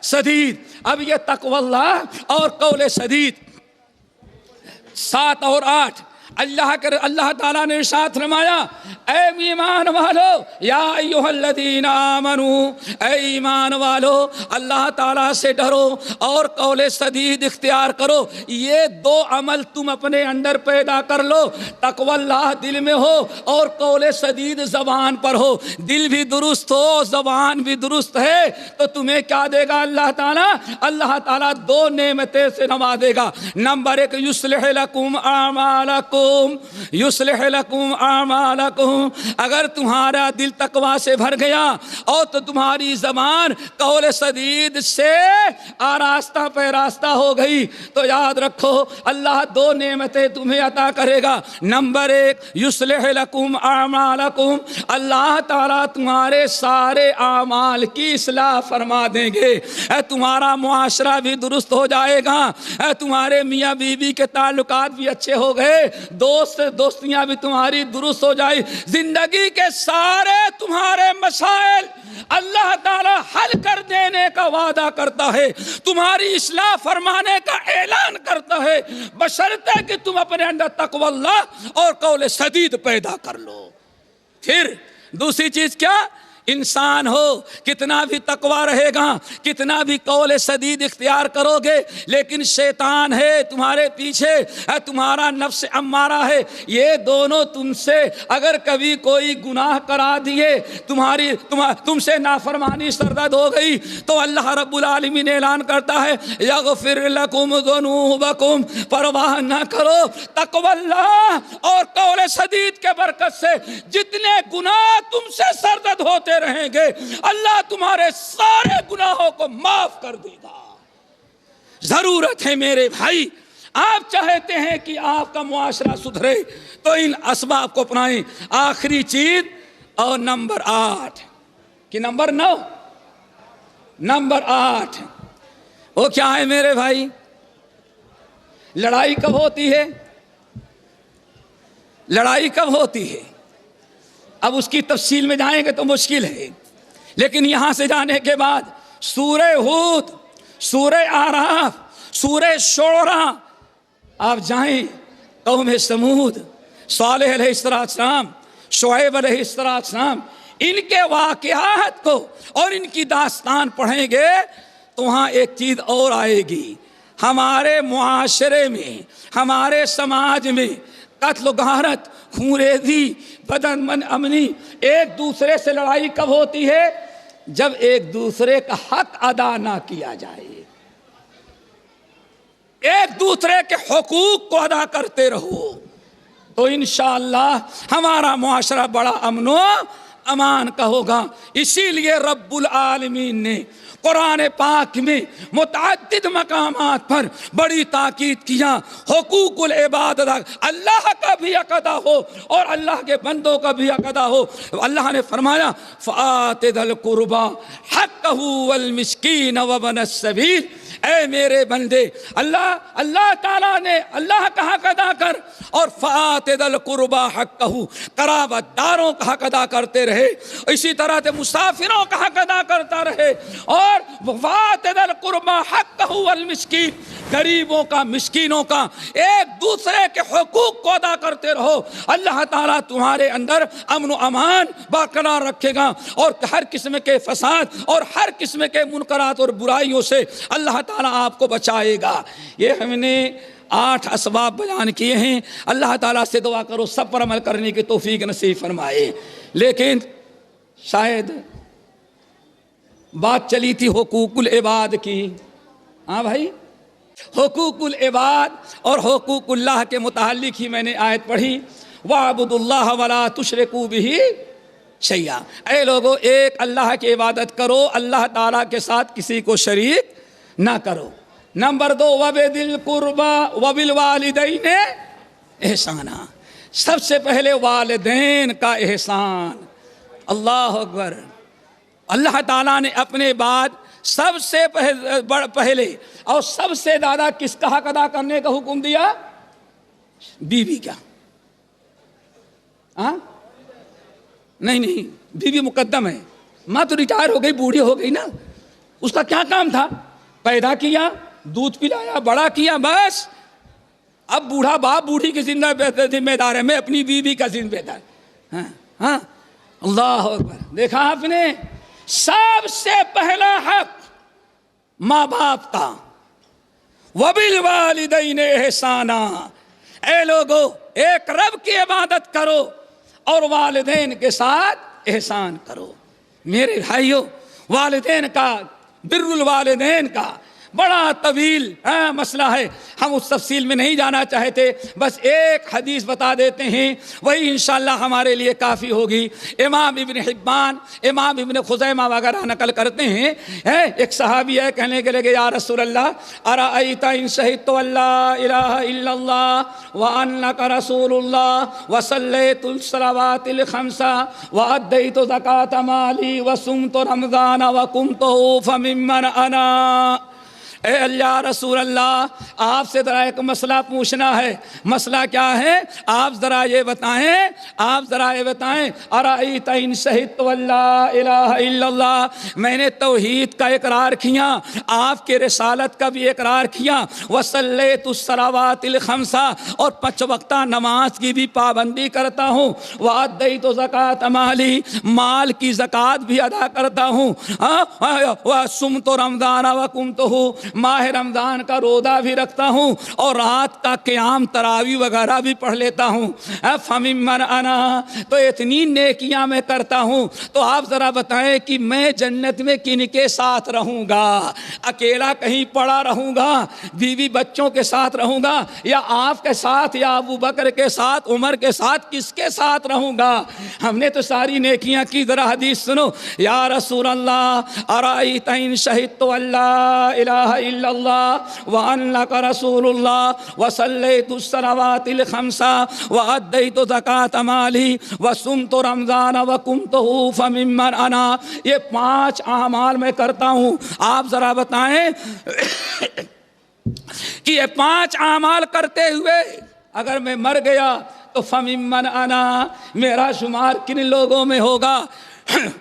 سدید۔ اب یہ تقوی اللہ اور قول سدید 7 اور 8 اللہ تعالیٰ نے ارشاد فرمایا اے ایمان والو یا ایھا الذین آمنوا، اے ایمان والو اللہ تعالیٰ سے ڈرو اور قول سدید اختیار کرو۔ یہ دو عمل تم اپنے اندر پیدا کر لو، تقوی اللہ دل میں ہو اور قول سدید زبان پر ہو۔ دل بھی درست ہو، زبان بھی درست ہے تو تمہیں کیا دے گا اللہ تعالیٰ؟ اللہ تعالیٰ 2 نعمتیں سے نوازے گا۔ نمبر 1 یصلح لکم اعمالکم، یصلح لکم اعمالکم، اگر تمہارا دل تقوی سے بھر گیا اور تو تمہاری زبان قول سدید سے آراستہ پیراستہ ہو گئی تو یاد رکھو اللہ 2 نعمتیں تمہیں عطا کرے گا۔ نمبر 1 یصلح لکم اعمالکم، اللہ تعالیٰ تمہارے سارے اعمال کی اصلاح فرما دیں گے، تمہارا معاشرہ بھی درست ہو جائے گا، تمہارے میاں بیوی کے تعلقات بھی اچھے ہو گئے، دوستیاں بھی تمہاری درست ہو جائے، زندگی کے سارے تمہارے مسائل اللہ تعالی حل کر دینے کا وعدہ کرتا ہے، تمہاری اصلاح فرمانے کا اعلان کرتا ہے، بشرطے کہ تم اپنے اندر تقوی اللہ اور قول سدید پیدا کر لو۔ پھر دوسری چیز کیا؟ انسان ہو کتنا بھی تقوی رہے گا، کتنا بھی قول سدید اختیار کرو گے، لیکن شیطان ہے تمہارے پیچھے، تمہارا نفس امارہ ہے، یہ دونوں تم سے اگر کبھی کوئی گناہ کرا دیے، تم سے نافرمانی سرزد ہو گئی تو اللہ رب العالمین اعلان کرتا ہے یغفر لکم ذنوبکم، پرواہ نہ کرو، تقوی اللہ اور قول سدید کے برکت سے جتنے گناہ تم سے سرزد ہوتے رہیں گے اللہ تمہارے سارے گناہوں کو معاف کر دے گا۔ ضرورت ہے میرے بھائی، آپ چاہتے ہیں کہ آپ کا معاشرہ سدھرے تو ان اسباب کو اپنائیں۔ آخری چیز اور نمبر 8 کہ نمبر 9، نمبر 8 وہ کیا ہے میرے بھائی؟ لڑائی کب ہوتی ہے؟ لڑائی کب ہوتی ہے؟ اب اس کی تفصیل میں جائیں گے تو مشکل ہے، لیکن یہاں سے جانے کے بعد سورہ ہود، سورہ اعراف، سورہ شعراء آپ جائیں، قوم سمود، صالح علیہ السلام، شعیب علیہ السلام، ان کے واقعات کو اور ان کی داستان پڑھیں گے تو وہاں ایک چیز اور آئے گی، ہمارے معاشرے میں، ہمارے سماج میں قتل و غارت، خونریزی، بدن من امنی، ایک دوسرے سے لڑائی کب ہوتی ہے؟ جب ایک دوسرے کا حق ادا نہ کیا جائے۔ ایک دوسرے کے حقوق کو ادا کرتے رہو تو انشاءاللہ ہمارا معاشرہ بڑا امن و امان کا ہوگا۔ اسی لیے رب العالمین نے قرآن پاک میں متعدد مقامات پر بڑی تاکید کیا، حقوق العباد ادا، اللہ کا بھی حق ادا ہو اور اللہ کے بندوں کا بھی حق ادا ہو۔ اللہ نے فرمایا فآت ذی القربی حقہ والمسکین وابن السبیل، اے میرے بندے، اللہ تعالیٰ نے اللہ کا حق ادا کر اور فآت ذی القربی حقہ، قرابت داروں کا حق ادا کرتے رہے، اسی طرح سے مسافروں کا حق ادا کرتا رہے، اور فآت ذی القربی حقہ والمسکین، غریبوں کا، مسکینوں کا، ایک دوسرے کے حقوق کو ادا کرتے رہو۔ اللہ تعالیٰ تمہارے اندر امن و امان برقرار رکھے گا اور ہر قسم کے فساد اور ہر قسم کے منکرات اور برائیوں سے اللہ تعالیٰ آپ کو بچائے گا۔ یہ ہم نے 8 اسباب بیان کیے ہیں۔ اللہ تعالیٰ سے دعا کرو سب پر عمل کرنے کی توفیق نصیب فرمائے۔ لیکن شاید بات چلی تھی حقوق العباد کی، ہاں بھائی، حقوق العباد اور حقوق اللہ کے متعلق ہی میں نے آیت پڑھی، وَاعْبُدُوا اللَّهَ وَلَا تُشْرِكُوا بِهِ شَيْئًا، اے لوگو ایک اللہ کی عبادت کرو، اللہ تعالیٰ کے ساتھ کسی کو شریک نہ کرو۔ نمبر 2 وَبِذِي الْقُرْبَى وَبِالْوَالِدَيْنِ احسانا، سب سے پہلے والدین کا احسان۔ اللہ اکبر، اللہ تعالیٰ نے اپنے بعد سب سے پہلے اور سب سے زیادہ کس کا حق ادا کرنے کا حکم دیا؟ بیوی کا۔ نہیں، بیوی مقدم ہے، ماں تو ریٹائر ہو گئی، بوڑھی ہو گئی نا، اس کا کیا کام تھا؟ پیدا کیا، دودھ پلایا، بڑا کیا، بس۔ اب بوڑھا باپ بوڑھی کی ذمہ دار ہے، میں اپنی بیوی کا ذمہ دار۔ ہاں، اللہ اکبر، دیکھا آپ نے، سب سے پہلا حق ماں باپ کا۔ وَبِالْوَالِدَيْنِ احسانا، اے لوگو ایک رب کی عبادت کرو اور والدین کے ساتھ احسان کرو۔ میرے بھائیو، والدین کا، بر الوالدین کا بڑا طویل مسئلہ ہے، ہم اس تفصیل میں نہیں جانا چاہتے، بس ایک حدیث بتا دیتے ہیں، وہی انشاءاللہ ہمارے لیے کافی ہوگی۔ امام ابن حبان، امام ابن خزیمہ وغیرہ نقل کرتے ہیں، ایک صحابی ہے، کہنے کے لگے یا رسول اللہ ارأیت ان شہدت ان لا الہ الا اللہ وانک رسول اللہ وصلیت الصلوات الخمس وادیت زکاۃ مالی وصمت رمضان وقمت فممن انا۔ اے اللہ رسول اللہ، آپ سے ذرا ایک مسئلہ پوچھنا ہے۔ مسئلہ کیا ہے؟ آپ ذرا یہ بتائیں، ارأیت ان شہدت ان لا الہ الا اللہ، میں نے توحید کا اقرار کیا، آپ کے رسالت کا بھی اقرار کیا، وصلیت الصلوات الخمس، اور 5 وقتہ نماز کی بھی پابندی کرتا ہوں، وادیت زکاۃ مالی، مال کی زکوٰۃ بھی ادا کرتا ہوں، وصمت رمضان وقمتہ، ماہ رمضان کا روزہ بھی رکھتا ہوں، اور رات کا قیام تراویح وغیرہ بھی پڑھ لیتا ہوں، فممن انا، تو اتنی نیکیاں میں کرتا ہوں، تو آپ ذرا بتائیں کہ میں جنت میں کن کے ساتھ رہوں گا؟ اکیلا کہیں پڑا رہوں گا، بیوی بچوں کے ساتھ رہوں گا، یا آپ کے ساتھ، یا ابو بکر کے ساتھ، عمر کے ساتھ، کس کے ساتھ رہوں گا؟ ہم نے تو ساری نیکیاں کی، ذرا حدیث سنو۔ یا رسول اللہ ارأیت ان شہدت ان لا الہ الا اللہ وانک رسول اللہ وصلیت الصلوات الخمس وادیت زکاۃ مالی وصمت رمضان وقمت فممن انا، یہ 5 اعمال میں کرتا ہوں، آپ ذرا بتائیں کہ یہ 5 اعمال کرتے ہوئے اگر میں مر گیا تو فممن انا، میرا شمار کن لوگوں میں ہوگا؟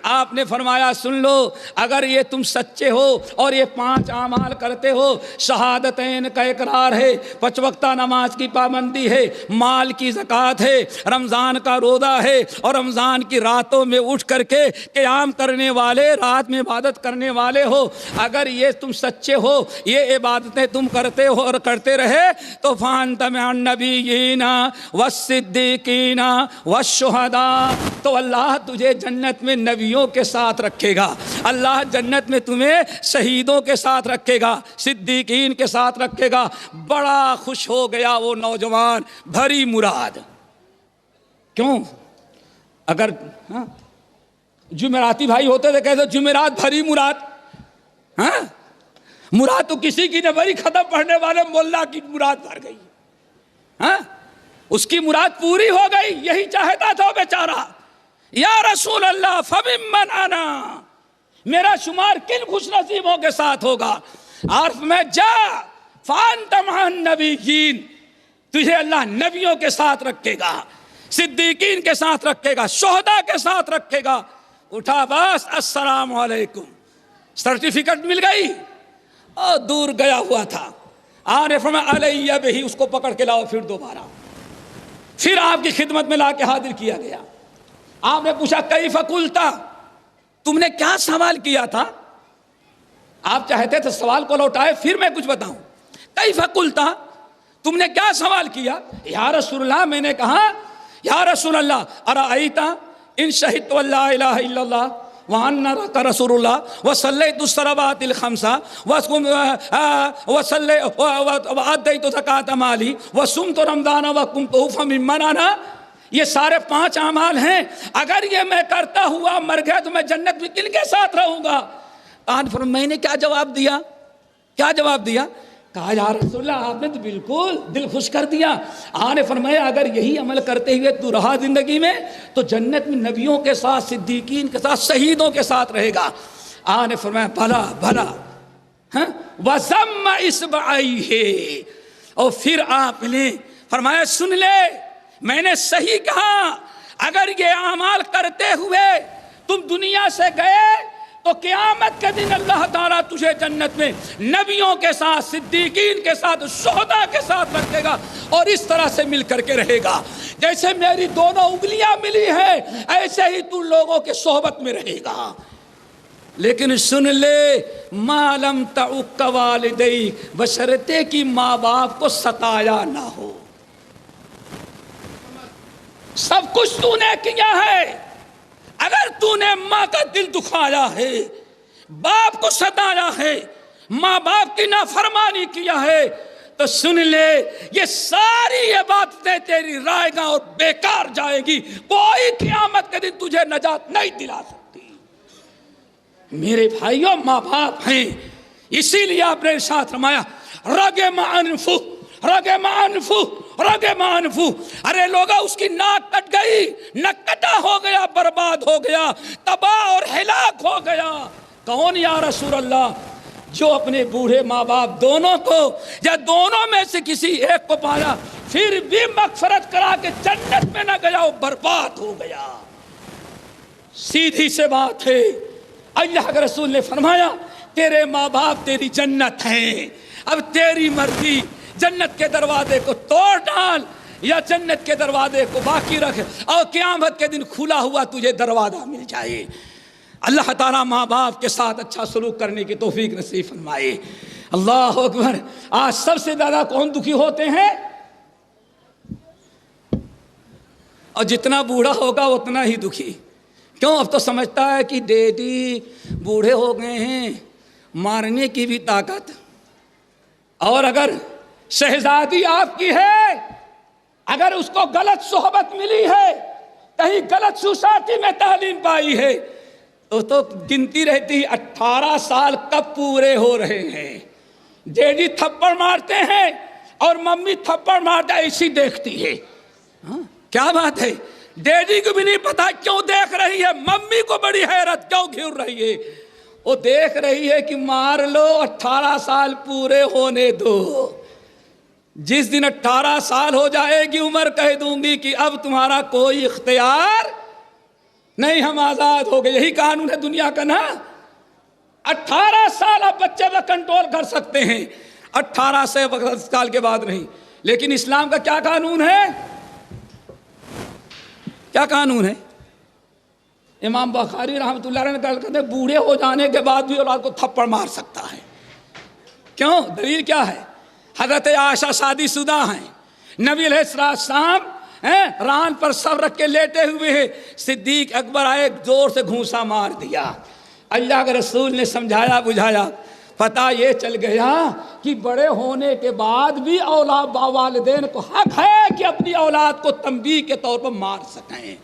آپ نے فرمایا سن لو، اگر یہ تم سچے ہو اور یہ 5 اعمال کرتے ہو، شہادتین کا اقرار ہے، 5 وقتہ نماز کی پابندی ہے، مال کی زکوٰۃ ہے، رمضان کا روزہ ہے، اور رمضان کی راتوں میں اٹھ کر کے قیام کرنے والے، رات میں عبادت کرنے والے ہو، اگر یہ تم سچے ہو، یہ عبادتیں تم کرتے ہو اور کرتے رہے، تو فانت مع النبیین والصدیقین والشہداء، تو اللہ تجھے جنت میں نبیوں کے ساتھ رکھے گا، اللہ جنت میں تمہیں شہیدوں کے ساتھ رکھے گا، صدیقین کے ساتھ رکھے گا۔ بڑا خوش ہو گیا وہ نوجوان، بھری مراد۔ کیوں؟ اگر جمعراتی بھائی ہوتے تھے کہتے جمعرات بھری مراد، ہاں مراد تو کسی کی نہ بھری، ختم پڑھنے والے مولا کی مراد بھر گئی، ہاں اس کی مراد پوری ہو گئی، یہی چاہتا تھا بیچارہ۔ یا رسول اللہ فممن انا، میرا شمار کن خوش نصیبوں کے ساتھ ہوگا؟ عرف میں جا فانت مع النبیین، تجھے اللہ نبیوں کے ساتھ رکھے گا، صدیقین کے ساتھ رکھے گا، شہداء کے ساتھ رکھے گا۔ اٹھا بس السلام علیکم، سرٹیفکیٹ مل گئی، اور دور گیا ہوا تھا، آنے فرمایا علیہ بہی، اس کو پکڑ کے لاؤ، پھر دوبارہ پھر آپ کی خدمت میں لا کے حاضر کیا گیا۔ آپ نے پوچھا کیف قلت، تم نے کیا سوال کیا تھا؟ آپ چاہتے تھے سوال کو لوٹائے پھر میں کچھ بتاؤں۔ کیف قلت، تم نے کیا سوال کیا؟ یا رسول اللہ، میں نے کہا یا رسول اللہ ارأیت ان شہدت ان لا الہ الا اللہ وانک رسول اللہ وصلیت الصلوات الخمس وادیت زکاۃ مالی وصمت رمضان وقمت فممن انا، یہ سارے 5 اعمال ہیں، اگر یہ میں کرتا ہوا مر گیا تو میں جنت میں کن کے ساتھ رہوں گا؟ میں نے کیا جواب دیا؟ کیا جواب دیا؟ کہا یا رسول اللہ آپ نے تو بالکل دل خوش کر دیا۔ آنے فرمایا اگر یہی عمل کرتے ہوئے تو رہا زندگی میں تو جنت میں نبیوں کے ساتھ، صدیقین کے ساتھ، شہیدوں کے ساتھ رہے گا۔ آنے فرمایا بھلا بھلا، وَزَمَّ إِصْبَعَيْهِ، اور پھر آپ نے فرمایا سن لے، میں نے صحیح کہا، اگر یہ اعمال کرتے ہوئے تم دنیا سے گئے تو قیامت کے دن اللہ تعالیٰ تجھے جنت میں نبیوں کے ساتھ، صدیقین کے ساتھ، شہداء کے ساتھ رکھے گا، اور اس طرح سے مل کر کے رہے گا جیسے میری دونوں انگلیاں ملی ہیں، ایسے ہی تو لوگوں کے صحبت میں رہے گا۔ لیکن سن لے، ما لم تعق والدیک، بشرطے کہ ماں باپ کو ستایا نہ ہو۔ سب کچھ تو نے کیا ہے، اگر تو نے ماں کا دل دکھایا ہے، باپ کو ستایا ہے، ماں باپ کی نافرمانی کیا ہے، تو سن لے یہ ساری عبادتیں تیری رائے گاں اور بیکار جائے گی، کوئی قیامت کے دن تجھے نجات نہیں دلا سکتی۔ میرے بھائیوں، ماں باپ ہیں، اسی لیے آپ نے ارشاد فرمایا رغم انفہ، رغم انفہ، رغم انفہ، ارے لوگا اس کی ناک کٹ گئی، نکٹا ہو گیا، برباد ہو گیا، تباہ اور ہلاک ہو گیا۔ کون یا رسول اللہ؟ جو اپنے بوڑھے ماں باپ دونوں کو یا دونوں میں سے کسی ایک کو پایا پھر بھی مغفرت کرا کے جنت میں نہ گیا، وہ برباد ہو گیا۔ سیدھی سے بات ہے، اللہ کے رسول نے فرمایا تیرے ماں باپ تیری جنت ہیں، اب تیری مرضی، جنت کے دروازے کو توڑ ڈال یا جنت کے دروازے کو باقی رکھ، اور قیامت کے دن کھلا ہوا تجھے دروازہ مل جائے۔ اللہ تعالیٰ ماں باپ کے ساتھ اچھا سلوک کرنے کی توفیق نصیب فرمائے۔ اللہ اکبر۔ آج سب سے زیادہ کون دکھی ہوتے ہیں؟ اور جتنا بوڑھا ہوگا اتنا ہی دکھی۔ کیوں؟ اب تو سمجھتا ہے کہ ڈیڈی بوڑھے ہو گئے ہیں، مارنے کی بھی طاقت، اور اگر شہزادی آپ کی ہے، اگر اس کو غلط صحبت ملی ہے، کہیں غلط سوسائٹی میں تعلیم پائی ہے، تو گنتی رہتی 18 سال کب پورے ہو رہے ہیں۔ ڈیڈی تھپڑ مارتے ہیں اور ممی تھپڑ مارتا ایسی دیکھتی ہے۔ کیا بات ہے؟ ڈیڈی کو بھی نہیں پتا کیوں دیکھ رہی ہے، ممی کو بڑی حیرت کیوں گھر رہی ہے، وہ دیکھ رہی ہے کہ مار لو، 18 سال پورے ہونے دو، جس دن 18 سال ہو جائے گی عمر کہہ دوں گی کہ اب تمہارا کوئی اختیار نہیں ہم آزاد ہو گئے. یہی قانون ہے دنیا کا نا. 18 سال آپ بچے پر کنٹرول کر سکتے ہیں, 18 سال کے بعد نہیں. لیکن اسلام کا کیا قانون ہے؟ کیا قانون ہے؟ امام بخاری رحمۃ اللہ علیہ نے کہتے ہیں بوڑھے ہو جانے کے بعد بھی اولاد کو تھپڑ مار سکتا ہے. کیوں؟ دلیل کیا ہے؟ حضرت عائشہ شادی شدہ ہیں, نبی علیہ السلام ران پر سر رکھ کے لیٹے ہوئے ہیں, صدیق اکبر آئے زور سے گھونسا مار دیا. اللہ کے رسول نے سمجھایا بجھایا, پتہ یہ چل گیا کہ بڑے ہونے کے بعد بھی اولاد والدین کو حق ہے کہ اپنی اولاد کو تنبیہ کے طور پر مار سکیں.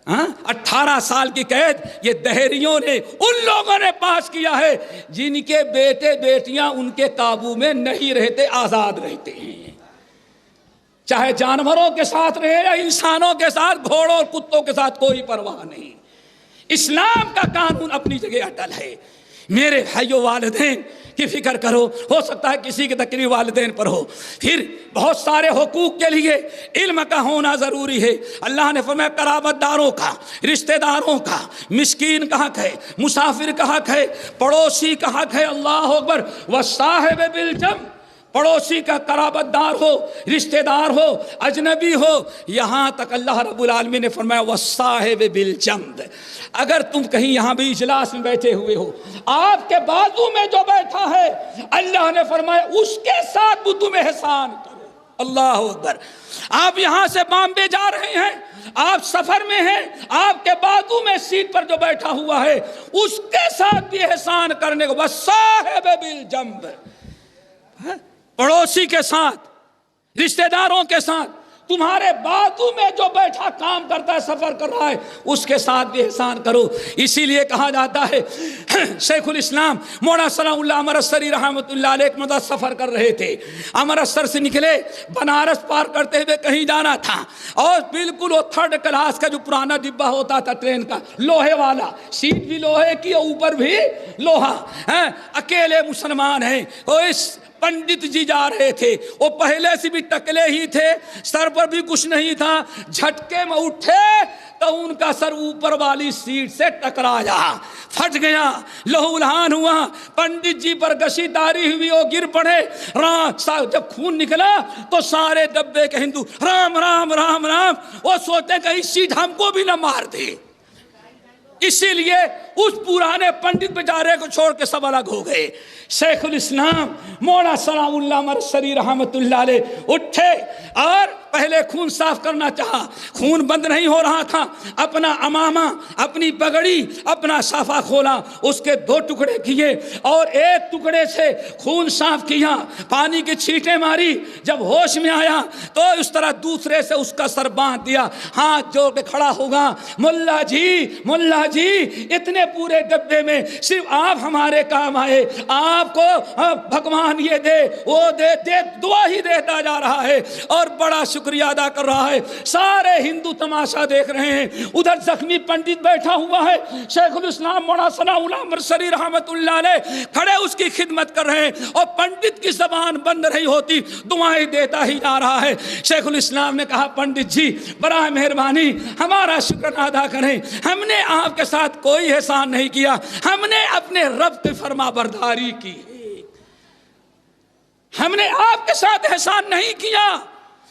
18 سال کی قید یہ دہریوں نے, ان لوگوں نے پاس کیا ہے جن کے بیٹے بیٹیاں ان کے قابو میں نہیں رہتے, آزاد رہتے ہیں. چاہے جانوروں کے ساتھ رہے یا انسانوں کے ساتھ, گھوڑوں اور کتوں کے ساتھ, کوئی پرواہ نہیں. اسلام کا قانون اپنی جگہ اٹل ہے. میرے بھائیو والدین کی فکر کرو, ہو سکتا ہے کسی کی تکلیف والدین پر ہو. پھر بہت سارے حقوق کے لیے علم کا ہونا ضروری ہے. اللہ نے فرمایا قرابت داروں کا, رشتہ داروں کا, مسکین کا حق ہے, مسافر کا حق ہے, پڑوسی کا حق ہے. اللہ اکبر. والصاحب بالجنب, پڑوسی کا قرابت دار ہو, رشتہ دار ہو, اجنبی ہو, یہاں تک اللہ رب العالمین نے فرمایا والصاحب بالجنب. اگر تم کہیں یہاں بھی اجلاس میں بیٹھے ہوئے ہو, آپ کے بازو میں جو بیٹھا ہے, اللہ نے فرمایا اس کے ساتھ بھی تم احسان کرو. اللہ اکبر. آپ یہاں سے بامبے جا رہے ہیں, آپ سفر میں ہیں, آپ کے بازو میں سیٹ پر جو بیٹھا ہوا ہے اس کے ساتھ بھی احسان کرنے کو. والصاحب بالجنب, پڑوسی کے ساتھ, رشتہ داروں کے ساتھ, تمہارے بازو میں جو بیٹھا کام کرتا ہے, سفر کر رہا ہے, اس کے ساتھ بھی احسان کرو. اسی لیے کہا جاتا ہے شیخ الاسلام مولانا ثناء اللہ امرتسری رحمۃ اللہ علیہ ایک مدت سفر کر رہے تھے. امرتسر سے نکلے, بنارس پار کرتے ہوئے کہیں جانا تھا, اور بالکل وہ 3rd کلاس کا جو پرانا ڈبہ ہوتا تھا ٹرین کا, لوہے والا, سیٹ بھی لوہے کی, اوپر بھی لوہا. اکیلے مسلمان ہیں. اس پنڈت جی جا رہے تھے, وہ پہلے سے بھی ٹکلے ہی تھے, سر پر بھی کچھ نہیں تھا. جھٹکے میں اٹھے تو ان کا سر اوپر والی سیٹ سے ٹکرایا, پھٹ گیا, لہو لہان ہوا. پنڈت جی پر گشی تاری ہوئی, وہ گر پڑے. جب خون نکلا تو سارے ڈبے کے ہندو رام رام رام رام, وہ سوچتے کہ اس سیٹ ہم کو بھی نہ مار دے. اسی لیے اس پرانے پنڈت بیچارے کو چھوڑ کے سب الگ ہو گئے. شیخ الاسلام مولانا ثناء اللہ امرتسری رحمۃ اللہ علیہ اٹھے اور پہلے خون صاف کرنا چاہا, خون بند نہیں ہو رہا تھا. اپنا امامہ, اپنی پگڑی, اپنا صافہ کھولا, اس کے 2 ٹکڑے کیے اور ایک ٹکڑے سے خون صاف کیا, پانی کی چھینٹیں ماری. جب ہوش میں آیا تو اس طرح دوسرے سے اس کا سر باندھ دیا, ہاتھ جوڑ کے کھڑا ہوگا. ملا جی اتنے پورے ڈبے میں صرف آپ ہمارے کام آئے, آپ کو بھگوان یہ دے وہ دے, دعا ہی دیتا جا رہا ہے اور بڑا شکریہ ادا کر رہا ہے. سارے ہندو تماشا دیکھ رہے ہیں. ادھر زخمی پنڈت بیٹھا ہوا ہے, شیخ الاسلام مولانا ثناء اللہ امرتسری رحمۃ اللہ علیہ کھڑے اس کی خدمت کر رہے ہیں, اور پنڈت کی زبان بند نہیں ہوتی, دعائیں دیتا ہی جا رہا ہے. شیخ الاسلام نے کہا پنڈت جی برائے مہربانی ہمارا شکر ادا کریں, ہم نے آپ کے ساتھ کوئی احسان نہیں کیا, ہم نے اپنے رب کی فرما برداری کی, ہم نے آپ کے ساتھ احسان نہیں کیا,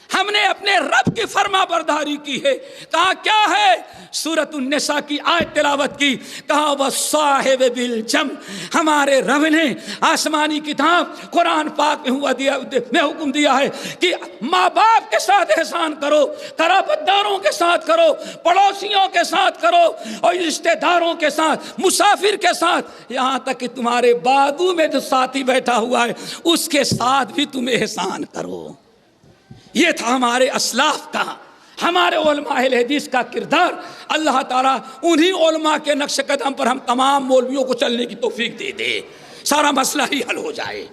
ہم نے اپنے رب کی فرما برداری کی ہے. کہا کیا ہے؟ سورۃ النساء کی آیت تلاوت کی, کہا والصاحب بالجنب. ہمارے رب نے آسمانی کتاب قرآن پاک میں حکم دیا ہے کہ ماں باپ کے ساتھ احسان کرو, قرابت داروں کے ساتھ کرو, پڑوسیوں کے ساتھ کرو, اور رشتہ داروں کے ساتھ, مسافر کے ساتھ, یہاں تک کہ تمہارے بازو میں جو ساتھی بیٹھا ہوا ہے اس کے ساتھ بھی تم احسان کرو. یہ تھا ہمارے اسلاف کا, ہمارے علماء اہل حدیث کا کردار. اللہ تعالیٰ انہی علماء کے نقش قدم پر ہم تمام مولویوں کو چلنے کی توفیق دے دے. سارا مسئلہ ہی حل ہو جائے,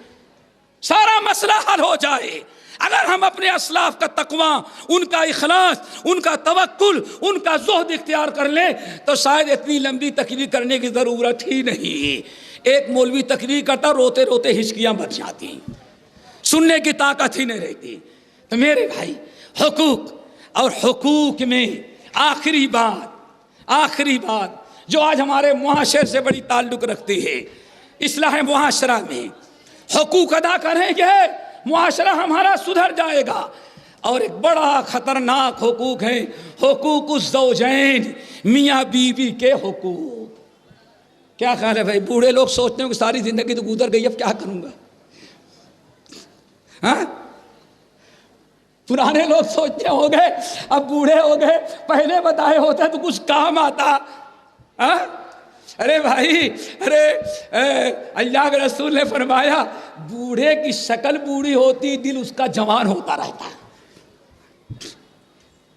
سارا مسئلہ حل ہو جائے. اگر ہم اپنے اسلاف کا تقوی, ان کا اخلاص, ان کا توکل, ان کا زہد اختیار کر لیں تو شاید اتنی لمبی تقریر کرنے کی ضرورت ہی نہیں. ایک مولوی تقریر کرتا, روتے روتے ہچکیاں بھر جاتی, سننے کی طاقت ہی نہیں رہتی. تو میرے بھائی, حقوق اور حقوق میں آخری بات, آخری بات جو آج ہمارے معاشرے سے بڑی تعلق رکھتی ہے، اصلاح معاشرہ میں حقوق ادا کریں گے معاشرہ ہمارا سدھر جائے گا۔ اور ایک بڑا خطرناک حقوق ہے حقوق الزوجین، میاں بیوی کے حقوق۔ کیا خیال ہے بھائی؟ بوڑھے لوگ سوچتے ہیں کہ ساری زندگی تو گزر گئی، اب کیا کروں گا؟ ہاں، پرانے لوگ سوچتے ہو گئے اب بوڑھے ہو گئے، پہلے بتائے ہوتے تو کچھ کام آتا۔ ہاں، ارے بھائی، اللہ کے رسول نے فرمایا بوڑھے کی شکل بوڑھی ہوتی، دل اس کا جوان ہوتا رہتا۔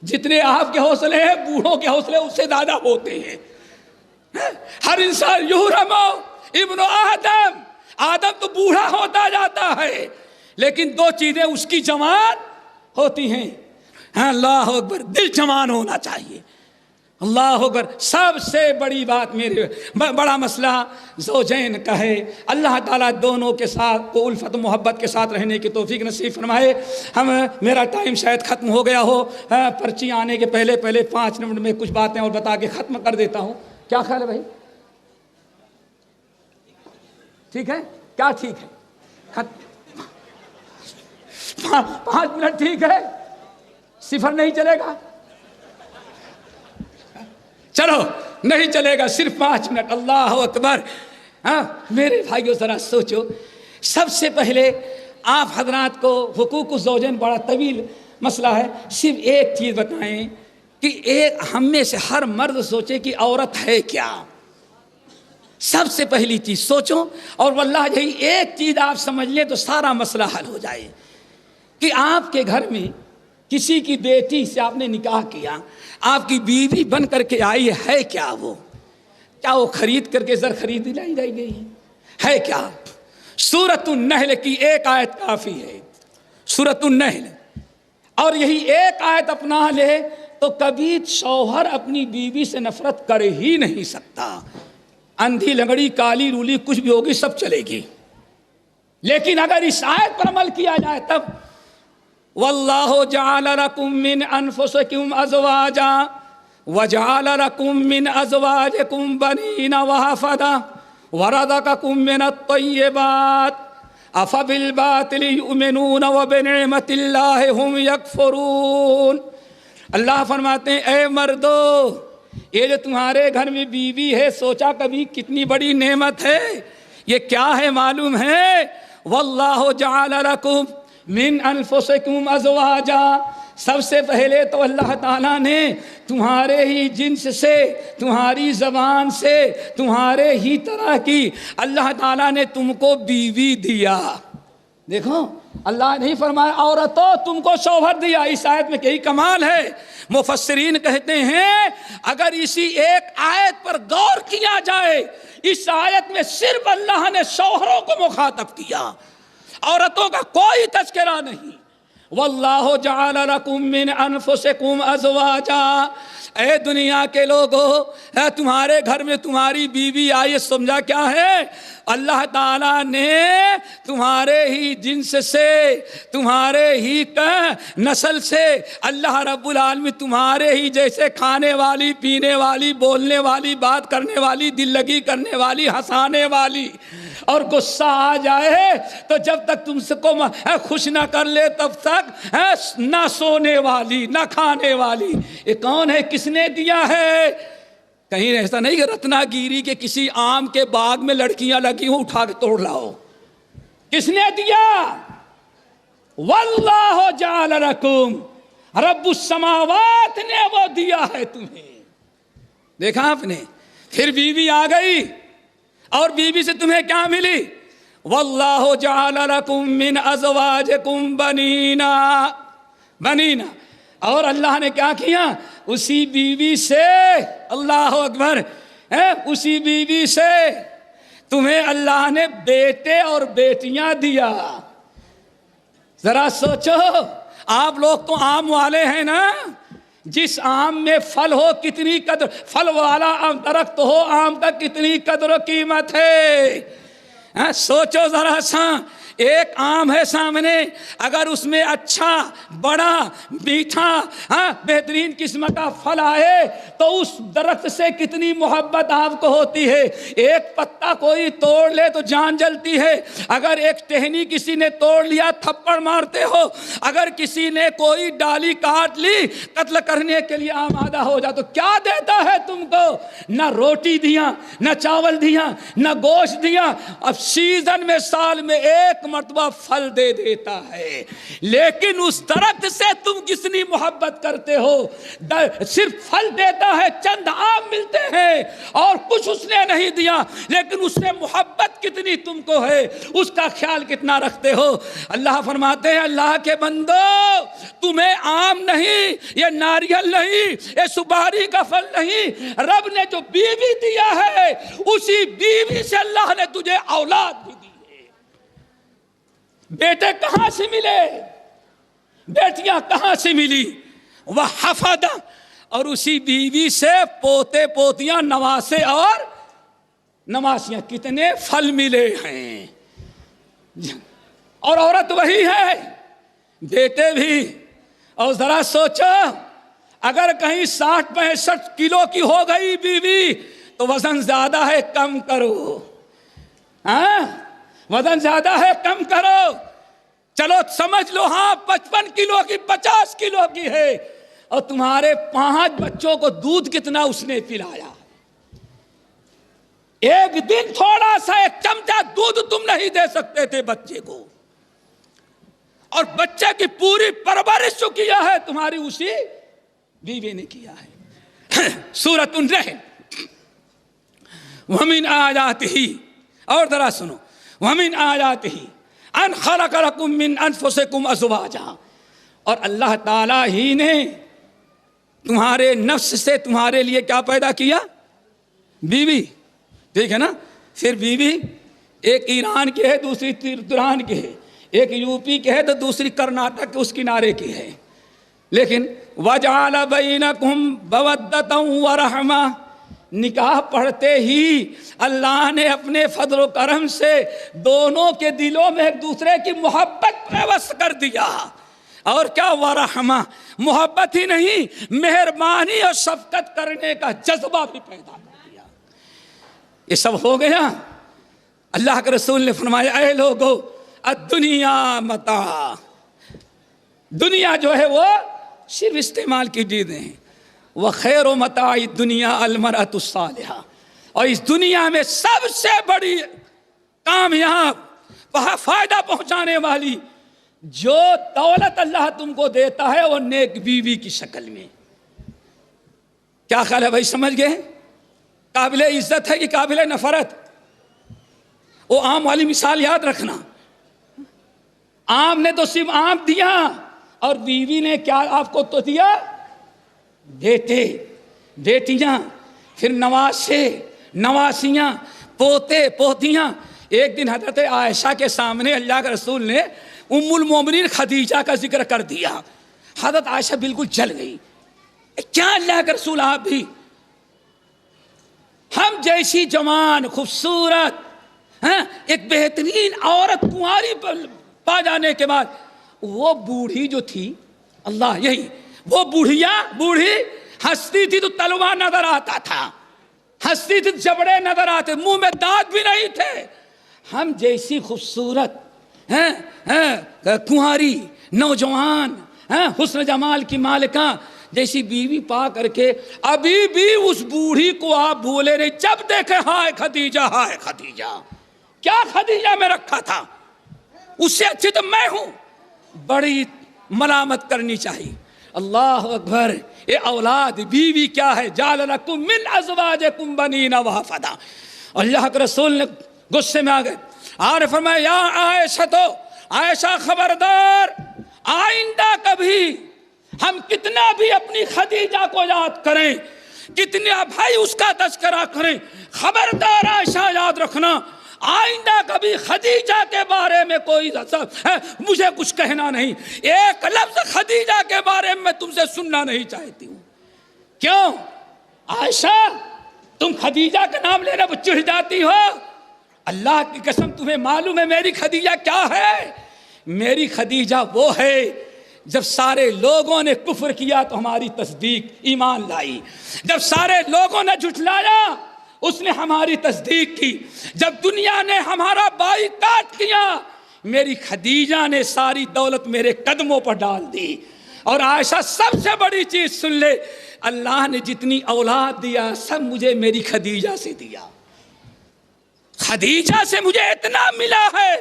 جتنے آپ کے حوصلے ہیں بوڑھوں کے حوصلے اس سے زیادہ ہوتے ہیں۔ ہر انسان یحرم ابن آدم، آدم تو بوڑھا ہوتا جاتا ہے، لیکن دو چیزیں اس کی جوان ہوتی ہیں۔ اللہ اکبر، دل جوان ہونا چاہیے۔ اللہ اکبر، سب سے بڑی بات میرے بڑا مسئلہ زوجین کا ہے۔ اللہ تعالیٰ دونوں کے ساتھ کو الفت محبت کے ساتھ رہنے کی توفیق نصیب فرمائے۔ میرا ٹائم شاید ختم ہو گیا ہو، پرچی آنے کے پہلے 5 منٹ میں کچھ باتیں اور بتا کے ختم کر دیتا ہوں۔ کیا خیال ہے بھائی؟ ٹھیک ہے؟ کیا ٹھیک ہے؟ 5 منٹ ٹھیک ہے؟ صفر نہیں چلے گا؟ چلو نہیں چلے گا، صرف 5 منٹ۔ اللہ اکبر۔ ہاں میرے بھائیو، ذرا سوچو، سب سے پہلے آپ حضرات کو حقوق الزوجین بڑا طویل مسئلہ ہے، صرف ایک چیز بتائیں کہ ایک ہم میں سے ہر مرد سوچے کہ عورت ہے کیا۔ سب سے پہلی چیز سوچو، اور واللہ یہی ایک چیز آپ سمجھ لیں تو سارا مسئلہ حل ہو جائے کہ آپ کے گھر میں کسی کی بیٹی سے آپ نے نکاح کیا، آپ کی بیوی بن کر کے آئی ہے کیا؟ وہ کیا وہ خرید کر کے زر خرید لائی جائی گئی ہے کیا؟ سورۃ النحل کی ایک آیت کافی ہے، سورۃ النحل، اور یہی ایک آیت اپنا لے تو کبھی شوہر اپنی بیوی سے نفرت کر ہی نہیں سکتا۔ اندھی لنگڑی کالی رولی کچھ بھی ہوگی سب چلے گی، لیکن اگر اس آیت پر عمل کیا جائے تب واللہ جعل لکم من انفسکم ازواجا وجعل لکم من ازواجکم بنین وحفدا ورزقکم من الطیبات افبالباطل یؤمنون وبنعمت اللہ ہم یکفرون۔ اللہ فرماتے ہیں اے مردو، یہ جو تمہارے گھر میں بیوی ہے سوچا کبھی کتنی بڑی نعمت ہے؟ یہ کیا ہے معلوم ہے؟ واللہ جعل لکم من انفسکم ازواجا، سب سے پہلے تو اللہ تعالیٰ نے تمہارے ہی جنس سے، تمہاری زبان سے، تمہارے ہی طرح کی اللہ تعالیٰ نے تم کو بیوی دیا۔ دیکھو اللہ نہیں فرمایا عورتوں تم کو شوہر دیا، اس آیت میں یہی کمال ہے۔ مفسرین کہتے ہیں اگر اسی ایک آیت پر غور کیا جائے، اس آیت میں صرف اللہ نے شوہروں کو مخاطب کیا، عورتوں کا کوئی تذکرہ نہیں۔ واللہ جعل لکم من انفسکم ازواجا، اے دنیا کے لوگوں، تمہارے گھر میں تمہاری بیوی آئی، سمجھا کیا ہے؟ اللہ تعالیٰ نے تمہارے ہی جنس سے، تمہارے ہی نسل سے، اللہ رب العالمین تمہارے ہی جیسے کھانے والی، پینے والی، بولنے والی، بات کرنے والی، دل لگی کرنے والی، ہنسانے والی، اور غصہ آ جائے تو جب تک تم سے کو خوش نہ کر لے تب تک نہ سونے والی، نہ کھانے والی۔ یہ کون ہے؟ کس نے دیا ہے؟ کہیں ایسا نہیں کہ رتنا گیری کے کسی آم کے باغ میں لڑکیاں لگی ہوں اٹھا کے توڑ لاؤ۔ کس نے دیا؟ واللہ جعل لکم، رب السماوات نے وہ دیا ہے تمہیں۔ دیکھا آپ نے؟ پھر بیوی آ گئی، اور بیوی سے تمہیں کیا ملی؟ واللہ جعل لکم من ازواجکم بنینا، بنینا، اور اللہ نے کیا کیا؟ اسی بیوی سے، اللہ اکبر، اسی بیوی سے تمہیں اللہ نے بیٹے اور بیٹیاں دیا۔ ذرا سوچو، آپ لوگ تو آم والے ہیں نا، جس آم میں پھل ہو کتنی قدر، پھل والا درخت ہو آم کا کتنی قدر و قیمت ہے۔ سوچو ذرا سا، ایک آم ہے سامنے، اگر اس میں اچھا بڑا میٹھا بہترین قسم کا پھل آئے تو اس درخت سے کتنی محبت آپ کو ہوتی ہے۔ ایک پتا کوئی توڑ لے تو جان جلتی ہے، اگر ایک ٹہنی کسی نے توڑ لیا تھپڑ مارتے ہو، اگر کسی نے کوئی ڈالی کاٹ لی قتل کرنے کے لیے آمادہ ہو جا۔ تو کیا دیتا ہے تم کو؟ نہ روٹی دیا، نہ چاول دیا، نہ گوشت دیا، اب سیزن میں سال میں ایک مرتبہ پھل دے دیتا ہے۔ لیکن اس درخت سے تم کتنی محبت کرتے ہو، صرف پھل دیتا ہے، چند آم ملتے ہیں اور کچھ اس نے نہیں دیا، لیکن اس سے محبت کتنی تم کو ہے، اس کا خیال کتنا رکھتے ہو۔ اللہ فرماتے ہیں اللہ کے بندو تمہیں آم نہیں، یہ ناریل نہیں، یہ سپاری کا پھل نہیں، رب نے جو بیوی دیا ہے اسی بیوی سے اللہ نے تجھے اولاد بھی دی ہے۔ بیٹے کہاں سے ملے؟ بیٹیاں کہاں سے ملی؟ وحفدہ، اور اسی بیوی سے پوتے پوتیاں نواسے اور نواسیاں، کتنے پھل ملے ہیں۔ اور عورت وہی ہے، بیٹے بھی۔ اور ذرا سوچو اگر کہیں 60-65 کلو کی ہو گئی بیوی تو وزن زیادہ ہے، کم کرو، وزن زیادہ ہے، کم کرو۔ چلو سمجھ لو 55 کلو کی 50 کلو کی ہے، اور تمہارے 5 بچوں کو دودھ کتنا اس نے پلایا؟ ایک دن تھوڑا سا ایک چمچہ دودھ تم نہیں دے سکتے تھے بچے کو، اور بچے کی پوری پرورش جو کیا ہے تمہاری اسی بیوی نے کیا ہے۔ سورۃ الرحم، وَمِنْ آیَاتِهِ، اور ذرا سنو، وَمِنْ آیَاتِهِ أَنْ خَلَقَ لَكُم مِّنْ أَنفُسِكُمْ أَزْوَاجًا، اور اللہ تعالیٰ ہی نے تمہارے نفس سے تمہارے لیے کیا پیدا کیا؟ بیوی، ٹھیک ہے نا؟ پھر بیوی ایک ایران کی ہے، دوسری تران کی ہے، ایک یو پی کے ہے تو دوسری کرناٹک اس کنارے کی ہے، لیکن وَجَعَلَ بَيْنَكُمْ مَوَدَّةً وَرَحْمَةً، نکاح پڑھتے ہی اللہ نے اپنے فضل و کرم سے دونوں کے دلوں میں ایک دوسرے کی محبت پیوست کر دیا۔ اور کیا؟ ورحمہ، محبت ہی نہیں، مہربانی اور شفقت کرنے کا جذبہ بھی پیدا کر دیا۔ یہ سب ہو گیا۔ اللہ کے رسول نے فرمایا اے لوگو الدنیا متاع، دنیا جو ہے وہ صرف استعمال کی چیزیں ہیں، وخیر متاع الدنیا المرأۃ الصالحہ، اور اس دنیا میں سب سے بڑی کامیاب فائدہ پہنچانے والی جو دولت اللہ تم کو دیتا ہے وہ نیک بیوی کی شکل میں۔ کیا خیال ہے بھائی، سمجھ گئے؟ قابل عزت ہے کہ قابل نفرت؟ وہ آم والی مثال یاد رکھنا، آم نے تو صرف آم دیا، اور بیوی نے کیا آپ کو تو دیا؟ بیٹے، بیٹیاں، پھر نواسے، نواسیاں، پوتے پوتیاں۔ ایک دن حضرت عائشہ کے سامنے اللہ کے رسول نے ام المومنین خدیجہ کا ذکر کر دیا، حضرت عائشہ بالکل جل گئی، کیا اللہ کے رسول آپ بھی؟ ہم جیسی جوان خوبصورت ایک بہترین عورت کنواری پا جانے کے بعد وہ بوڑھی جو تھی، اللہ یہی وہ بوڑھی ہنستی تھی تو تلوار نظر آتا تھا، ہنستی تھی جبڑے نظر آتے، منہ میں دانت بھی نہیں تھے۔ ہم جیسی خوبصورت کنواری نوجوان حسن جمال کی مالکہ جیسی بیوی پا کر کے ابھی بھی اس بوڑھی کو آپ بھولے نہیں، جب دیکھے ہائے خدیجہ، ہائے خدیجہ، کیا خدیجہ میں رکھا تھا، اس سے اچھی تو میں ہوں، بڑی ملامت کرنی چاہیے۔ اللہ اکبر، اے اولاد، بیوی کیا ہے؟ جعل لکم من ازواجکم بنین وحفدا۔ اللہ کے رسول نے غصے میں آ گئے اور فرمایا یا عائشہ، تو عائشہ خبردار، آئندہ کبھی ہم کتنا بھی اپنی خدیجہ کو یاد کریں، کتنا بھائی اس کا تذکرہ کریں، خبردار عائشہ یاد رکھنا، آئندہ کبھی خدیجہ کے بارے میں کوئی مجھے کچھ کہنا نہیں، ایک لفظ خدیجہ کے بارے میں تم سے سننا نہیں چاہتی ہوں۔ کیوں عائشہ، تم خدیجہ کا نام لینا چڑھ جاتی ہو؟ اللہ کی قسم تمہیں معلوم ہے میری خدیجہ کیا ہے؟ میری خدیجہ وہ ہے جب سارے لوگوں نے کفر کیا تو ہماری تصدیق ایمان لائی، جب سارے لوگوں نے جھٹلایا اس نے ہماری تصدیق کی، جب دنیا نے ہمارا بائیکاٹ کیا میری خدیجہ نے ساری دولت میرے قدموں پر ڈال دی۔ اور عائشہ سب سے بڑی چیز سن لے، اللہ نے جتنی اولاد دیا سب مجھے میری خدیجہ سے دیا، خدیجہ سے مجھے اتنا ملا ہے،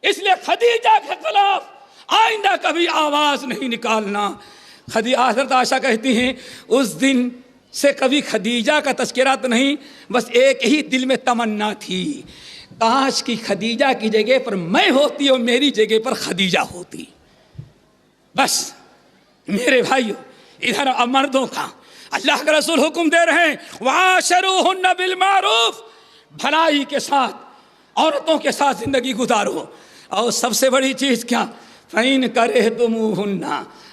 اس لیے خدیجہ کے خلاف آئندہ کبھی آواز نہیں نکالنا۔ حضرت عائشہ کہتی ہیں اس دن سے کبھی خدیجہ کا تذکرہ تو نہیں، بس ایک ہی دل میں تمنا تھی، کاش کی خدیجہ کی جگہ پر میں ہوتی اور میری جگہ پر خدیجہ ہوتی۔ بس میرے بھائیو ادھر مردوں کا اللہ کا رسول حکم دے رہے ہیں وَعَاشِرُوهُنَّ بِالْمَعْرُوفِ، بھلائی کے ساتھ عورتوں کے ساتھ زندگی گزارو۔ اور سب سے بڑی چیز کیا؟ فَإِن كَرِهْتُمُوهُنَّ،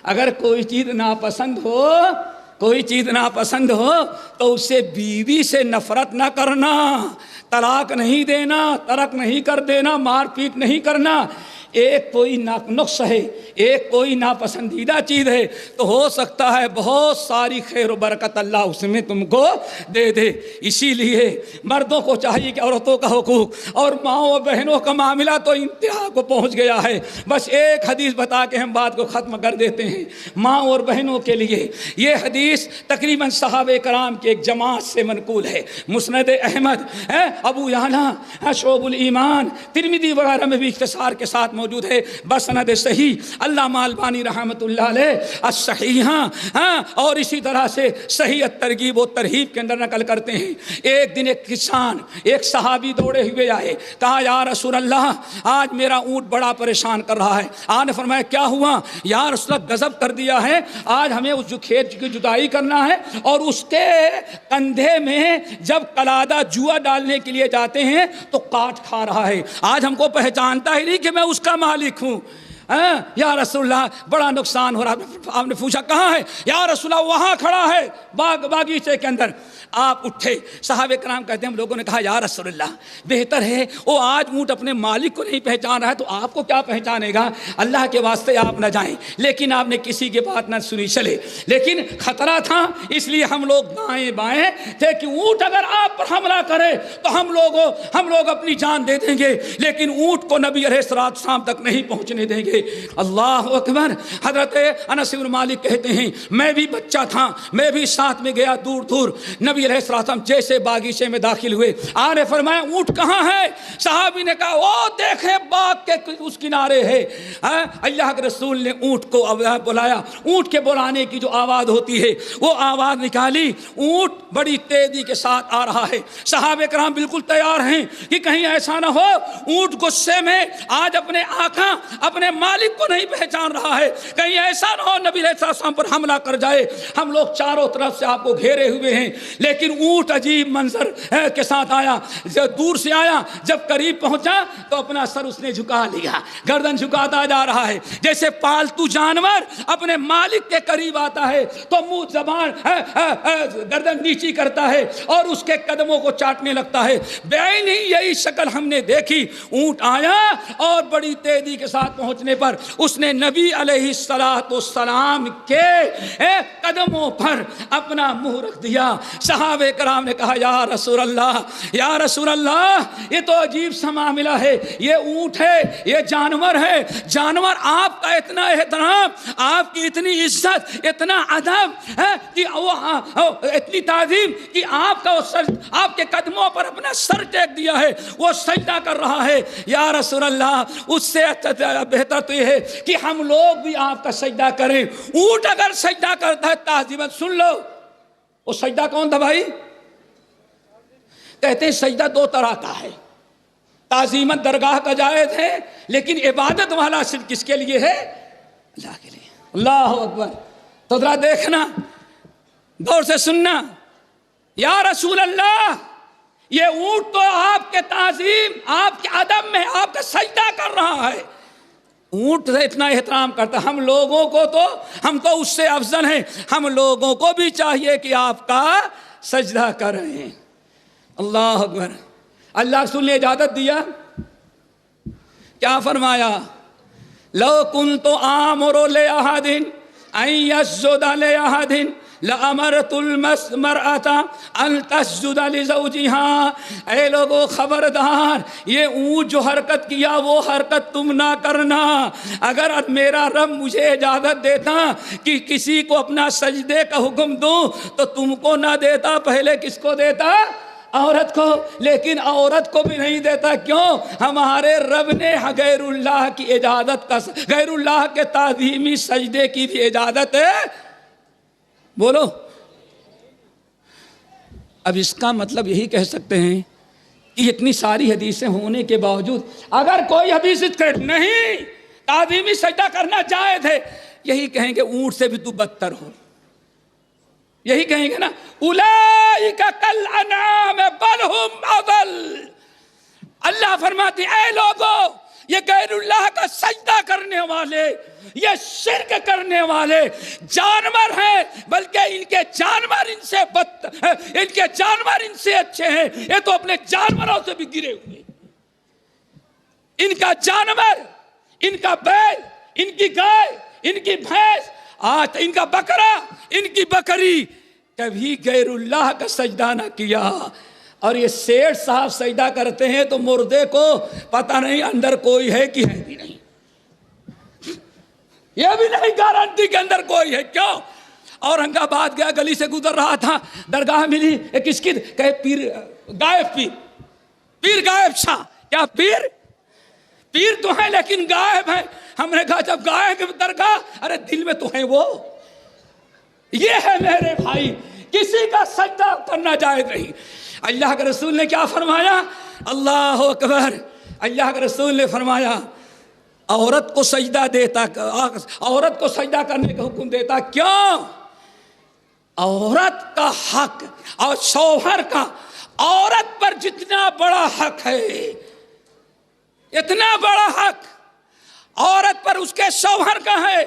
اگر کوئی چیز ناپسند ہو، کوئی چیز ناپسند ہو تو اسے بیوی سے نفرت نہ کرنا، طلاق نہیں دینا، ترک نہیں کر دینا، مار پیٹ نہیں کرنا۔ ایک کوئی نقص ہے، ایک کوئی ناپسندیدہ چیز ہے تو ہو سکتا ہے بہت ساری خیر و برکت اللہ اس میں تم کو دے دے۔ اسی لیے مردوں کو چاہیے کہ عورتوں کا حقوق اور ماؤں و بہنوں کا معاملہ تو انتہا کو پہنچ گیا ہے۔ بس ایک حدیث بتا کے ہم بات کو ختم کر دیتے ہیں ماں اور بہنوں کے لیے۔ یہ حدیث تقریباً صحابہ کرام کی ایک جماعت سے منقول ہے، مسند احمد، ابو یعلا، شعب الایمان، ترمذی وغیرہ میں بھی اختصار کے ساتھ موجود ہے بسند صحیح۔ علامہ البانی رحمۃ اللہ علیہ الصحیحہ اور اسی طرح سے صحیح الترغیب و ترہیب کے اندر نقل کرتے ہیں۔ ایک دن ایک کسان، ایک صحابی دوڑے ہوئے آئے، کہا یا رسول اللہ آج میرا اونٹ بڑا پریشان کر رہا ہے۔ آپ نے فرمایا کیا ہوا؟ یا رسول اللہ غضب کر دیا ہے، آج ہمیں اس کھیت کی جدائی کرنا ہے اور اس کے کندھے میں جب قلادہ جوا ڈالنے کے لیے جاتے ہیں تو کاٹ کھا رہا ہے، آج ہم کو پہچانتا ہی نہیں کہ میں اس کا مالک ہوں۔ یا رسول اللہ بڑا نقصان ہو رہا۔ آپ نے پوچھا کہاں ہے؟ یا رسول اللہ وہاں کھڑا ہے باغیچے کے اندر۔ آپ اٹھے، صحابہ کرام کہتے ہیں ہم لوگوں نے کہا یا رسول اللہ بہتر ہے وہ آج اونٹ اپنے مالک کو نہیں پہچان رہا ہے تو آپ کو کیا پہچانے گا، اللہ کے واسطے آپ نہ جائیں۔ لیکن آپ نے کسی کی بات نہ سنی، چلے، لیکن خطرہ تھا اس لیے ہم لوگ دائیں بائیں تھے کہ اونٹ اگر آپ پر حملہ کرے تو ہم لوگ اپنی جان دے دیں گے، لیکن اونٹ کو نبی علیہ السلام تک نہیں پہنچنے دیں گے۔ اللہ اکبر۔ حضرت انس بن مالک کہتے ہیں میں بھی بچہ تھا، میں بھی ساتھ میں گیا دور دور، نبی علیہ السلام جیسے باغیچے میں داخل ہوئے آپ نے فرمایا اونٹ کہاں ہے؟ صحابی نے کہا وہ دیکھیں باغ کے اس کنارے ہے۔ اللہ کے رسول نے اونٹ کو بلایا، اونٹ کے بلانے کی جو آواز ہوتی ہے وہ آواز نکالی، اونٹ بڑی تیزی کے ساتھ آ رہا ہے۔ صحابہ کرام بالکل تیار ہیں کہ کہیں ایسا نہ ہو اونٹ غصے میں آج اپنے آقا اپنے مالک کو نہیں پہچان رہا ہے، کہیں ایسا نہ ہو نبی علیہ السلام پر حملہ کر جائے۔ ہم لوگ چاروں طرف سے آپ کو گھیرے ہوئے ہیں، لیکن اونٹ عجیب منظر کے ساتھ آیا، دور سے آیا، جب قریب پہنچا تو اپنا سر اس نے جھکا لیا، گردن جھکاتا جا رہا ہے جیسے پالتو جانور اپنے مالک کے قریب آتا ہے تو منہ زبان گردن نیچی کرتا ہے اور اس کے قدموں کو چاٹنے لگتا ہے۔ بعین ہی یہی شکل ہم نے دیکھی، اونٹ آیا اور بڑی تیزی کے ساتھ پہنچنے پر اس نے نبی علیہ السلام کے قدموں پر اپنا منہ رکھ دیا۔ صحابہ کرام نے کہا یا رسول اللہ، یا رسول اللہ یہ تو عجیب سا معاملہ ہے، یہ اونٹ ہے، یہ جانور ہے، جانور آپ کا اتنا احترام، آپ کی اتنی عزت، اتنا ادب ہے کہ وہ اتنی تعظیم کہ آپ کا آپ کے قدموں پر اپنا سر ٹیک دیا ہے، وہ سجدہ کر رہا ہے۔ یا رسول اللہ اس سے بہتر تو یہ ہے کہ ہم لوگ بھی آپ کا سجدہ کریں۔ اونٹ اگر سجدہ کرتا ہے تعظیمت، سن لو وہ سجدہ کون تھا بھائی؟ کہتے ہیں سجدہ دو طرح کا ہے، تعظیمت درگاہ کا جائز ہے لیکن عبادت والا صرف کس کے لیے ہے؟ اللہ کے لیے۔ اللہ اکبر۔ تو ذرا دیکھنا، غور سے سننا، یا رسول اللہ یہ اونٹ تو آپ کے تعظیم، آپ کے ادب میں آپ کا سجدہ کر رہا ہے، اونٹ سے اتنا احترام کرتا، ہم لوگوں کو تو ہم تو اس سے افضل ہیں، ہم لوگوں کو بھی چاہیے کہ آپ کا سجدہ کریں۔ اللہ اکبر۔ اللہ رسول نے اجازت دیا، کیا فرمایا؟ لو کنت آمر لأحد ان یسجد لأحد لأمرت المرأة ان تسجد لزوجها۔ اے لوگو خبردار، یہ اونٹ جو حرکت کیا وہ حرکت تم نہ کرنا۔ اگر میرا رب مجھے اجازت دیتا کہ کسی کو اپنا سجدے کا حکم دوں تو تم کو نہ دیتا، پہلے کس کو دیتا؟ عورت کو۔ لیکن عورت کو بھی نہیں دیتا، کیوں؟ ہمارے رب نے غیر اللہ کی اجازت کا، غیر اللہ کے تعظیمی سجدے کی بھی اجازت ہے۔ بولو، اب اس کا مطلب یہی کہہ سکتے ہیں کہ اتنی ساری حدیثیں ہونے کے باوجود اگر کوئی حدیث نہیں تعظیمی سجدہ کرنا جائز ہے، یہی کہیں گے اونٹ سے بھی تو بدتر ہو، یہی کہیں گے نا، اولئک کالانعام بل ہم اضل۔ اللہ فرماتے ہیں اے لوگو، یہ غیر اللہ کا سجدہ کرنے والے، یہ شرک کرنے والے جانور ہیں، بلکہ ان کے جانور ان سے بدتر، ان کے جانور ان سے اچھے ہیں، یہ تو اپنے جانوروں سے بھی گرے ہوئے۔ ان کا جانور، ان کا بیل، ان کی گائے، ان کی بھینس، آج ان کا بکرا، ان کی بکری کبھی غیر اللہ کا سجدہ نہ کیا۔ اور یہ سیٹھ صاحب سجدہ کرتے ہیں تو مردے کو پتہ نہیں اندر کوئی ہے کہ ہے بھی نہیں، یہ بھی نہیں گارنٹی کے اندر کوئی ہے۔ کیوں؟ اورنگ آباد گیا، گلی سے گزر رہا تھا، درگاہ ملی، کس کی؟ کہ پیر غائب، پیر غائب شاہ۔ کیا پیر تو ہیں لیکن غائب ہیں۔ ہم نے کہا جب غائب کی درگاہ، ارے دل میں تو ہیں وہ۔ یہ ہے میرے بھائی، کسی کا سجدہ کرنا جائز نہیں۔ اللہ کے رسول نے کیا فرمایا؟ اللہ اکبر، اللہ کے رسول نے فرمایا عورت کو سجدہ دیتا، عورت کو سجدہ کرنے کا حکم دیتا۔ کیوں؟ عورت کا حق اور شوہر کا عورت پر جتنا بڑا حق ہے، اتنا بڑا حق عورت پر اس کے شوہر کا ہے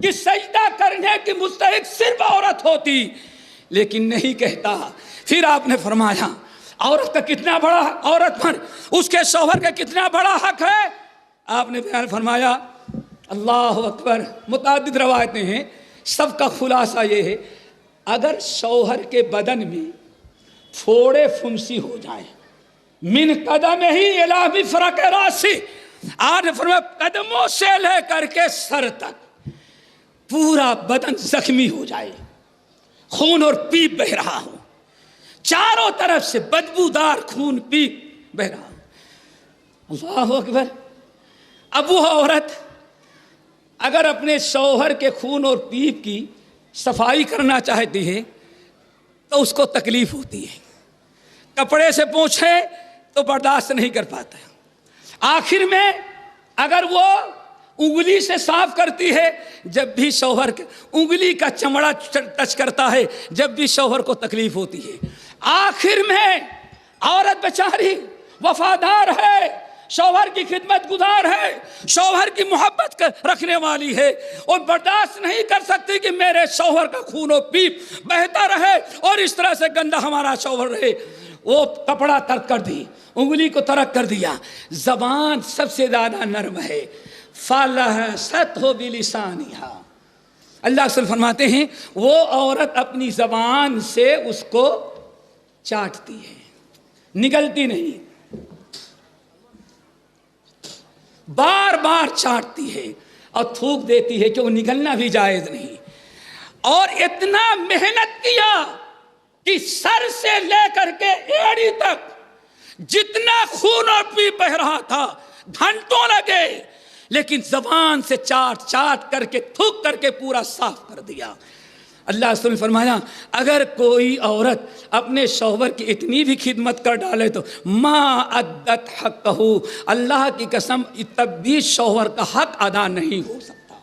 کہ سجدہ کرنے کی مستحق صرف عورت ہوتی، لیکن نہیں کہتا۔ پھر آپ نے فرمایا عورت کا کتنا بڑا، عورت پر اس کے شوہر کا کتنا بڑا حق ہے۔ آپ نے بیان فرمایا، اللہ اکبر، متعدد روایتیں ہیں، سب کا خلاصہ یہ ہے، اگر شوہر کے بدن میں پھوڑے پھنسی ہو جائیں، من قدم ہی الی مفرق راسی، آپ نے فرمایا قدموں سے لے کر کے سر تک پورا بدن زخمی ہو جائے، خون اور پیپ بہ رہا ہو، چاروں طرف سے بدبودار خون پیپ بہ رہا ہو، اللہ اکبر۔ اب وہ عورت اگر اپنے شوہر کے خون اور پیپ کی صفائی کرنا چاہتی ہے تو اس کو تکلیف ہوتی ہے، کپڑے سے پوچھے تو برداشت نہیں کر پاتا ہے، آخر میں اگر وہ انگلی سے صاف کرتی ہے، جب بھی شوہر انگلی کا چمڑا ٹچ کرتا ہے، جب بھی شوہر کو تکلیف ہوتی ہے، آخر میں عورت بیچاری وفادار ہے، شوہر کی خدمت گزار ہے، شوہر کی محبت رکھنے والی ہے، اور برداشت نہیں کر سکتی کہ میرے شوہر کا خون و پیپ بہتا رہے اور اس طرح سے گندا ہمارا شوہر رہے۔ وہ کپڑا ترک کر دی، انگلی کو ترک کر دیا۔ زبان سب سے زیادہ نرم ہے، فَلَحَسَتْهُ بِلِسَانِهَا، اللہ رسول فرماتے ہیں وہ عورت اپنی زبان سے اس کو چاٹتی ہے، نگلتی نہیں، بار بار چاٹتی ہے اور تھوک دیتی ہے کہ وہ نگلنا بھی جائز نہیں۔ اور اتنا محنت کیا کہ سر سے لے کر کے ایڑی تک جتنا خون اور پیپ بہ رہا تھا گھنٹوں لگے، لیکن زبان سے چاٹ چاٹ کر کے تھوک کر کے پورا صاف کر دیا۔ اللہ رسول نے فرمایا اگر کوئی عورت اپنے شوہر کی اتنی بھی خدمت کر ڈالے تو ما ادت حقہ، اللہ کی قسم تب بھی شوہر کا حق ادا نہیں ہو سکتا۔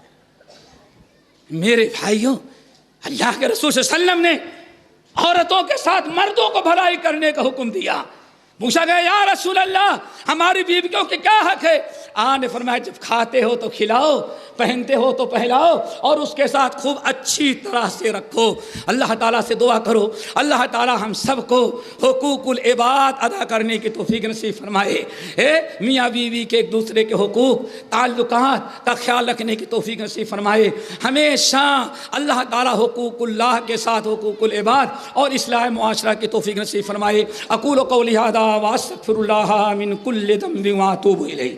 میرے بھائیوں، اللہ کے رسول صلی اللہ علیہ وسلم نے عورتوں کے ساتھ مردوں کو بھلائی کرنے کا حکم دیا، پوچھا گیا یا رسول اللہ ہماری بیویوں کے کیا حق ہے؟ آپ نے فرمایا جب کھاتے ہو تو کھلاؤ، پہنتے ہو تو پہلاؤ، اور اس کے ساتھ خوب اچھی طرح سے رکھو۔ اللہ تعالیٰ سے دعا کرو اللہ تعالیٰ ہم سب کو حقوق العباد ادا کرنے کی توفیق نصیب فرمائے۔ میاں بیوی کے ایک دوسرے کے حقوق تعلقات کا خیال رکھنے کی توفیق نصیب فرمائے۔ ہمیشہ اللہ تعالیٰ حقوق اللہ کے ساتھ حقوق العباد اور اصلاح معاشرہ کی توفیق نصیب فرمائے۔ اقول قولی ھذا واستغفر اللہ من کل ذنب واتوب الیہ۔